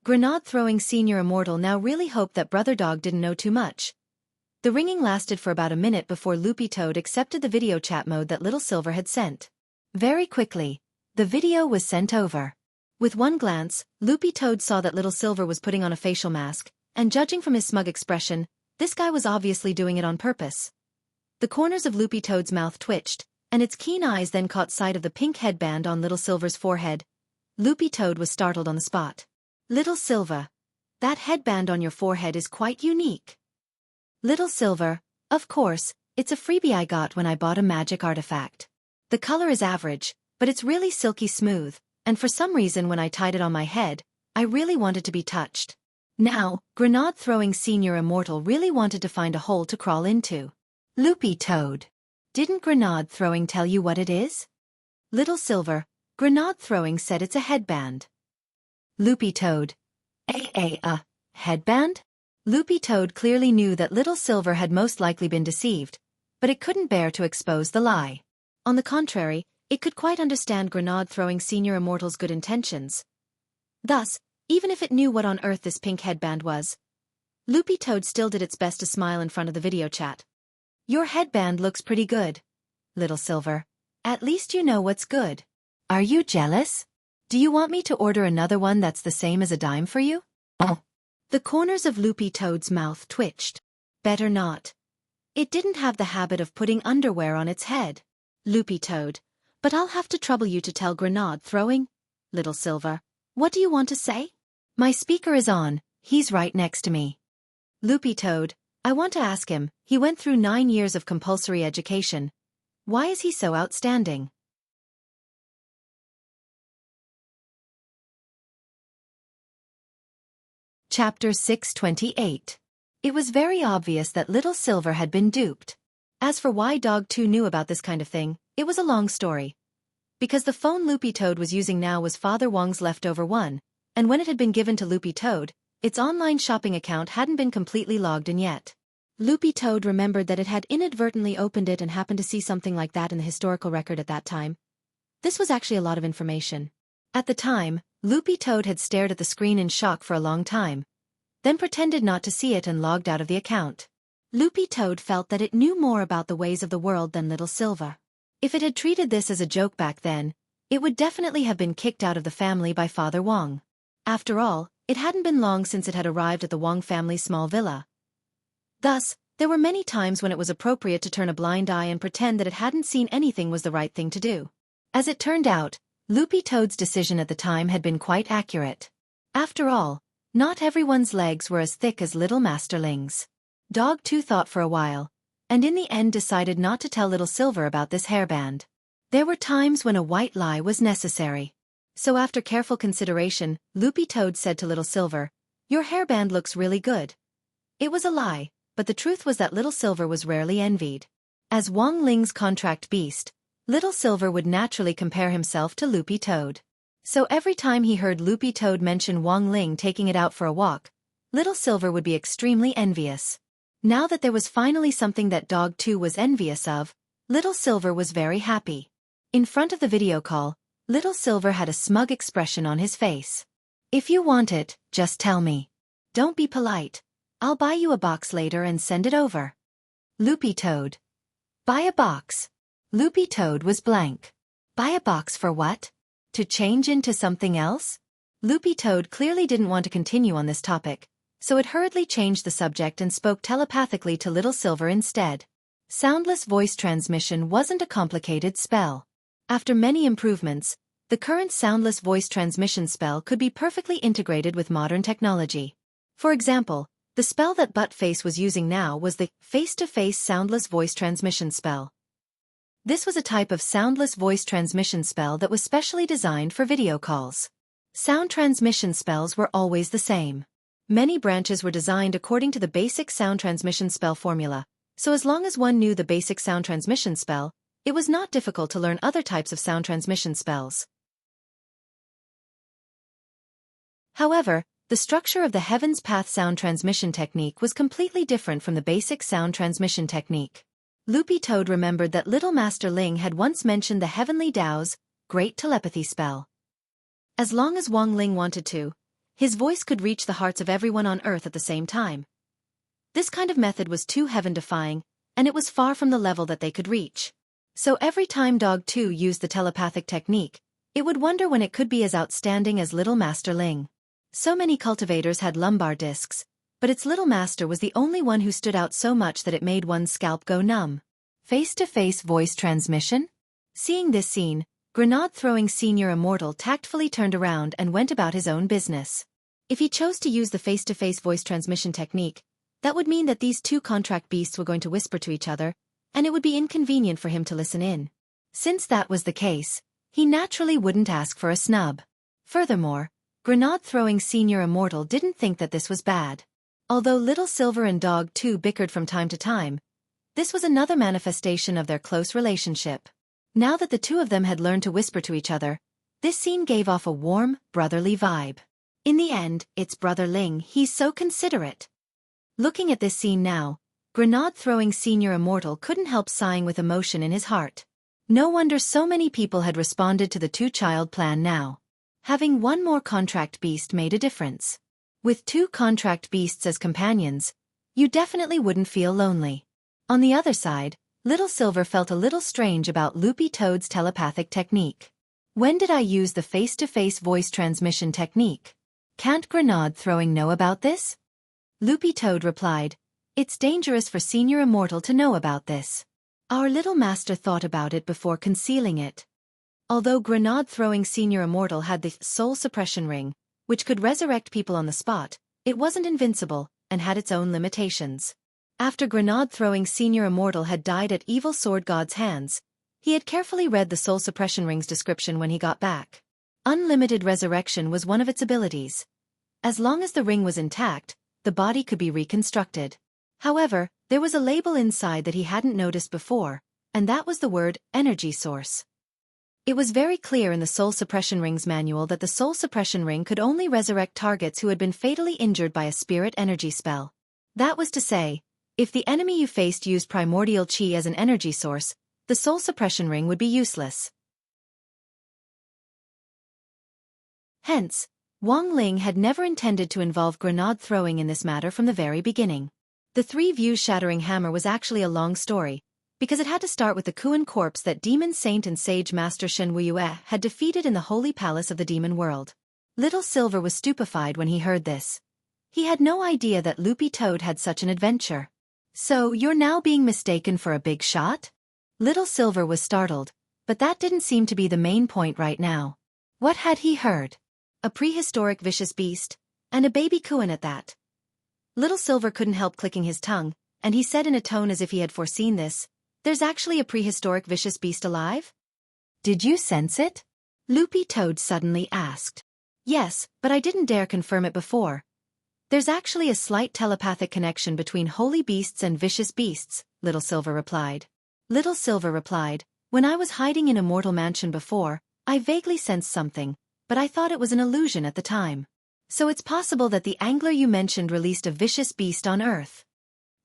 Grenade-throwing senior immortal now really hoped that Brother Dog didn't know too much. The ringing lasted for about a minute before Loopy Toad accepted the video chat mode that Little Silver had sent. Very quickly, the video was sent over. With one glance, Loopy Toad saw that Little Silver was putting on a facial mask, and judging from his smug expression, this guy was obviously doing it on purpose. The corners of Loopy Toad's mouth twitched, and its keen eyes then caught sight of the pink headband on Little Silver's forehead. Loopy Toad was startled on the spot. Little Silver, that headband on your forehead is quite unique. Little Silver, of course, it's a freebie I got when I bought a magic artifact. The color is average, but it's really silky smooth, and for some reason when I tied it on my head, I really wanted to be touched. Now, Grenade-throwing senior immortal really wanted to find a hole to crawl into. Loopy Toad, didn't Grenade-throwing tell you what it is? Little Silver, Grenade-throwing said it's a headband. Loopy Toad, a headband? Loopy Toad clearly knew that Little Silver had most likely been deceived, but it couldn't bear to expose the lie. On the contrary, it could quite understand Grenade-throwing senior immortal's good intentions. Thus, even if it knew what on earth this pink headband was, Loopy Toad still did its best to smile in front of the video chat. Your headband looks pretty good, Little Silver. At least you know what's good. Are you jealous? Do you want me to order another one that's the same as a dime for you? Oh. The corners of Loopy Toad's mouth twitched. Better not. It didn't have the habit of putting underwear on its head. Loopy Toad, but I'll have to trouble you to tell Grenade-throwing. Little Silver, what do you want to say? My speaker is on, he's right next to me. Loopy Toad, I want to ask him, he went through 9 years of compulsory education. Why is he so outstanding? Chapter 628. It was very obvious that Little Silver had been duped. As for why Dog 2 knew about this kind of thing, it was a long story. Because the phone Loopy Toad was using now was Father Wong's leftover one, and when it had been given to Loopy Toad, its online shopping account hadn't been completely logged in yet. Loopy Toad remembered that it had inadvertently opened it and happened to see something like that in the historical record at that time. This was actually a lot of information. At the time, Loopy Toad had stared at the screen in shock for a long time, then pretended not to see it and logged out of the account. Loopy Toad felt that it knew more about the ways of the world than Little Silver. If it had treated this as a joke back then, it would definitely have been kicked out of the family by Father Wong. After all, it hadn't been long since it had arrived at the Wong family's small villa. Thus, there were many times when it was appropriate to turn a blind eye and pretend that it hadn't seen anything was the right thing to do. As it turned out, Loopy Toad's decision at the time had been quite accurate. After all, not everyone's legs were as thick as Little Masterling's. Dog 2 thought for a while, and in the end decided not to tell Little Silver about this hairband. There were times when a white lie was necessary. So after careful consideration, Loopy Toad said to Little Silver, "Your hairband looks really good." It was a lie, but the truth was that Little Silver was rarely envied. As Wong Ling's contract beast, Little Silver would naturally compare himself to Loopy Toad. So every time he heard Loopy Toad mention Wong Ling taking it out for a walk, Little Silver would be extremely envious. Now that there was finally something that Dog 2 was envious of, Little Silver was very happy. In front of the video call, Little Silver had a smug expression on his face. If you want it, just tell me. Don't be polite. I'll buy you a box later and send it over. Loopy Toad. Buy a box. Loopy Toad was blank. Buy a box for what? To change into something else? Loopy Toad clearly didn't want to continue on this topic, so it hurriedly changed the subject and spoke telepathically to Little Silver instead. Soundless voice transmission wasn't a complicated spell. After many improvements, the current soundless voice transmission spell could be perfectly integrated with modern technology. For example, the spell that Buttface was using now was the face-to-face soundless voice transmission spell. This was a type of soundless voice transmission spell that was specially designed for video calls. Sound transmission spells were always the same. Many branches were designed according to the basic sound transmission spell formula, so as long as one knew the basic sound transmission spell, it was not difficult to learn other types of sound transmission spells. However, the structure of the Heaven's Path sound transmission technique was completely different from the basic sound transmission technique. Loopy Toad remembered that Little Master Ling had once mentioned the Heavenly Dao's great telepathy spell. As long as Wong Ling wanted to, His voice could reach the hearts of everyone on Earth at the same time. This kind of method was too heaven-defying, and it was far from the level that they could reach. So every time Dog 2 used the telepathic technique, it would wonder when it could be as outstanding as Little Master Ling. So many cultivators had lumbar discs, but its Little Master was the only one who stood out so much that it made one's scalp go numb. Face-to-face voice transmission? Seeing this scene, grenade-throwing Senior Immortal tactfully turned around and went about his own business. If he chose to use the face-to-face voice transmission technique, that would mean that these two contract beasts were going to whisper to each other, and it would be inconvenient for him to listen in. Since that was the case, he naturally wouldn't ask for a snub. Furthermore, grenade-throwing Senior Immortal didn't think that this was bad. Although Little Silver and Dog 2 bickered from time to time, this was another manifestation of their close relationship. Now that the two of them had learned to whisper to each other, this scene gave off a warm, brotherly vibe. In the end, it's Brother Ling, he's so considerate. Looking at this scene now, grenade-throwing Senior Immortal couldn't help sighing with emotion in his heart. No wonder so many people had responded to the two-child plan now. Having one more contract beast made a difference. With two contract beasts as companions, you definitely wouldn't feel lonely. On the other side, Little Silver felt a little strange about Loopy Toad's telepathic technique. When did I use the face-to-face voice transmission technique? Can't grenade-throwing know about this? Loopy Toad replied, "It's dangerous for Senior Immortal to know about this. Our little master thought about it before concealing it." Although grenade-throwing Senior Immortal had the soul suppression ring, which could resurrect people on the spot, it wasn't invincible, and had its own limitations. After grenade-throwing Senior Immortal had died at Evil Sword God's hands, he had carefully read the soul suppression ring's description when he got back. Unlimited resurrection was one of its abilities. As long as the ring was intact, the body could be reconstructed. However, there was a label inside that he hadn't noticed before, and that was the word energy source. It was very clear in the Soul Suppression Ring's manual that the Soul Suppression Ring could only resurrect targets who had been fatally injured by a spirit energy spell. That was to say, if the enemy you faced used primordial chi as an energy source, the Soul Suppression Ring would be useless. Hence, Wang Ling had never intended to involve grenade throwing in this matter from the very beginning. The three views shattering hammer was actually a long story, because it had to start with the Kuan corpse that Demon Saint and Sage Master Shen Wuye had defeated in the Holy Palace of the Demon World. Little Silver was stupefied when he heard this. He had no idea that Loopy Toad had such an adventure. "So you're now being mistaken for a big shot?" Little Silver was startled, but that didn't seem to be the main point right now. What had he heard? A prehistoric vicious beast, and a baby Kuan at that. Little Silver couldn't help clicking his tongue, and he said in a tone as if he had foreseen this, "There's actually a prehistoric vicious beast alive?" "Did you sense it?" Loopy Toad suddenly asked. "Yes, but I didn't dare confirm it before. There's actually a slight telepathic connection between holy beasts and vicious beasts," Little Silver replied. Little Silver replied, "When I was hiding in Immortal Mansion before, I vaguely sensed something, but I thought it was an illusion at the time. So it's possible that the angler you mentioned released a vicious beast on Earth."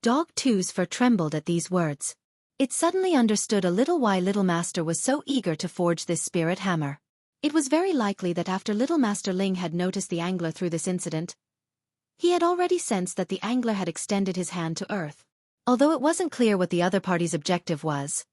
Dog 2's fur trembled at these words. It suddenly understood a little why Little Master was so eager to forge this spirit hammer. It was very likely that after Little Master Ling had noticed the angler through this incident, he had already sensed that the angler had extended his hand to Earth. Although it wasn't clear what the other party's objective was,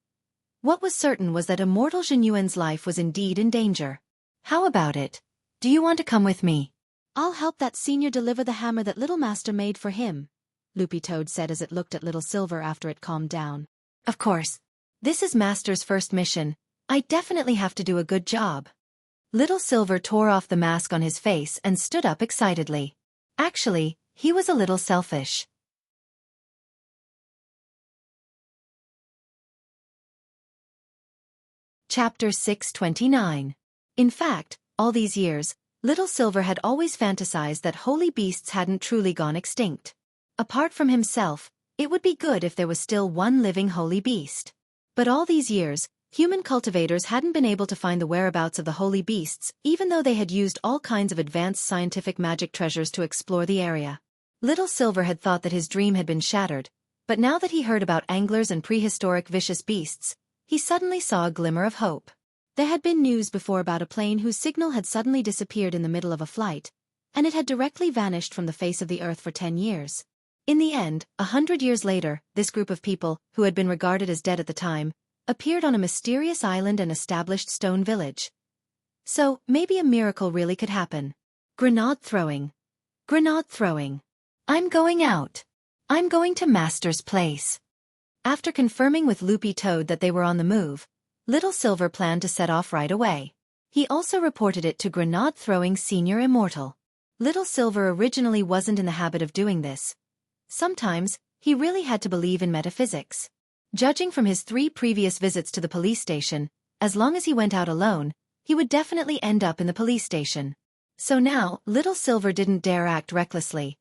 what was certain was that Immortal Zhenyuan's life was indeed in danger. "How about it? Do you want to come with me? I'll help that senior deliver the hammer that Little Master made for him," Loopy Toad said as it looked at Little Silver after it calmed down. "Of course. This is Master's first mission. I definitely have to do a good job." Little Silver tore off the mask on his face and stood up excitedly. Actually, he was a little selfish. Chapter 629. In fact, all these years, Little Silver had always fantasized that holy beasts hadn't truly gone extinct. Apart from himself, it would be good if there was still one living holy beast. But all these years, human cultivators hadn't been able to find the whereabouts of the holy beasts, even though they had used all kinds of advanced scientific magic treasures to explore the area. Little Silver had thought that his dream had been shattered, but now that he heard about anglers and prehistoric vicious beasts, he suddenly saw a glimmer of hope. There had been news before about a plane whose signal had suddenly disappeared in the middle of a flight, and it had directly vanished from the face of the earth for 10 years. In the end, 100 years later, this group of people, who had been regarded as dead at the time, appeared on a mysterious island and established stone village. So, maybe a miracle really could happen. Grenade throwing. Grenade throwing. I'm going out. I'm going to Master's place. After confirming with Loopy Toad that they were on the move, Little Silver planned to set off right away. He also reported it to Grenade Throwing Senior Immortal. Little Silver originally wasn't in the habit of doing this. Sometimes, he really had to believe in metaphysics. Judging from his 3 previous visits to the police station, as long as he went out alone, he would definitely end up in the police station. So now, Little Silver didn't dare act recklessly.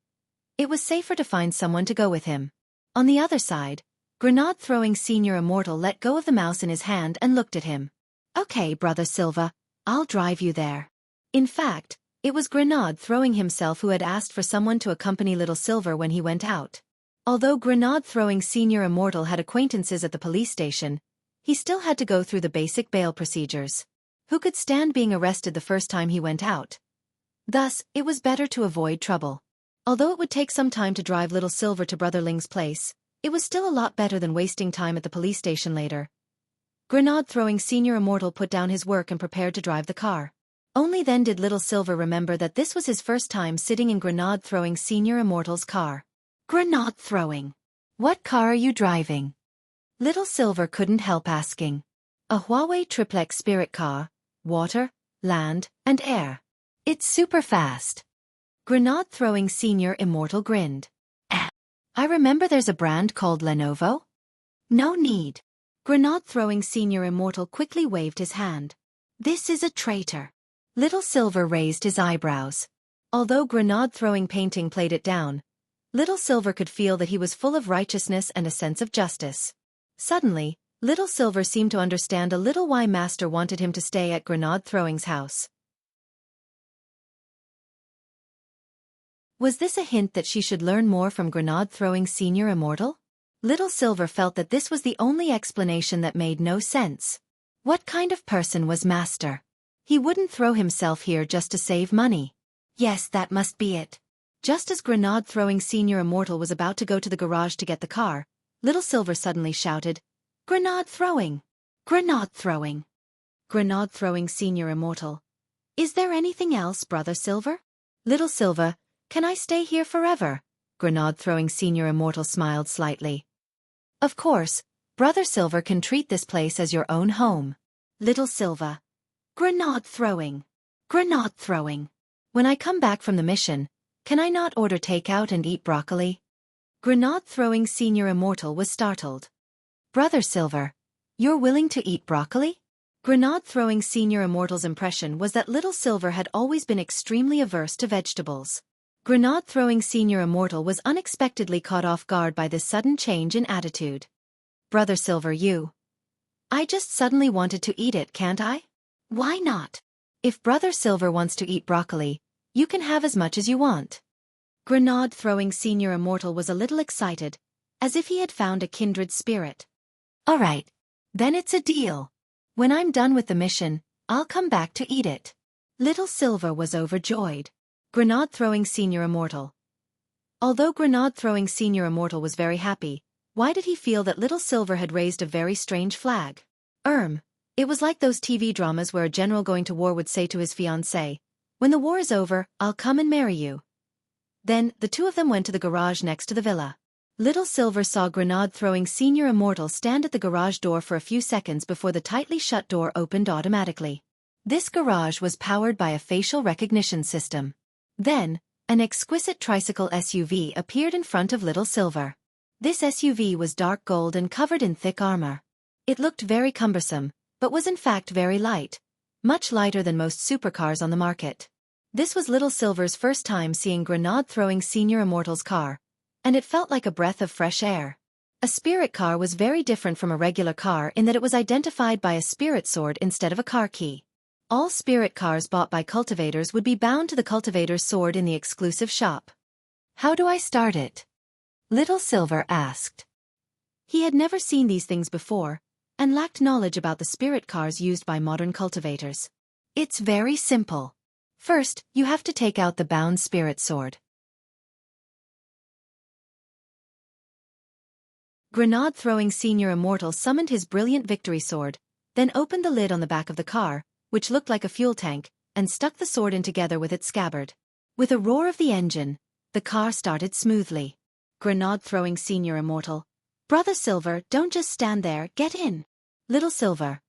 It was safer to find someone to go with him. On the other side, Grenade Throwing Senior Immortal let go of the mouse in his hand and looked at him. Okay, Brother Silva, I'll drive you there. In fact, it was Grenade Throwing himself who had asked for someone to accompany Little Silver when he went out. Although Grenade Throwing Senior Immortal had acquaintances at the police station, he still had to go through the basic bail procedures. Who could stand being arrested the first time he went out? Thus, it was better to avoid trouble. Although it would take some time to drive Little Silver to Brother Ling's place, it was still a lot better than wasting time at the police station later. Grenade Throwing Senior Immortal put down his work and prepared to drive the car. Only then did Little Silver remember that this was his first time sitting in Grenade Throwing Senior Immortal's car. Grenade throwing. What car are you driving? Little Silver couldn't help asking. A Huawei triplex spirit car, water, land, and air. It's super fast. Grenade Throwing Senior Immortal grinned. I remember there's a brand called Lenovo. No need. Grenade Throwing Senior Immortal quickly waved his hand. This is a traitor. Little Silver raised his eyebrows. Although Grenade Throwing painting played it down, Little Silver could feel that he was full of righteousness and a sense of justice. Suddenly, Little Silver seemed to understand a little why Master wanted him to stay at Grenade Throwing's house. Was this a hint that she should learn more from Grenade Throwing Senior Immortal? Little Silver felt that this was the only explanation that made no sense. What kind of person was Master? He wouldn't throw himself here just to save money. Yes, that must be it. Just as Grenade Throwing Senior Immortal was about to go to the garage to get the car, Little Silver suddenly shouted, Grenade throwing! Grenade throwing! Grenade Throwing Senior Immortal. Is there anything else, Brother Silver? Little Silver, can I stay here forever? Grenade Throwing Senior Immortal smiled slightly. Of course, Brother Silver can treat this place as your own home. Little Silver. Grenade throwing. Grenade throwing. When I come back from the mission, can I not order takeout and eat broccoli? Grenade Throwing Senior Immortal was startled. Brother Silver, you're willing to eat broccoli? Grenade Throwing Senior Immortal's impression was that Little Silver had always been extremely averse to vegetables. Grenade Throwing Senior Immortal was unexpectedly caught off guard by this sudden change in attitude. Brother Silver, I just suddenly wanted to eat it, can't I? Why not? If Brother Silver wants to eat broccoli, you can have as much as you want. Grenade Throwing Senior Immortal was a little excited, as if he had found a kindred spirit. All right, then it's a deal. When I'm done with the mission, I'll come back to eat it. Little Silver was overjoyed. Grenade Throwing Senior Immortal. Although Grenade Throwing Senior Immortal was very happy, why did he feel that Little Silver had raised a very strange flag? It was like those TV dramas where a general going to war would say to his fiancée, when the war is over, I'll come and marry you. Then, the two of them went to the garage next to the villa. Little Silver saw Grenade Throwing Senior Immortal stand at the garage door for a few seconds before the tightly shut door opened automatically. This garage was powered by a facial recognition system. Then, an exquisite tricycle SUV appeared in front of Little Silver. This SUV was dark gold and covered in thick armor. It looked very cumbersome, but was in fact very light, much lighter than most supercars on the market. This was Little Silver's first time seeing Grenade Throwing Senior Immortal's car, and it felt like a breath of fresh air. A spirit car was very different from a regular car in that it was identified by a spirit sword instead of a car key. All spirit cars bought by cultivators would be bound to the cultivator's sword in the exclusive shop. How do I start it? Little Silver asked. He had never seen these things before, and lacked knowledge about the spirit cars used by modern cultivators. It's very simple. First, you have to take out the bound spirit sword. Grenade-throwing Senior Immortal summoned his brilliant victory sword, then opened the lid on the back of the car, which looked like a fuel tank, and stuck the sword in together with its scabbard. With a roar of the engine, the car started smoothly. Grenade-throwing Senior Immortal. Brother Silver, don't just stand there, get in. Little Silver.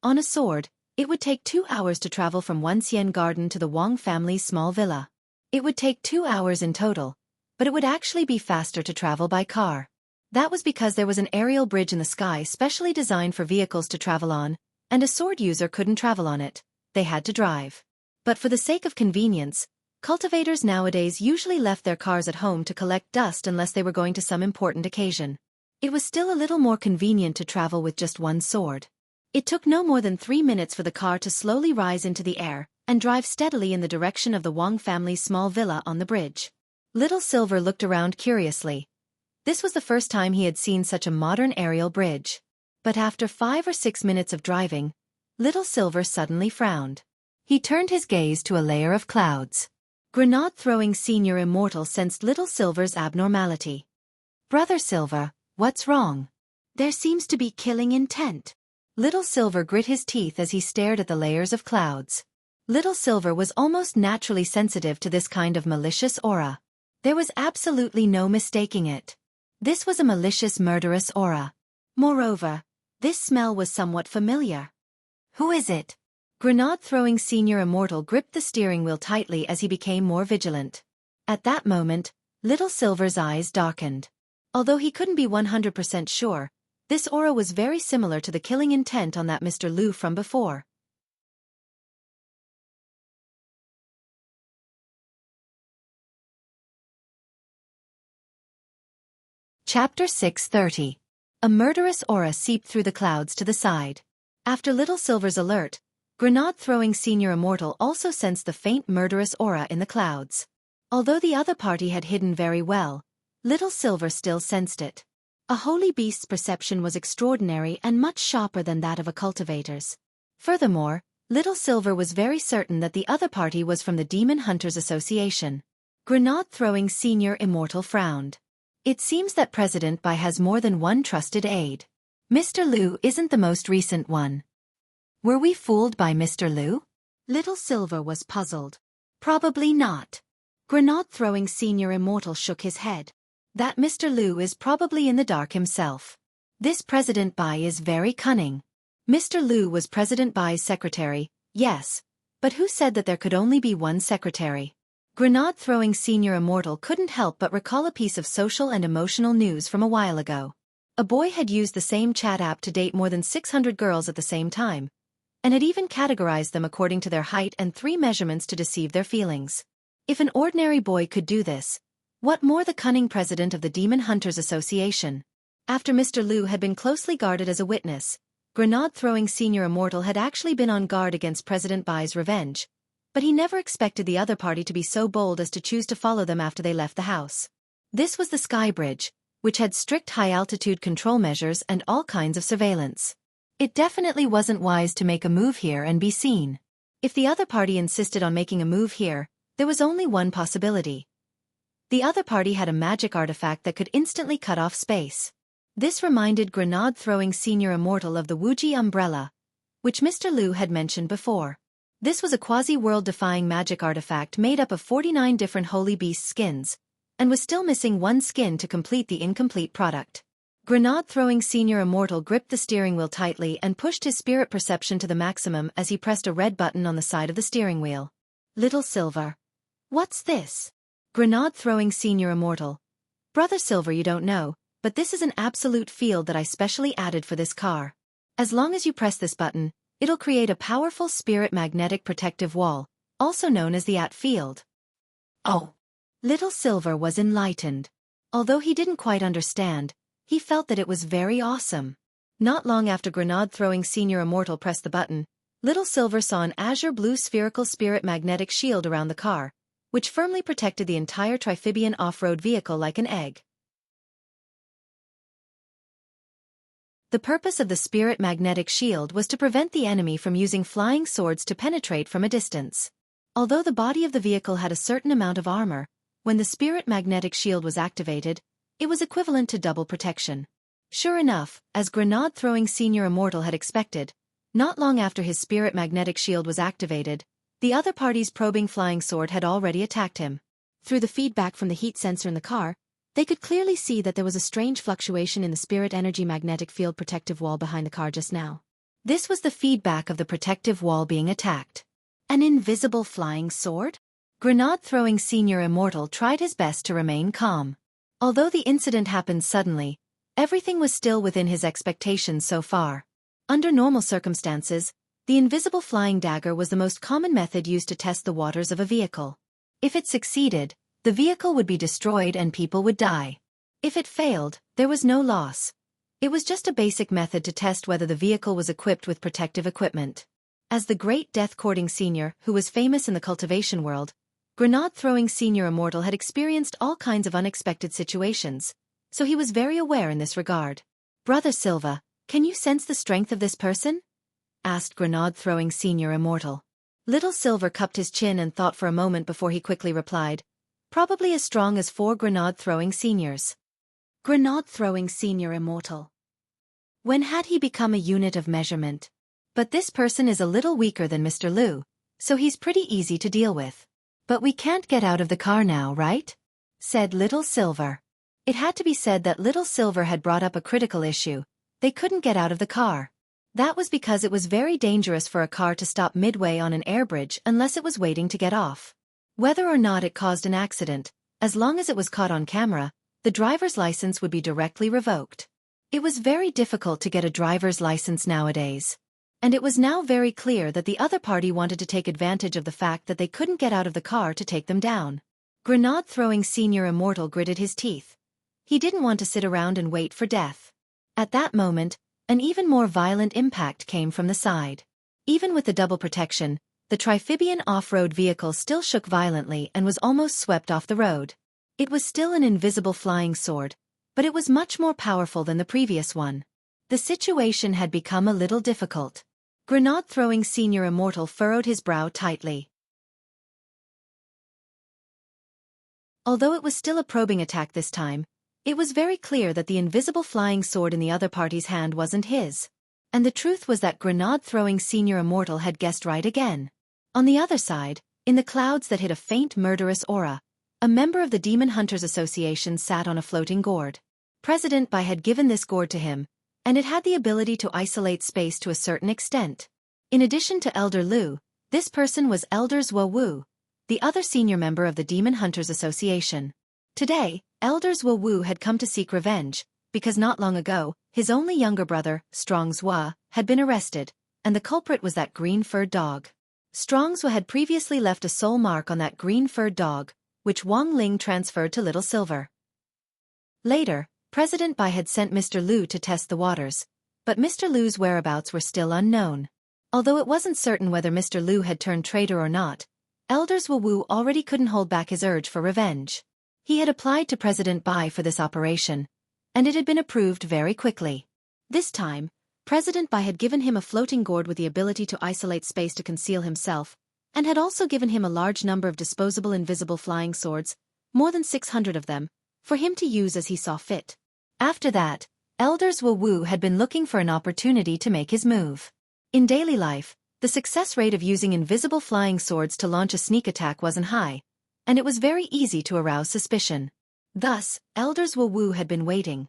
On a sword, it would take 2 hours to travel from Wuxian Garden to the Wang family's small villa. It would take 2 hours in total, but it would actually be faster to travel by car. That was because there was an aerial bridge in the sky specially designed for vehicles to travel on, and a sword user couldn't travel on it. They had to drive. But for the sake of convenience, cultivators nowadays usually left their cars at home to collect dust unless they were going to some important occasion. It was still a little more convenient to travel with just one sword. It took no more than 3 minutes for the car to slowly rise into the air and drive steadily in the direction of the Wang family's small villa on the bridge. Little Silver looked around curiously. This was the first time he had seen such a modern aerial bridge. But after 5 or 6 minutes of driving, Little Silver suddenly frowned. He turned his gaze to a layer of clouds. Grenade-throwing Senior Immortal sensed Little Silver's abnormality. Brother Silver, what's wrong? There seems to be killing intent. Little Silver grit his teeth as he stared at the layers of clouds. Little Silver was almost naturally sensitive to this kind of malicious aura. There was absolutely no mistaking it. This was a malicious, murderous aura. Moreover, this smell was somewhat familiar. Who is it? Grenade-throwing Senior Immortal gripped the steering wheel tightly as he became more vigilant. At that moment, Little Silver's eyes darkened. Although he couldn't be 100% sure, this aura was very similar to the killing intent on that Mr. Liu from before. Chapter 630. A murderous aura seeped through the clouds to the side. After Little Silver's alert, Grenade-throwing Senior Immortal also sensed the faint murderous aura in the clouds. Although the other party had hidden very well, Little Silver still sensed it. A holy beast's perception was extraordinary and much sharper than that of a cultivator's. Furthermore, Little Silver was very certain that the other party was from the Demon Hunters Association. Grenade-throwing Senior Immortal frowned. It seems that President Bai has more than one trusted aide. Mr. Liu isn't the most recent one. Were we fooled by Mr. Liu? Little Silver was puzzled. Probably not. Grenade-throwing Senior Immortal shook his head. That Mr. Liu is probably in the dark himself. This President Bai is very cunning. Mr. Liu was President Bai's secretary, yes, but who said that there could only be one secretary? Grenade-throwing Senior Immortal couldn't help but recall a piece of social and emotional news from a while ago. A boy had used the same chat app to date more than 600 girls at the same time, and had even categorized them according to their height and 3 measurements to deceive their feelings. If an ordinary boy could do this, what more the cunning president of the Demon Hunters Association? After Mr. Liu had been closely guarded as a witness, Grenade-throwing Senior Immortal had actually been on guard against President Bai's revenge, but he never expected the other party to be so bold as to choose to follow them after they left the house. This was the Sky Bridge, which had strict high-altitude control measures and all kinds of surveillance. It definitely wasn't wise to make a move here and be seen. If the other party insisted on making a move here, there was only one possibility. The other party had a magic artifact that could instantly cut off space. This reminded Grenade-throwing Senior Immortal of the Wuxia umbrella, which Mr. Liu had mentioned before. This was a quasi-world-defying magic artifact made up of 49 different holy beast skins, and was still missing one skin to complete the incomplete product. Grenade-throwing Senior Immortal gripped the steering wheel tightly and pushed his spirit perception to the maximum as he pressed a red button on the side of the steering wheel. Little Silver. What's this? Grenade-throwing Senior Immortal. Brother Silver, you don't know, but this is an absolute field that I specially added for this car. As long as you press this button, it'll create a powerful spirit magnetic protective wall, also known as the At Field. Oh! Little Silver was enlightened. Although he didn't quite understand, he felt that it was very awesome. Not long after Grenade-throwing Senior Immortal pressed the button, Little Silver saw an azure blue spherical spirit magnetic shield around the car, which firmly protected the entire Triphibian off-road vehicle like an egg. The purpose of the spirit magnetic shield was to prevent the enemy from using flying swords to penetrate from a distance. Although the body of the vehicle had a certain amount of armor, when the spirit magnetic shield was activated, it was equivalent to double protection. Sure enough, as Grenade-throwing Senior Immortal had expected, not long after his spirit magnetic shield was activated, the other party's probing flying sword had already attacked him. Through the feedback from the heat sensor in the car, they could clearly see that there was a strange fluctuation in the spirit energy magnetic field protective wall behind the car just now. This was the feedback of the protective wall being attacked. An invisible flying sword? Grenade-throwing Senior Immortal tried his best to remain calm. Although the incident happened suddenly, everything was still within his expectations so far. Under normal circumstances, the invisible flying dagger was the most common method used to test the waters of a vehicle. If it succeeded, the vehicle would be destroyed and people would die. If it failed, there was no loss. It was just a basic method to test whether the vehicle was equipped with protective equipment. As the great death-courting senior, who was famous in the cultivation world, Grenade-throwing Senior Immortal had experienced all kinds of unexpected situations, so he was very aware in this regard. "Brother Silva, can you sense the strength of this person?" asked Grenade-throwing Senior Immortal. Little Silver cupped his chin and thought for a moment before he quickly replied, "Probably as strong as 4 grenade-throwing seniors." Grenade-throwing Senior Immortal. When had he become a unit of measurement? But this person is a little weaker than Mr. Liu, so he's pretty easy to deal with. "But we can't get out of the car now, right?" said Little Silver. It had to be said that Little Silver had brought up a critical issue. They couldn't get out of the car. That was because it was very dangerous for a car to stop midway on an air bridge unless it was waiting to get off. Whether or not it caused an accident, as long as it was caught on camera, the driver's license would be directly revoked. It was very difficult to get a driver's license nowadays. And it was now very clear that the other party wanted to take advantage of the fact that they couldn't get out of the car to take them down. Grenade-throwing Senior Immortal gritted his teeth. He didn't want to sit around and wait for death. At that moment, an even more violent impact came from the side. Even with the double protection, the Trifibian off-road vehicle still shook violently and was almost swept off the road. It was still an invisible flying sword, but it was much more powerful than the previous one. The situation had become a little difficult. Grenade-throwing Senior Immortal furrowed his brow tightly. Although it was still a probing attack this time, it was very clear that the invisible flying sword in the other party's hand wasn't his. And the truth was that Grenade-throwing Senior Immortal had guessed right again. On the other side, in the clouds that hid a faint murderous aura, a member of the Demon Hunters Association sat on a floating gourd. President Bai had given this gourd to him, and it had the ability to isolate space to a certain extent. In addition to Elder Liu, this person was Elder Zhuo Wu, the other senior member of the Demon Hunters Association. Today, Elder Zhuo Wu had come to seek revenge, because not long ago, his only younger brother, Strong Zhua, had been arrested, and the culprit was that green-furred dog. Strong Zhua had previously left a soul mark on that green-furred dog, which Wang Ling transferred to Little Silver. Later, President Bai had sent Mr. Liu to test the waters, but Mr. Liu's whereabouts were still unknown. Although it wasn't certain whether Mr. Liu had turned traitor or not, Elder Zhuo Wu already couldn't hold back his urge for revenge. He had applied to President Bai for this operation, and it had been approved very quickly. This time, President Bai had given him a floating gourd with the ability to isolate space to conceal himself, and had also given him a large number of disposable invisible flying swords, more than 600 of them, for him to use as he saw fit. After that, Elder Zhuo Wu had been looking for an opportunity to make his move. In daily life, the success rate of using invisible flying swords to launch a sneak attack wasn't high, and it was very easy to arouse suspicion. Thus, Elder Zhuo Wu had been waiting.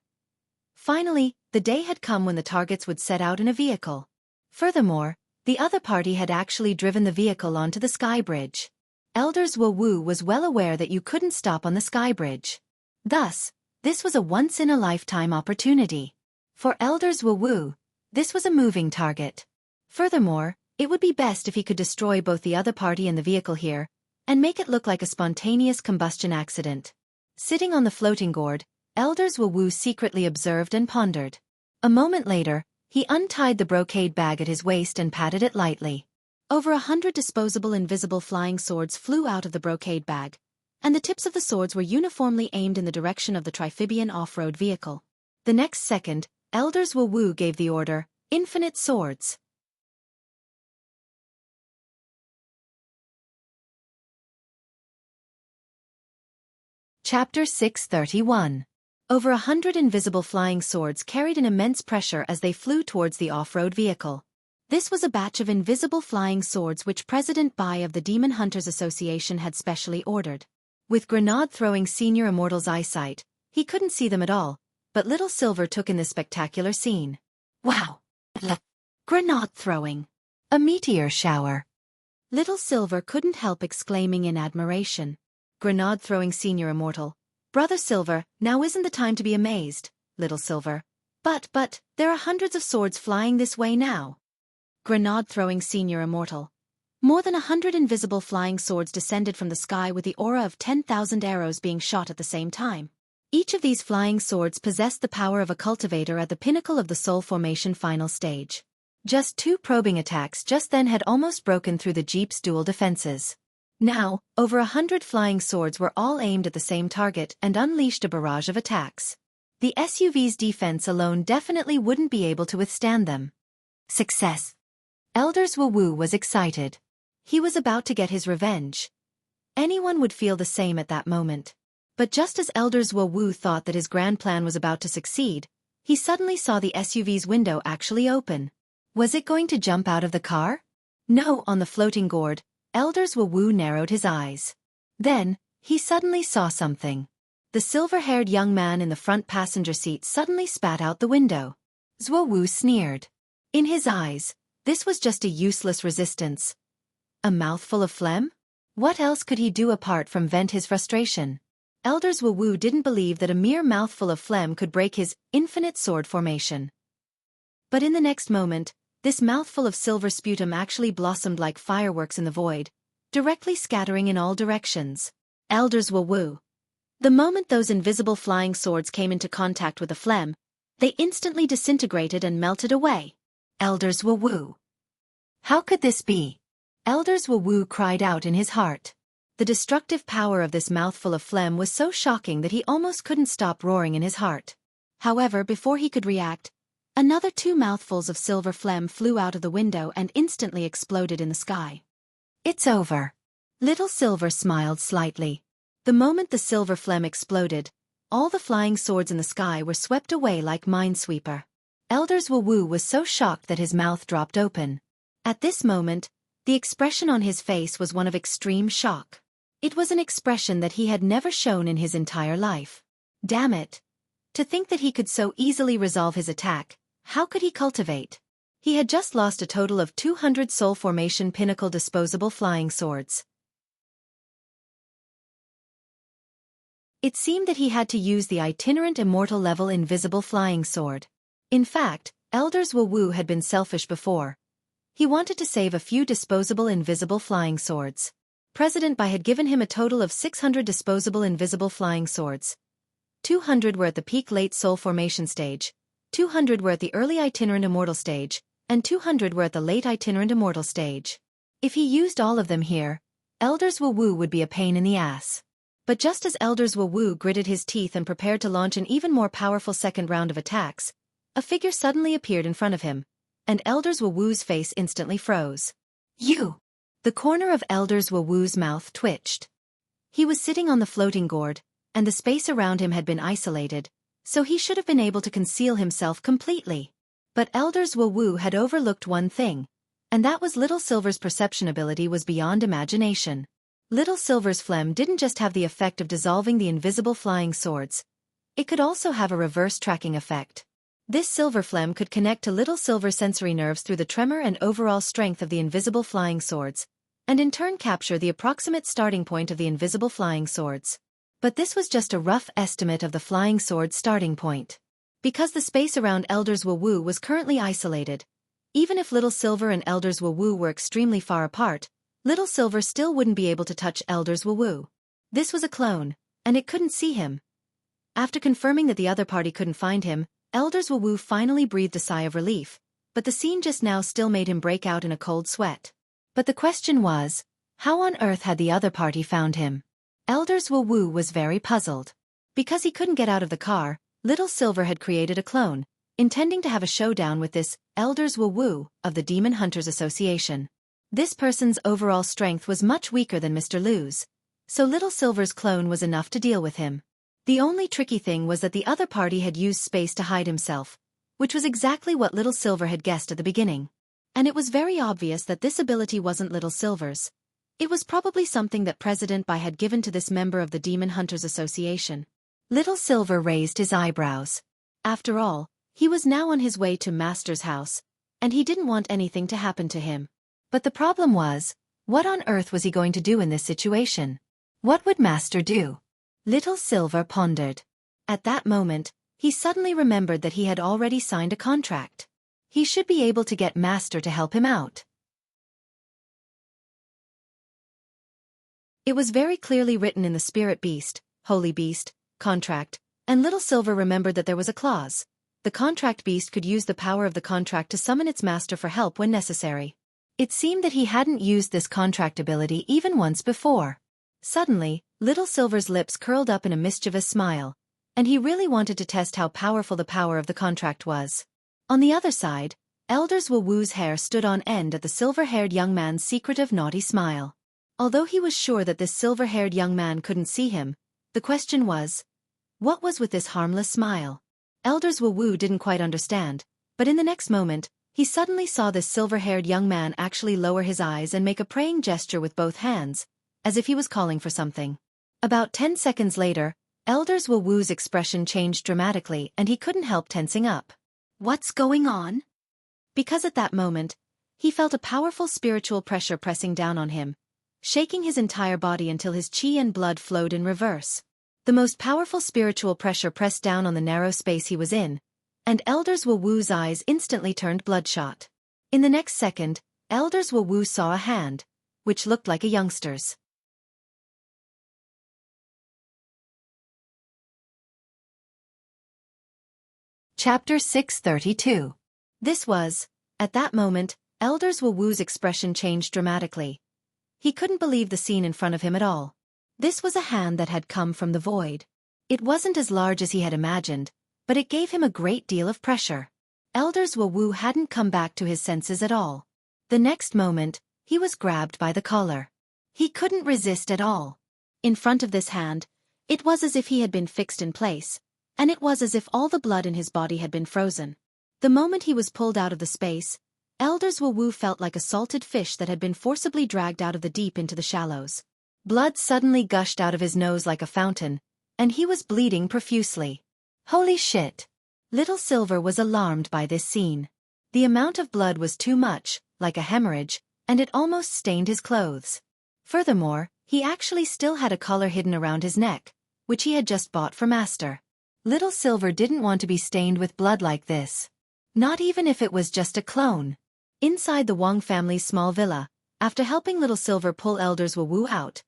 Finally, the day had come when the targets would set out in a vehicle. Furthermore, the other party had actually driven the vehicle onto the sky bridge. Elder Zhuo Wu was well aware that you couldn't stop on the sky bridge. Thus, this was a once-in-a-lifetime opportunity. For Elder Zhuo Wu, this was a moving target. Furthermore, it would be best if he could destroy both the other party and the vehicle here, and make it look like a spontaneous combustion accident. Sitting on the floating gourd, Elder Zhuo Wu secretly observed and pondered. A moment later, he untied the brocade bag at his waist and patted it lightly. Over 100 disposable invisible flying swords flew out of the brocade bag, and the tips of the swords were uniformly aimed in the direction of the Trifibian off-road vehicle. The next second, Elder Zhuo Wu gave the order, "Infinite swords." Chapter 631. Over 100 invisible flying swords carried an immense pressure as they flew towards the off-road vehicle. This was a batch of invisible flying swords which President Bai of the Demon Hunters Association had specially ordered. With grenade-throwing Senior Immortal's eyesight, he couldn't see them at all, but Little Silver took in this spectacular scene. Wow! Grenade-throwing! A meteor shower! Little Silver couldn't help exclaiming in admiration. Grenade-throwing Senior Immortal. Brother Silver, now isn't the time to be amazed, Little Silver. But, there are hundreds of swords flying this way now. Grenade-throwing Senior Immortal. More than 100 invisible flying swords descended from the sky with the aura of 10,000 arrows being shot at the same time. Each of these flying swords possessed the power of a cultivator at the pinnacle of the soul formation final stage. Just 2 probing attacks just then had almost broken through the Jeep's dual defenses. Now, over 100 flying swords were all aimed at the same target and unleashed a barrage of attacks. The SUV's defense alone definitely wouldn't be able to withstand them. Success! Elders Wu was excited. He was about to get his revenge. Anyone would feel the same at that moment. But just as Elders Wu thought that his grand plan was about to succeed, he suddenly saw the SUV's window actually open. Was it going to jump out of the car? No, on the floating gourd, Elders Wu narrowed his eyes. Then, he suddenly saw something. The silver-haired young man in the front passenger seat suddenly spat out the window. Zhuo Wu sneered. In his eyes, this was just a useless resistance. A mouthful of phlegm? What else could he do apart from vent his frustration? Elders Wu didn't believe that a mere mouthful of phlegm could break his infinite sword formation. But in the next moment, this mouthful of silver sputum actually blossomed like fireworks in the void, directly scattering in all directions. Elders Wu. The moment those invisible flying swords came into contact with the phlegm, they instantly disintegrated and melted away. Elders Wu. How could this be? Elders Wu cried out in his heart. The destructive power of this mouthful of phlegm was so shocking that he almost couldn't stop roaring in his heart. However, before he could react, another 2 mouthfuls of silver phlegm flew out of the window and instantly exploded in the sky. It's over. Little Silver smiled slightly. The moment the silver phlegm exploded, all the flying swords in the sky were swept away like Minesweeper. Elders Wu was so shocked that his mouth dropped open. At this moment, the expression on his face was one of extreme shock. It was an expression that he had never shown in his entire life. Damn it! To think that he could so easily resolve his attack. How could he cultivate? He had just lost a total of 200 soul formation pinnacle disposable flying swords. It seemed that he had to use the itinerant immortal level invisible flying sword. In fact, Elders Wu had been selfish before. He wanted to save a few disposable invisible flying swords. President Bai had given him a total of 600 disposable invisible flying swords. 200 were at the peak late soul formation stage. 200 were at the early itinerant immortal stage, and 200 were at the late itinerant immortal stage. If he used all of them here, Elders Wu would be a pain in the ass. But just as Elders Wu gritted his teeth and prepared to launch an even more powerful second round of attacks, a figure suddenly appeared in front of him, and Elders Wu's face instantly froze. You! The corner of Elders Wu's mouth twitched. He was sitting on the floating gourd, and the space around him had been isolated, so he should have been able to conceal himself completely. But Elders Wu had overlooked one thing, and that was Little Silver's perception ability was beyond imagination. Little Silver's phlegm didn't just have the effect of dissolving the invisible flying swords. It could also have a reverse tracking effect. This silver phlegm could connect to Little Silver's sensory nerves through the tremor and overall strength of the invisible flying swords, and in turn capture the approximate starting point of the invisible flying swords. But this was just a rough estimate of the flying sword's starting point. Because the space around Elders Wu was currently isolated, even if Little Silver and Elders Wu were extremely far apart, Little Silver still wouldn't be able to touch Elders Wu. This was a clone, and it couldn't see him. After confirming that the other party couldn't find him, Elders Wu finally breathed a sigh of relief, but the scene just now still made him break out in a cold sweat. But the question was, how on earth had the other party found him? Elders Wu was very puzzled. Because he couldn't get out of the car, Little Silver had created a clone, intending to have a showdown with this Elders Wu of the Demon Hunters Association. This person's overall strength was much weaker than Mr. Liu's. so Little Silver's clone was enough to deal with him. The only tricky thing was that the other party had used space to hide himself, which was exactly what Little Silver had guessed at the beginning. And it was very obvious that this ability wasn't Little Silver's. It was probably something that President Bai had given to this member of the Demon Hunters Association. Little Silver raised his eyebrows. After all, he was now on his way to Master's house, and he didn't want anything to happen to him. But the problem was, what on earth was he going to do in this situation? What would Master do? Little Silver pondered. At that moment, he suddenly remembered that he had already signed a contract. He should be able to get Master to help him out. It was very clearly written in the Spirit Beast, Holy Beast, contract, and Little Silver remembered that there was a clause. The contract beast could use the power of the contract to summon its master for help when necessary. It seemed that he hadn't used this contract ability even once before. Suddenly, Little Silver's lips curled up in a mischievous smile, and he really wanted to test how powerful the power of the contract was. On the other side, Elders Wuwu's hair stood on end at the silver-haired young man's secretive naughty smile. Although he was sure that this silver-haired young man couldn't see him, the question was, what was with this harmless smile? Elders Wuwu didn't quite understand, but in the next moment, he suddenly saw this silver-haired young man actually lower his eyes and make a praying gesture with both hands, as if he was calling for something. About 10 seconds later, Elders Wuwu's expression changed dramatically and he couldn't help tensing up. What's going on? Because at that moment, he felt a powerful spiritual pressure pressing down on him, shaking his entire body until his chi and blood flowed in reverse. The most powerful spiritual pressure pressed down on the narrow space he was in, and Elders Wuwu's eyes instantly turned bloodshot. In the next second, Elders Wuwu saw a hand, which looked like a youngster's. Chapter 632. This was, at that moment, Elders Wuwu's expression changed dramatically. He couldn't believe the scene in front of him at all. This was a hand that had come from the void. It wasn't as large as he had imagined, but it gave him a great deal of pressure. Elders Wuwu hadn't come back to his senses at all. The next moment, he was grabbed by the collar. He couldn't resist at all. In front of this hand, it was as if he had been fixed in place, and it was as if all the blood in his body had been frozen. The moment he was pulled out of the space, Elders Wuwu felt like a salted fish that had been forcibly dragged out of the deep into the shallows. Blood suddenly gushed out of his nose like a fountain, and he was bleeding profusely. Holy shit! Little Silver was alarmed by this scene. The amount of blood was too much, like a hemorrhage, and it almost stained his clothes. Furthermore, he actually still had a collar hidden around his neck, which he had just bought for Master. Little Silver didn't want to be stained with blood like this. Not even if it was just a clone. Inside the Wang family's small villa, after helping Little Silver pull Elders Wuwu out,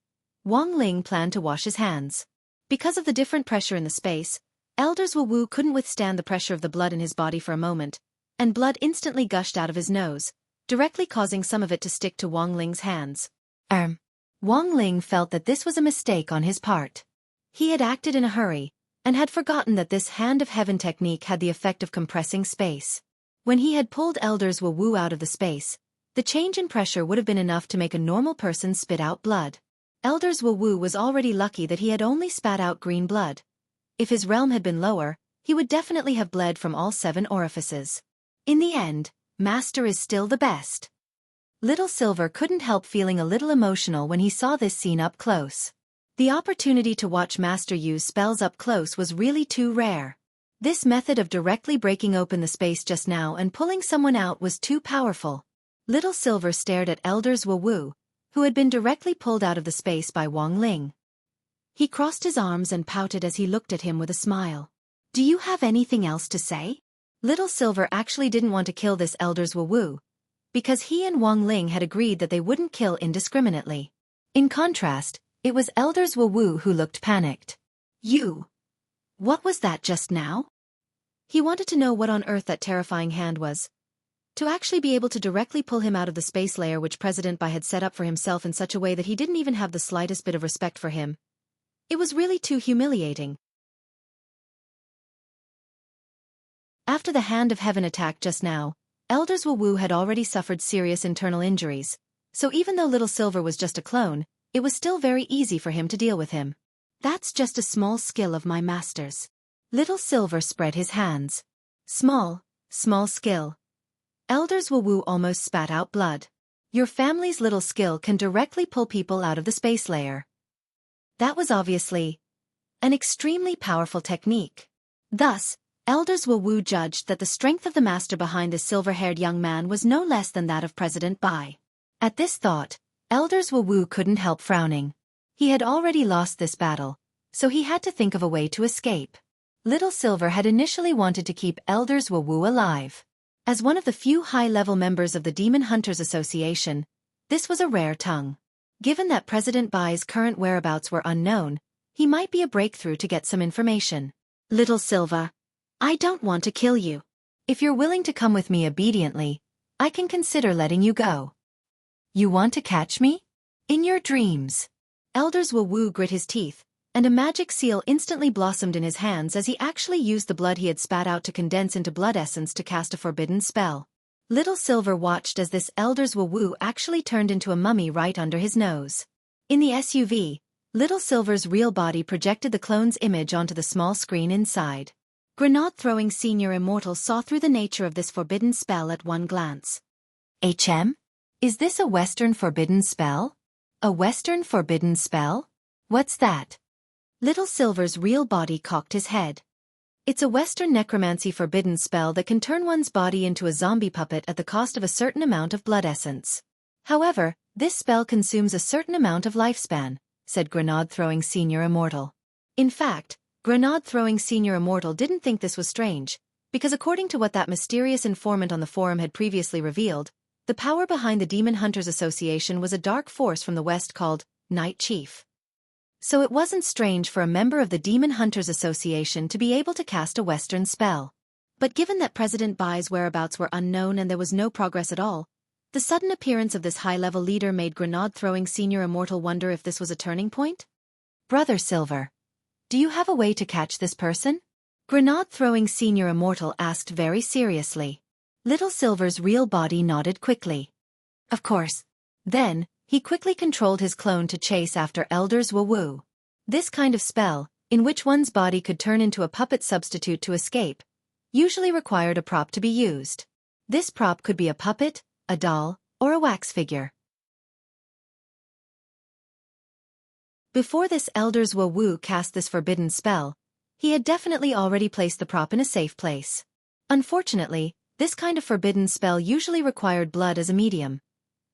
Wang Ling planned to wash his hands. Because of the different pressure in the space, Elders Wuwu couldn't withstand the pressure of the blood in his body for a moment, and blood instantly gushed out of his nose, directly causing some of it to stick to Wang Ling's hands. Wang Ling felt that this was a mistake on his part. He had acted in a hurry, and had forgotten that this Hand of Heaven technique had the effect of compressing space. When he had pulled Elders Wuwu out of the space, the change in pressure would have been enough to make a normal person spit out blood. Elders Wuwu was already lucky that he had only spat out green blood. If his realm had been lower, he would definitely have bled from all 7 orifices. In the end, Master is still the best. Little Silver couldn't help feeling a little emotional when he saw this scene up close. The opportunity to watch Master use spells up close was really too rare. This method of directly breaking open the space just now and pulling someone out was too powerful. Little Silver stared at Elders Wuwu, who had been directly pulled out of the space by Wang Ling. He crossed his arms and pouted as he looked at him with a smile. Do you have anything else to say? Little Silver actually didn't want to kill this Elders Wuwu, because he and Wang Ling had agreed that they wouldn't kill indiscriminately. In contrast, it was Elders Wuwu who looked panicked. You! What was that just now? He wanted to know what on earth that terrifying hand was. To actually be able to directly pull him out of the space layer which President Bai had set up for himself in such a way that he didn't even have the slightest bit of respect for him. It was really too humiliating. After the Hand of Heaven attack just now, Elders Wuwu had already suffered serious internal injuries, so even though Little Silver was just a clone, it was still very easy for him to deal with him. That's just a small skill of my master's. Little Silver spread his hands. Small skill. Elders Wu almost spat out blood. Your family's little skill can directly pull people out of the space layer. That was obviously an extremely powerful technique. Thus, Elders Wu judged that the strength of the master behind the silver-haired young man was no less than that of President Bai. At this thought, Elders Wu couldn't help frowning. He had already lost this battle, so he had to think of a way to escape. Little Silver had initially wanted to keep Elders Wu alive. As one of the few high-level members of the Demon Hunters Association, this was a rare tongue. Given that President Bai's current whereabouts were unknown, he might be a breakthrough to get some information. Little Silver, I don't want to kill you. If you're willing to come with me obediently, I can consider letting you go. You want to catch me? In your dreams. Elders Wu grit his teeth, and a magic seal instantly blossomed in his hands as he actually used the blood he had spat out to condense into blood essence to cast a forbidden spell. Little Silver watched as this Elders Wu actually turned into a mummy right under his nose. In the SUV, Little Silver's real body projected the clone's image onto the small screen inside. Grenade-throwing Senior Immortal saw through the nature of this forbidden spell at one glance. Is this a Western forbidden spell? A Western forbidden spell? What's that? Little Silver's real body cocked his head. It's a Western necromancy forbidden spell that can turn one's body into a zombie puppet at the cost of a certain amount of blood essence. However, this spell consumes a certain amount of lifespan, said Grenade-throwing Senior Immortal. In fact, Grenade-throwing Senior Immortal didn't think this was strange, because according to what that mysterious informant on the forum had previously revealed, the power behind the Demon Hunters Association was a dark force from the West called Night Chief. So it wasn't strange for a member of the Demon Hunters Association to be able to cast a Western spell. But given that President Bai's whereabouts were unknown and there was no progress at all, the sudden appearance of this high-level leader made Grenade-throwing Senior Immortal wonder if this was a turning point? Brother Silver, do you have a way to catch this person? Grenade-throwing Senior Immortal asked very seriously. Little Silver's real body nodded quickly. Of course. Then, he quickly controlled his clone to chase after Elders Wu. This kind of spell, in which one's body could turn into a puppet substitute to escape, usually required a prop to be used. This prop could be a puppet, a doll, or a wax figure. Before this Elders Wu cast this forbidden spell, he had definitely already placed the prop in a safe place. Unfortunately, this kind of forbidden spell usually required blood as a medium,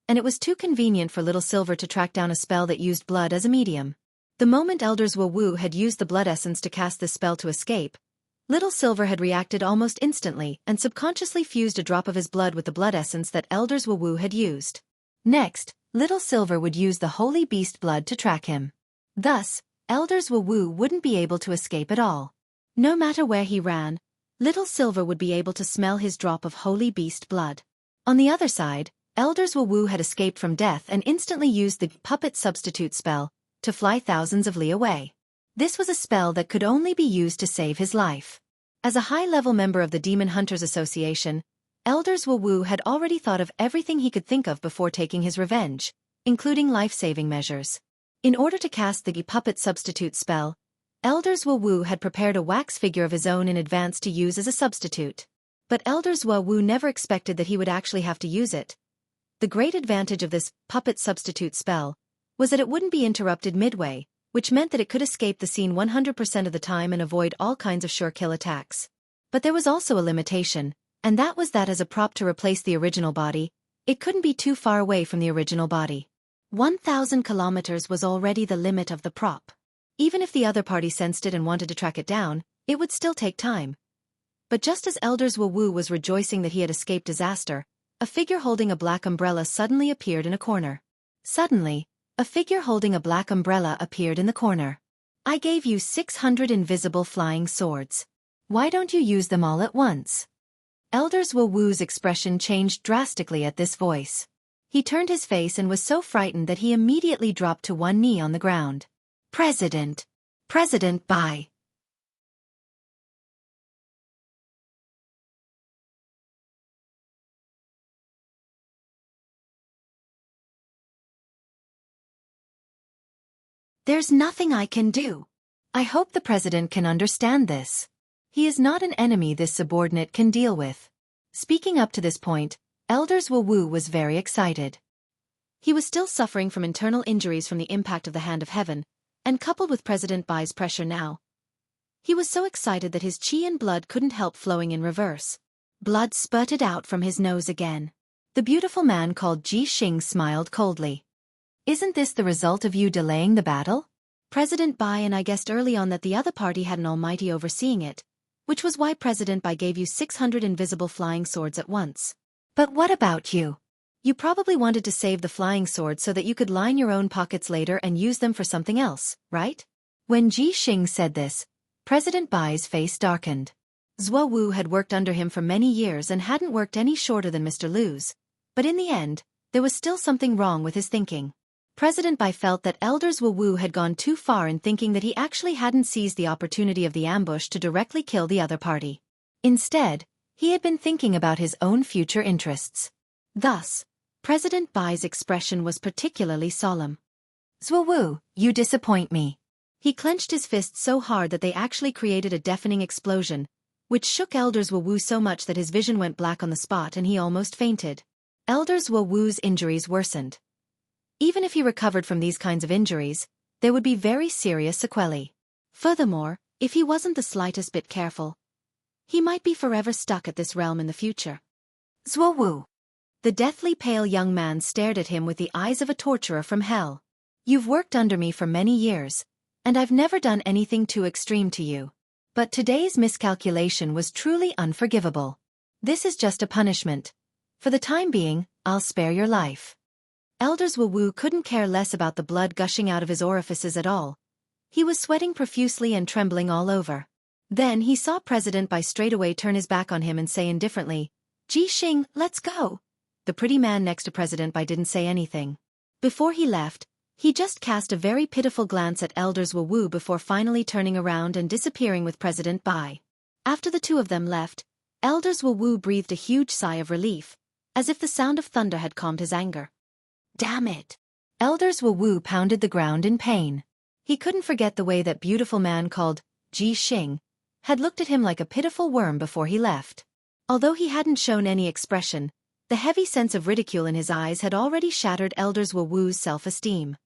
and it was too convenient for Little Silver to track down a spell that used blood as a medium. The moment Elders Wu had used the blood essence to cast this spell to escape, Little Silver had reacted almost instantly and subconsciously fused a drop of his blood with the blood essence that Elders Wu had used. Next, Little Silver would use the holy beast blood to track him. Thus, Elders Wu wouldn't be able to escape at all. No matter where he ran, Little Silver would be able to smell his drop of holy beast blood. On the other side, Elders Wu had escaped from death and instantly used the puppet substitute spell to fly thousands of li away. This was a spell that could only be used to save his life. As a high-level member of the Demon Hunters Association, Elders Wu had already thought of everything he could think of before taking his revenge, including life-saving measures. In order to cast the puppet substitute spell, Elders Wu had prepared a wax figure of his own in advance to use as a substitute. But Elders Wu never expected that he would actually have to use it. The great advantage of this puppet substitute spell was that it wouldn't be interrupted midway, which meant that it could escape the scene 100% of the time and avoid all kinds of sure-kill attacks. But there was also a limitation, and that was that as a prop to replace the original body, it couldn't be too far away from the original body. 1,000 kilometers was already the limit of the prop. Even if the other party sensed it and wanted to track it down, it would still take time. But just as Elders Wu was rejoicing that he had escaped disaster, a figure holding a black umbrella suddenly appeared in a corner. Suddenly, a figure holding a black umbrella appeared in the corner. I gave you 600 invisible flying swords. Why don't you use them all at once? Elders Wu's expression changed drastically at this voice. He turned his face and was so frightened that he immediately dropped to one knee on the ground. President Bai. There's nothing I can do. I hope the president can understand this. He is not an enemy this subordinate can deal with. Speaking up to this point, Elders Wu was very excited. He was still suffering from internal injuries from the impact of the Hand of Heaven, and coupled with President Bai's pressure now, he was so excited that his chi and blood couldn't help flowing in reverse. Blood spurted out from his nose again. The beautiful man called Ji Xing smiled coldly. Isn't this the result of you delaying the battle? President Bai and I guessed early on that the other party had an almighty overseeing it, which was why President Bai gave you 600 invisible flying swords at once. But what about you? You probably wanted to save the flying swords so that you could line your own pockets later and use them for something else, right? When Ji Xing said this, President Bai's face darkened. Zhuo Wu had worked under him for many years and hadn't worked any shorter than Mr. Lu's, but in the end, there was still something wrong with his thinking. President Bai felt that Elders Wu had gone too far in thinking that he actually hadn't seized the opportunity of the ambush to directly kill the other party. Instead, he had been thinking about his own future interests. Thus, President Bai's expression was particularly solemn. Zhuo Wu, you disappoint me. He clenched his fists so hard that they actually created a deafening explosion, which shook Elders Wu so much that his vision went black on the spot and he almost fainted. Elders Wu's injuries worsened. Even if he recovered from these kinds of injuries, there would be very serious sequelae. Furthermore, if he wasn't the slightest bit careful, he might be forever stuck at this realm in the future. Zhuo Wu. The deathly pale young man stared at him with the eyes of a torturer from hell. You've worked under me for many years, and I've never done anything too extreme to you. But today's miscalculation was truly unforgivable. This is just a punishment. For the time being, I'll spare your life. Elders Wu couldn't care less about the blood gushing out of his orifices at all. He was sweating profusely and trembling all over. Then he saw President Bai straightaway turn his back on him and say indifferently, Ji Xing, let's go. The pretty man next to President Bai didn't say anything. Before he left, he just cast a very pitiful glance at Elders Wu before finally turning around and disappearing with President Bai. After the two of them left, Elders Wu breathed a huge sigh of relief, as if the sound of thunder had calmed his anger. Damn it! Elders Wu pounded the ground in pain. He couldn't forget the way that beautiful man called Ji Xing had looked at him like a pitiful worm before he left. Although he hadn't shown any expression, the heavy sense of ridicule in his eyes had already shattered Elders Wu's self-esteem.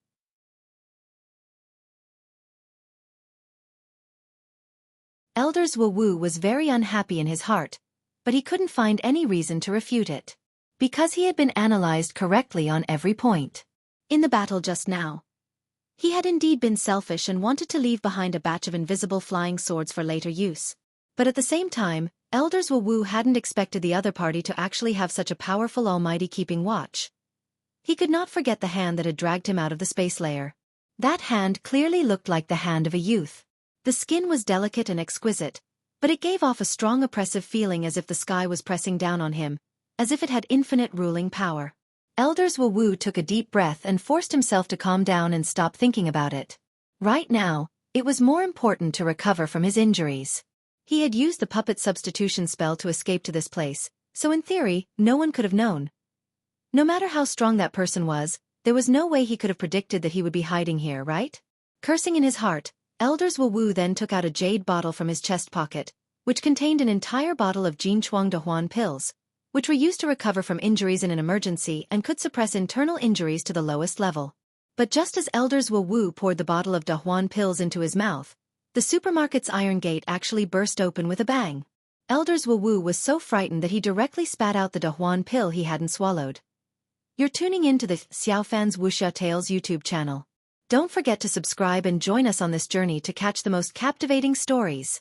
Elders Wu was very unhappy in his heart, but he couldn't find any reason to refute it. Because he had been analyzed correctly on every point. In the battle just now, he had indeed been selfish and wanted to leave behind a batch of invisible flying swords for later use. But at the same time, Elders Wu hadn't expected the other party to actually have such a powerful almighty keeping watch. He could not forget the hand that had dragged him out of the space layer. That hand clearly looked like the hand of a youth. The skin was delicate and exquisite, but it gave off a strong oppressive feeling as if the sky was pressing down on him, as if it had infinite ruling power. Elders Wu took a deep breath and forced himself to calm down and stop thinking about it. Right now, it was more important to recover from his injuries. He had used the puppet substitution spell to escape to this place, so in theory, no one could have known. No matter how strong that person was, there was no way he could have predicted that he would be hiding here, right? Cursing in his heart, Elders Wu then took out a jade bottle from his chest pocket, which contained an entire bottle of Jinchuang Dahuan pills, which were used to recover from injuries in an emergency and could suppress internal injuries to the lowest level. But just as Elders Wu poured the bottle of Dahuan pills into his mouth, the supermarket's iron gate actually burst open with a bang. Elders Wu was so frightened that he directly spat out the Dahuan pill he hadn't swallowed. You're tuning in to the Xiaofan's Wuxia Tales YouTube channel. Don't forget to subscribe and join us on this journey to catch the most captivating stories.